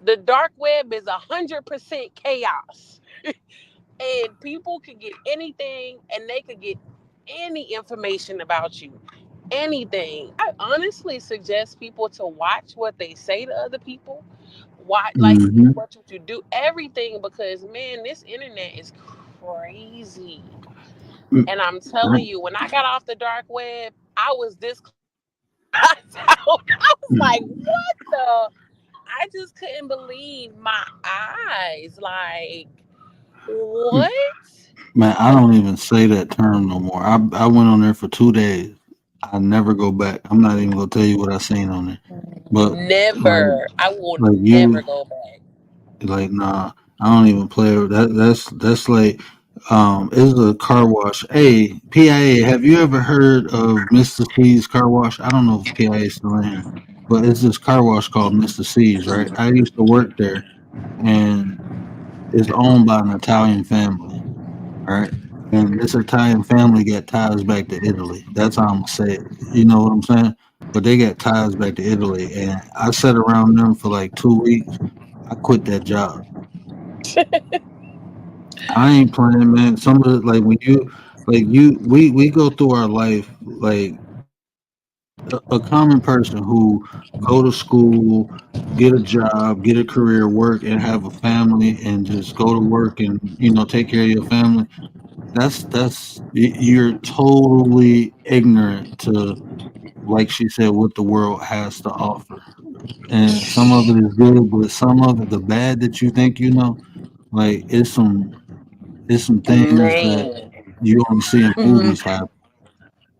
The dark web is 100% chaos. And people could get anything and they could get any information about you. Anything. I honestly suggest people to watch what they say to other people. Why like mm-hmm. what you do, everything, because man, this internet is crazy. And I'm telling you, when I got off the dark web, I was this close. I was like, what the? I just couldn't believe my eyes. Like, what? Man, I don't even say that term no more. I went on there for 2 days. I never go back. I'm not even gonna tell you what I seen on there. But like Never. I will like never you go back. like nah, I don't even play with that. That's like it's a car wash. Hey, PIA, have you ever heard of Mr. C's car wash? I don't know if PIA is still in here, but it's this car wash called Mr. C's, right? I used to work there and it's owned by an Italian family. Right? And this Italian family got ties back to Italy. That's how I'm gonna say it. You know what I'm saying? But they got ties back to Italy, and I sat around them for like 2 weeks. I quit that job. I ain't playing, man. Some of the like when you like you we go through our life like a common person who go to school, get a job, get a career, work, and have a family, and just go to work and take care of your family. You're totally ignorant to, like she said, what the world has to offer. And some of it is good, but some of it, the bad that you think like it's some things that Man. you only see in Mhm. movies happen.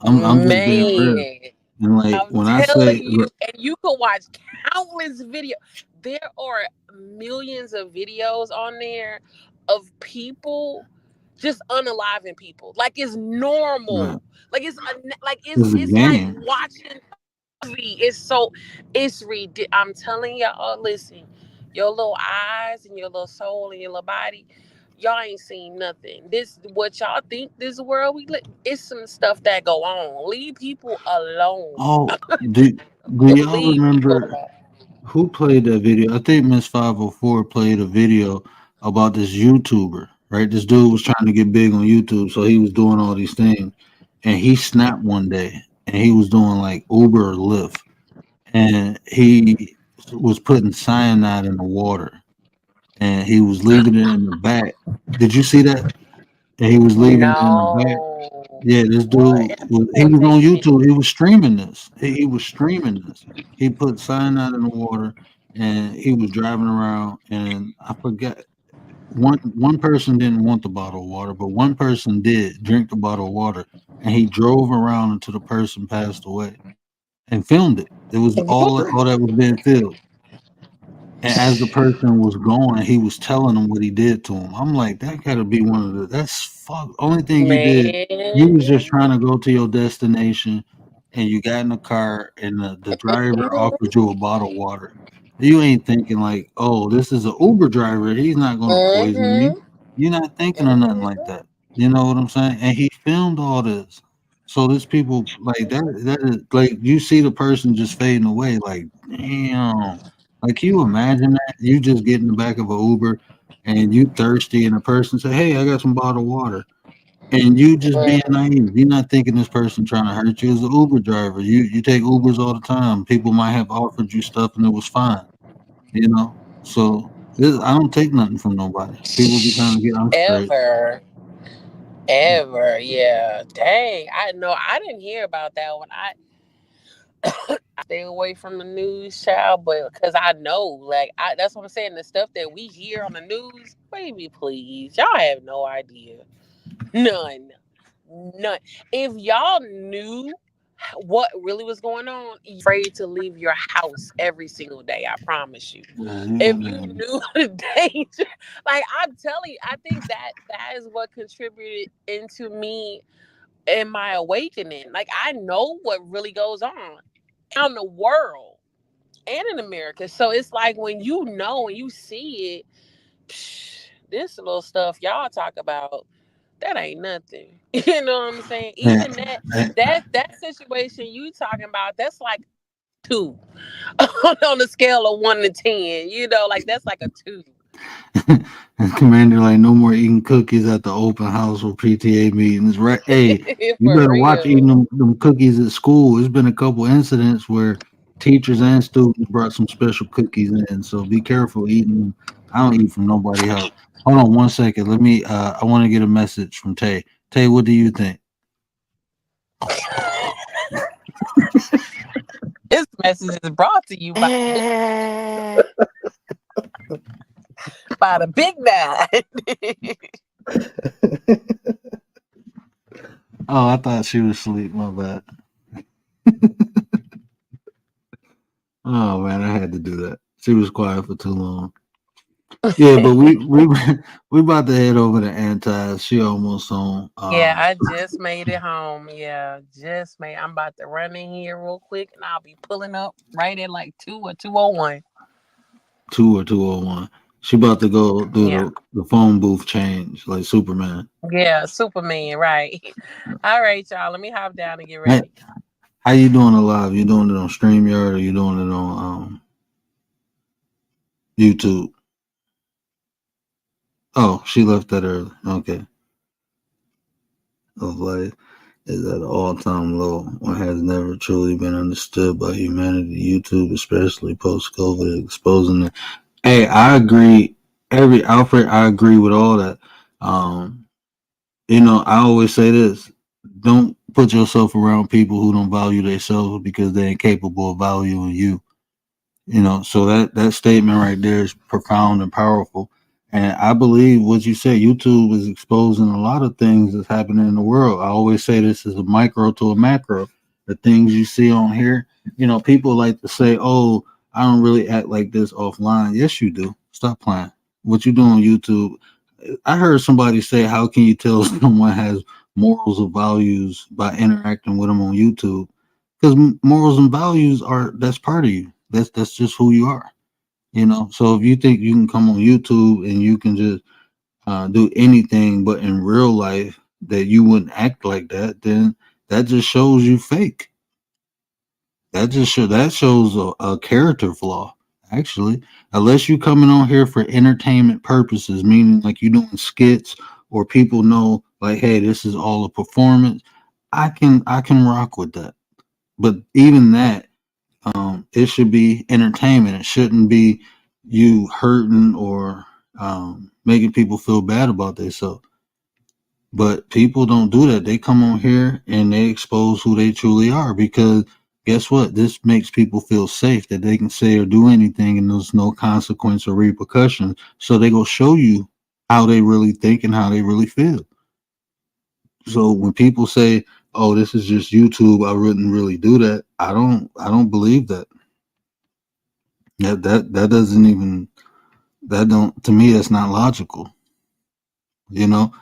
I'm just being real. Man. And like I'm when I telling say, you, look, and you can watch countless videos. There are millions of videos on there of people just unaliving people. Like it's man, normal. Like it's a it's like game. watching a movie. It's so it's ridiculous. I'm telling y'all, listen, your little eyes and your little soul and your little body. Y'all ain't seen nothing. This what y'all think this world we live. It's some stuff that go on. Leave people alone. Oh, do y'all Leave people remember alone. who played that video? I think Miss 504 played a video about this YouTuber, right? This dude was trying to get big on YouTube, so he was doing all these things. And he snapped one day and he was doing like Uber or Lyft. And he was putting cyanide in the water and he was leaving it in the back. Did you see that? And he was leaving it in the back. No. Yeah, this What? dude And he people was on taking it. YouTube. He was streaming this. He was streaming this. He put cyanide in the water, and he was driving around. And I forgot one person didn't want the bottle of water, but one person did drink the bottle of water, and he drove around until the person passed away and filmed it. It was all that was being filmed. And as the person was going, he was telling him what he did to him. I'm like, that gotta be one of the that's fuck. Only thing you did, you was just Man. trying to go to your destination, and you got in the car, and the driver offered you a bottle of water. You ain't thinking like, oh, this is an Uber driver. He's not gonna poison me. Mm-hmm. You're not thinking of nothing like Mm-hmm. that. You know what I'm saying? And he filmed all this. So this people like that. That is like you see the person just fading away. Like, damn. Like, can you imagine that? You just get in the back of a Uber and you thirsty, and a person say, "Hey, I got some bottled water," and you just being naive. You're not thinking this person trying to hurt you as an Uber driver. You take Ubers all the time. People might have offered you stuff and it was fine. You know. So I don't take nothing from nobody. People be trying to get. I'm straight. Ever. Ever. Yeah. Dang. I know. I didn't hear about that one. I stay away from the news, child, but because I know, like, that's what I'm saying. The stuff that we hear on the news, baby, please, y'all have no idea, none, none. If y'all knew what really was going on, you're afraid to leave your house every single day. I promise you. If you knew the danger, like I'm telling you, I think that is what contributed into me in my awakening. Like I know what really goes on around the world and in America. So it's like when you know and you see it, this little stuff y'all talk about, that ain't nothing. You know what I'm saying? Yeah. Even that situation you talking about, that's like two on a scale of 1 to 10. You know, like that's like a two. And Commander, like, no more eating cookies at the open house or PTA meetings, right? Hey, you For better watch eating real. them cookies at school. There's been a couple incidents where teachers and students brought some special cookies in, so be careful eating them. I don't eat from nobody else. Hold on 1 second. Let me. I want to get a message from Tay. Tay, what do you think? This message is brought to you Eh, by the big man. Oh, I thought she was asleep. My bad. Oh man, I had to do that. She was quiet for too long. Yeah, but we we about to head over to Anti. She almost on. Yeah, I just made it home. Yeah, just made. I'm about to run in here real quick, and I'll be pulling up right at like 2 or 2:01. 2 or 201. She about to go do Yeah, the phone booth change like Superman. yeah, Superman, right? All right, y'all. Let me hop down and get Hey, ready. how you doing it live? You doing it on StreamYard or you doing it on YouTube? Oh, she left that early. Okay. Of life is at an all-time low or has never truly been understood by humanity. YouTube, especially post-COVID, exposing it. Hey, I agree. Every Alfred, I agree with all that. Um, I always say this: don't put yourself around people who don't value themselves because they're incapable of valuing you. So that statement right there is profound and powerful. And I believe what you said, YouTube is exposing a lot of things that's happening in the world. I always say this is a micro to a macro. The things you see on here, people like to say, "Oh, I don't really act like this offline." Yes, you do. Stop playing. What you do on YouTube? I heard somebody say, "How can you tell someone has morals or values by interacting with them on YouTube?" Because morals and values are that's part of you. That's just who you are. So if you think you can come on YouTube and you can just do anything, but in real life that you wouldn't act like that, then that just shows you fake. That shows a character flaw. Actually, unless you coming on here for entertainment purposes, meaning like you doing skits or people know like, hey, this is all a performance. I can rock with that. But even that, it should be entertainment. It shouldn't be you hurting or making people feel bad about themselves. But people don't do that. They come on here and they expose who they truly are because guess what? This makes people feel safe that they can say or do anything and there's no consequence or repercussions. So they go show you how they really think and how they really feel. So when people say, "Oh, this is just YouTube," I wouldn't really do that. I don't believe that. That doesn't even that don't to me that's not logical. You know,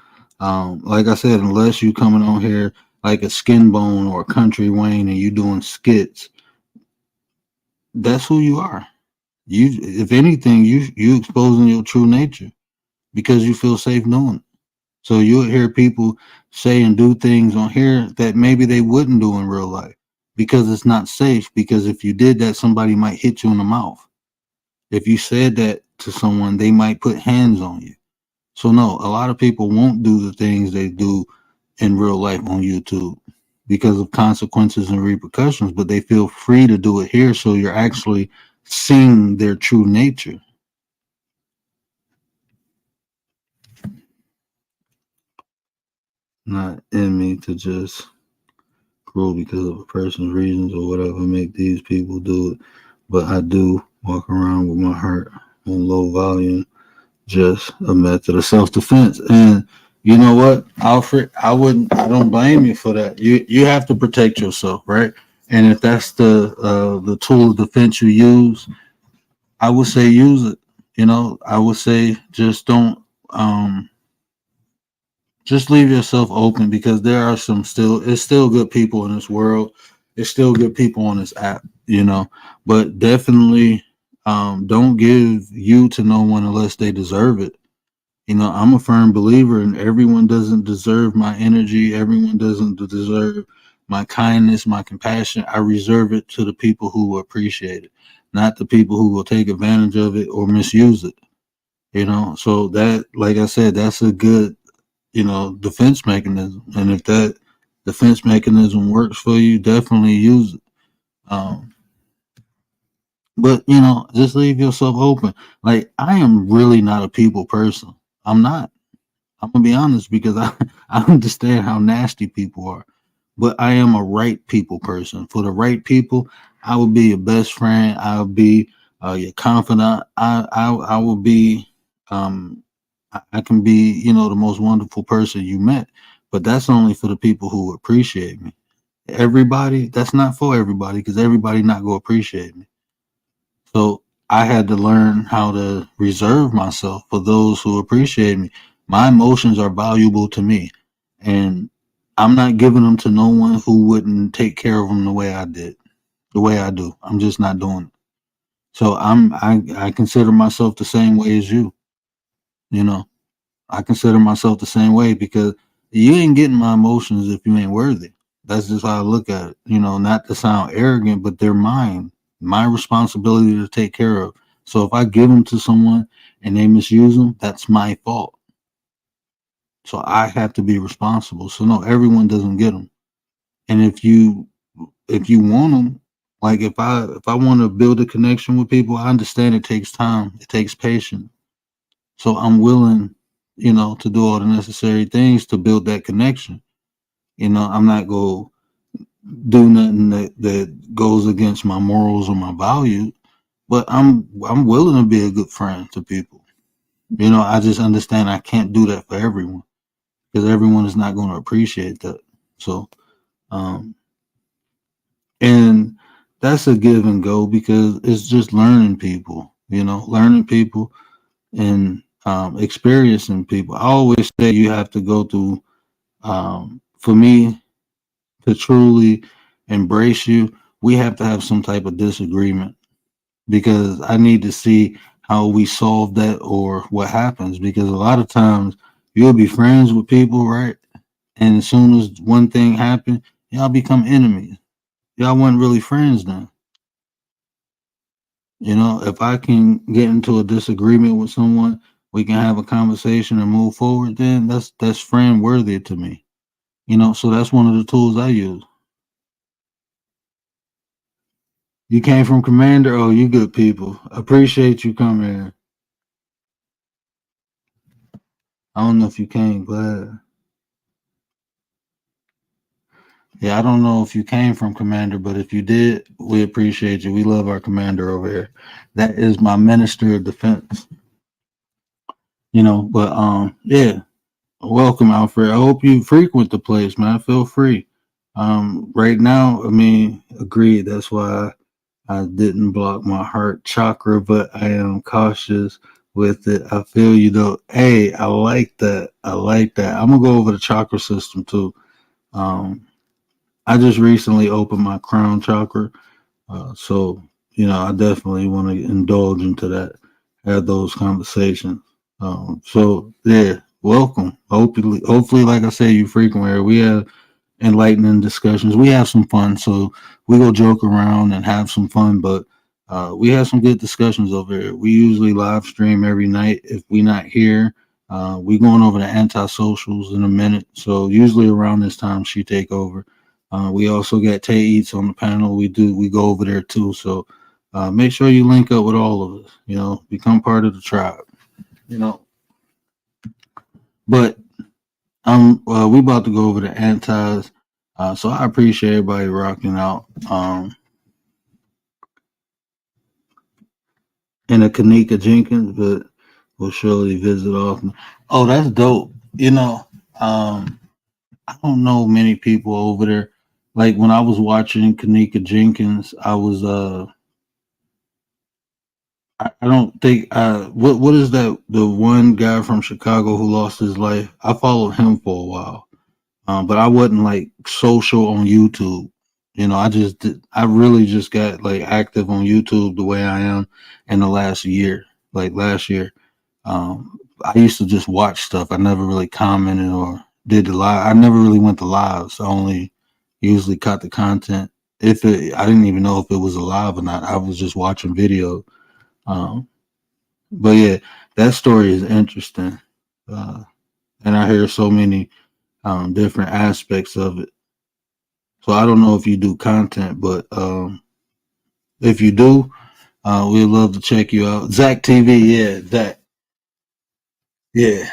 like I said, unless you coming on here like a Skin Bone or a Country Wayne and you doing skits, that's who you are. If anything, you exposing your true nature because you feel safe knowing it. So you'll hear people say and do things on here that maybe they wouldn't do in real life because it's not safe. Because if you did that, somebody might hit you in the mouth. If you said that to someone, they might put hands on you. So no, a lot of people won't do the things they do in real life on YouTube because of consequences and repercussions, but they feel free to do it here. So you're actually seeing their true nature, not in me to just grow because of a person's reasons or whatever make these people do it. But I do walk around with my heart on low volume, just a method of self defense. And You know what, Alfred? I don't blame you for that. You have to protect yourself, right? And if that's the tool of defense you use, I would say use it. I would say just don't just leave yourself open because there are it's still good people in this world. It's still good people on this app. But definitely don't give you to no one unless they deserve it. I'm a firm believer in everyone doesn't deserve my energy. Everyone doesn't deserve my kindness, my compassion. I reserve it to the people who will appreciate it, not the people who will take advantage of it or misuse it. So that, like I said, that's a good, defense mechanism. And if that defense mechanism works for you, definitely use it. Um, but just leave yourself open. Like, I am really not a people person. I'm not. I'm gonna be honest because I understand how nasty people are, but I am a right people person. For the right people, I would be your best friend. I would be your confidant. I will be I can be the most wonderful person you met, but that's only for the people who appreciate me. Everybody, that's not for everybody because everybody not gonna appreciate me. So I had to learn how to reserve myself for those who appreciate me. My emotions are valuable to me, and I'm not giving them to no one who wouldn't take care of them the way I did, the way I do. I'm just not doing it. So I consider myself the same way as you. You know, I consider myself the same way because you ain't getting my emotions if you ain't worthy. That's just how I look at it. Not to sound arrogant, but they're mine, my responsibility to take care of. So if I give them to someone and they misuse them, that's my fault. So I have to be responsible. So no, everyone doesn't get them. And if you want them, like if I want to build a connection with people, I understand it takes time, it takes patience. So I'm willing, to do all the necessary things to build that connection. I'm not going to do nothing that goes against my morals or my values, but I'm willing to be a good friend to people. I just understand I can't do that for everyone because everyone is not going to appreciate that. So, um, and that's a give and go because it's just learning people, learning people and experiencing people. I always say you have to go through, for me to truly embrace you, we have to have some type of disagreement because I need to see how we solve that or what happens. Because a lot of times you'll be friends with people, right? And as soon as one thing happens, y'all become enemies. Y'all weren't really friends then. If I can get into a disagreement with someone, we can have a conversation and move forward, then that's friend worthy to me. So that's one of the tools I use. You came from Commander. Oh, you good people. Appreciate you coming. I don't know if you came. Glad. Yeah, I don't know if you came from Commander, but if you did, we appreciate you. We love our Commander over here. That is my Minister of Defense. But yeah. Welcome, Alfred. I hope you frequent the place, man. Feel free. Right now, I mean, agreed. That's why I didn't block my heart chakra, but I am cautious with it. I feel you though. Hey, I like that. I like that. I'm gonna go over the chakra system too. Um, I just recently opened my crown chakra, so I definitely want to indulge into that, have those conversations. So yeah, welcome. Hopefully, like I said, you frequent here. We have enlightening discussions. We have some fun, so we go joke around and have some fun. But we have some good discussions over here. We usually live stream every night. If we not here, we going over the anti-socials in a minute. So usually around this time, she take over. We also got Tay Eats on the panel. We go over there too. So make sure you link up with all of us. Become part of the tribe. You know, but we about to go over the antis. So I appreciate everybody rocking out. And a Kanika Jenkins, but we'll surely visit often. Oh, that's dope. I don't know many people over there. Like when I was watching Kanika Jenkins, I was I don't think what is that, the one guy from Chicago who lost his life? I followed him for a while. But I wasn't like social on YouTube. I really just got like active on YouTube the way I am in the last year. Like last year, I used to just watch stuff. I never really commented or did the live. I never really went to lives. I only usually caught the content. I didn't even know if it was a live or not. I was just watching video. Um, but yeah, that story is interesting, and I hear so many different aspects of it. So I don't know if you do content, but if you do, we'd love to check you out. Zach TV, yeah, Zach, yeah,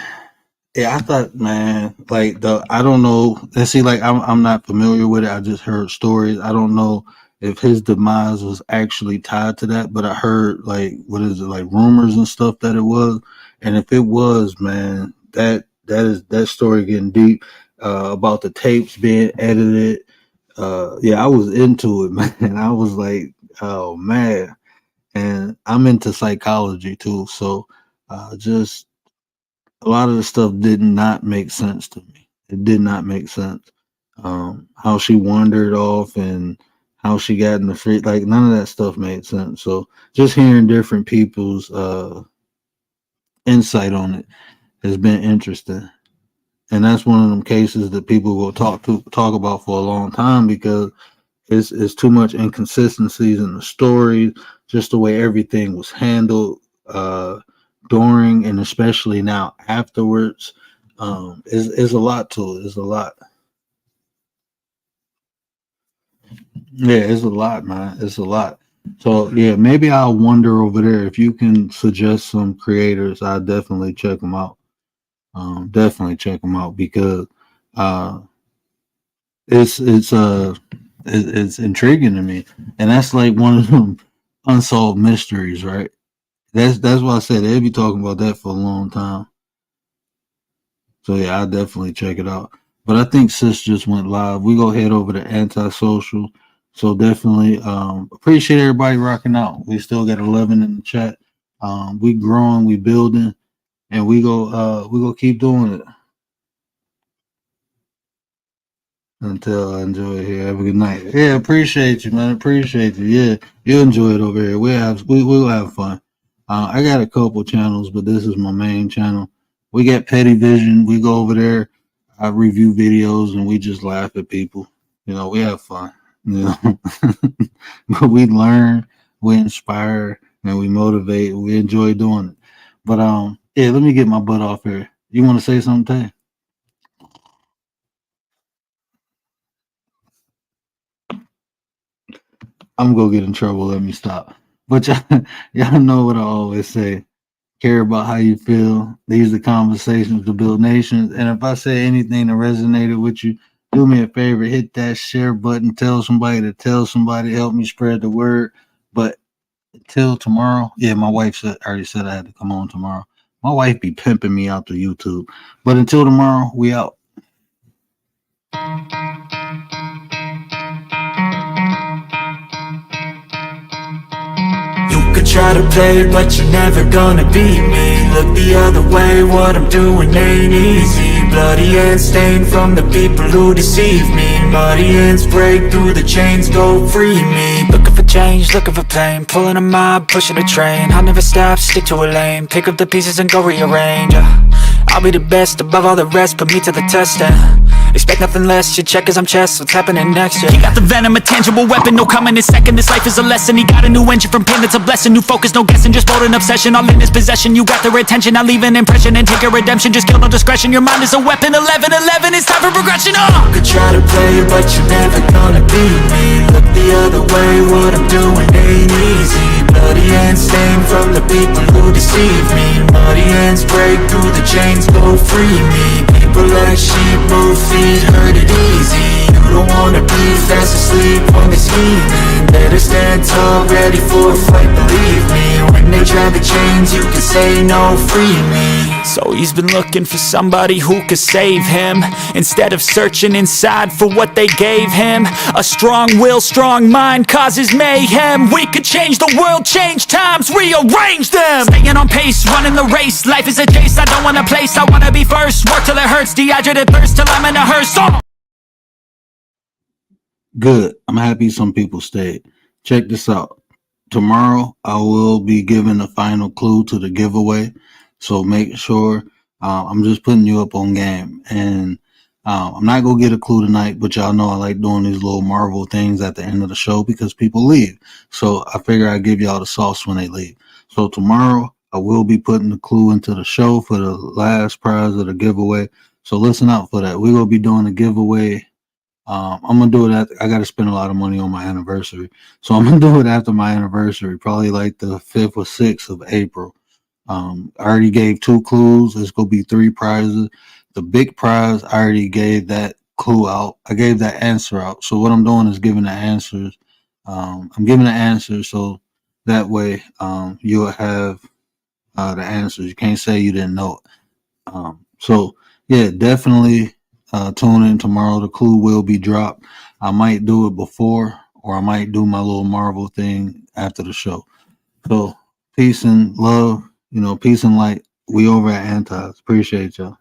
yeah. I thought, man, like I don't know. Let's see, like I'm not familiar with it. I just heard stories. I don't know if his demise was actually tied to that, but I heard like what is it, like rumors and stuff that it was. And if it was, man, that story getting deep, about the tapes being edited. Yeah, I was into it, man. I was like, oh man. And I'm into psychology too, so just a lot of the stuff did not make sense to me. It did not make sense. How she wandered off and how she got in the free, like none of that stuff made sense. So just hearing different people's insight on it has been interesting. And that's one of them cases that people will talk about for a long time, because it's too much inconsistencies in the story, just the way everything was handled during and especially now afterwards. Is a lot to it. It's a lot. Yeah, it's a lot, man. It's a lot. So yeah, maybe I'll wander over there. If you can suggest some creators, I'll definitely check them out. Definitely check them out, because uh, it's it's uh it's intriguing to me, and that's like one of them unsolved mysteries, right? That's why I said they'll be talking about that for a long time. So yeah, I'll definitely check it out. But I think Sis just went live. We go head over to Antisocial. So definitely appreciate everybody rocking out. We still got 11 in the chat. We growing, we building, and we go keep doing it until I enjoy it here. Have a good night. Yeah, appreciate you, man. Appreciate you. Yeah, you enjoy it over here. We'll have fun. I got a couple channels, but this is my main channel. We got Petty Vision. We go over there. I review videos and we just laugh at people. We have fun. But we learn, we inspire, and we motivate. We enjoy doing it. But yeah, let me get my butt off here. You want to say something, Tay? I'm gonna get in trouble. Let me stop. But y'all know what I always say. Care about how you feel. These are conversations to build nations. And if I say anything that resonated with you, do me a favor, hit that share button. Tell somebody to tell somebody. Help me spread the word. But until tomorrow, yeah, my wife already said I had to come on tomorrow. My wife be pimping me out to YouTube. But until tomorrow, we out. Could try to play, but you're never gonna beat me. Look the other way, what I'm doing ain't easy. Bloody hands stained from the people who deceive me. Muddy hands break through the chains, go free me. Looking for change, looking for pain, pulling a mob, pushing a train. I'll never stop, stick to a lane, pick up the pieces and go rearrange. I'll be the best above all the rest, put me to the test and expect nothing less, you check as I'm chess, what's happening next, yeah. He got the venom, a tangible weapon, no coming in second. This life is a lesson, he got a new engine from pain that's a blessing. New focus, no guessing, just bold and obsession, all in his possession. You got their attention, I'll leave an impression and take a redemption. Just kill no discretion, your mind is a weapon. 11-11, it's time for progression, You could try to play, but you're never gonna beat me. Look the other way, what I'm doing ain't easy. Bloody hands stained from the people who deceive me. Muddy hands break through the chains, go free me. People like sheep move feet, hurt it easy. You don't wanna be fast asleep when they're scheming. Better stand tall, ready for a fight, believe me. When they try the chains, you can say no, free me. So he's been looking for somebody who could save him, instead of searching inside for what they gave him. A strong will, strong mind causes mayhem. We could change the world, change times, rearrange them. Staying on pace, running the race. Life is a chase, I don't want a place, I wanna be first. Work till it hurts, dehydrated thirst till I'm in a hearse. Good. I'm happy some people stayed. Check this out. Tomorrow, I will be giving the final clue to the giveaway. So make sure I'm just putting you up on game. And I'm not going to get a clue tonight, but y'all know I like doing these little Marvel things at the end of the show because people leave. So I figure I'd give y'all the sauce when they leave. So tomorrow, I will be putting the clue into the show for the last prize of the giveaway. So listen out for that. We're going to be doing a giveaway. I'm gonna do it I gotta spend a lot of money on my anniversary. So I'm gonna do it after my anniversary, probably like the 5th or 6th of April. I already gave 2 clues. It's gonna be 3 prizes. The big prize, I already gave that clue out. I gave that answer out. So what I'm doing is giving the answers. I'm giving the answers so that way you'll have the answers. You can't say you didn't know it. So yeah, definitely tune in tomorrow. The clue will be dropped. I might do it before, or I might do my little Marvel thing after the show. So peace and love, peace and light. We over at Antis. Appreciate y'all.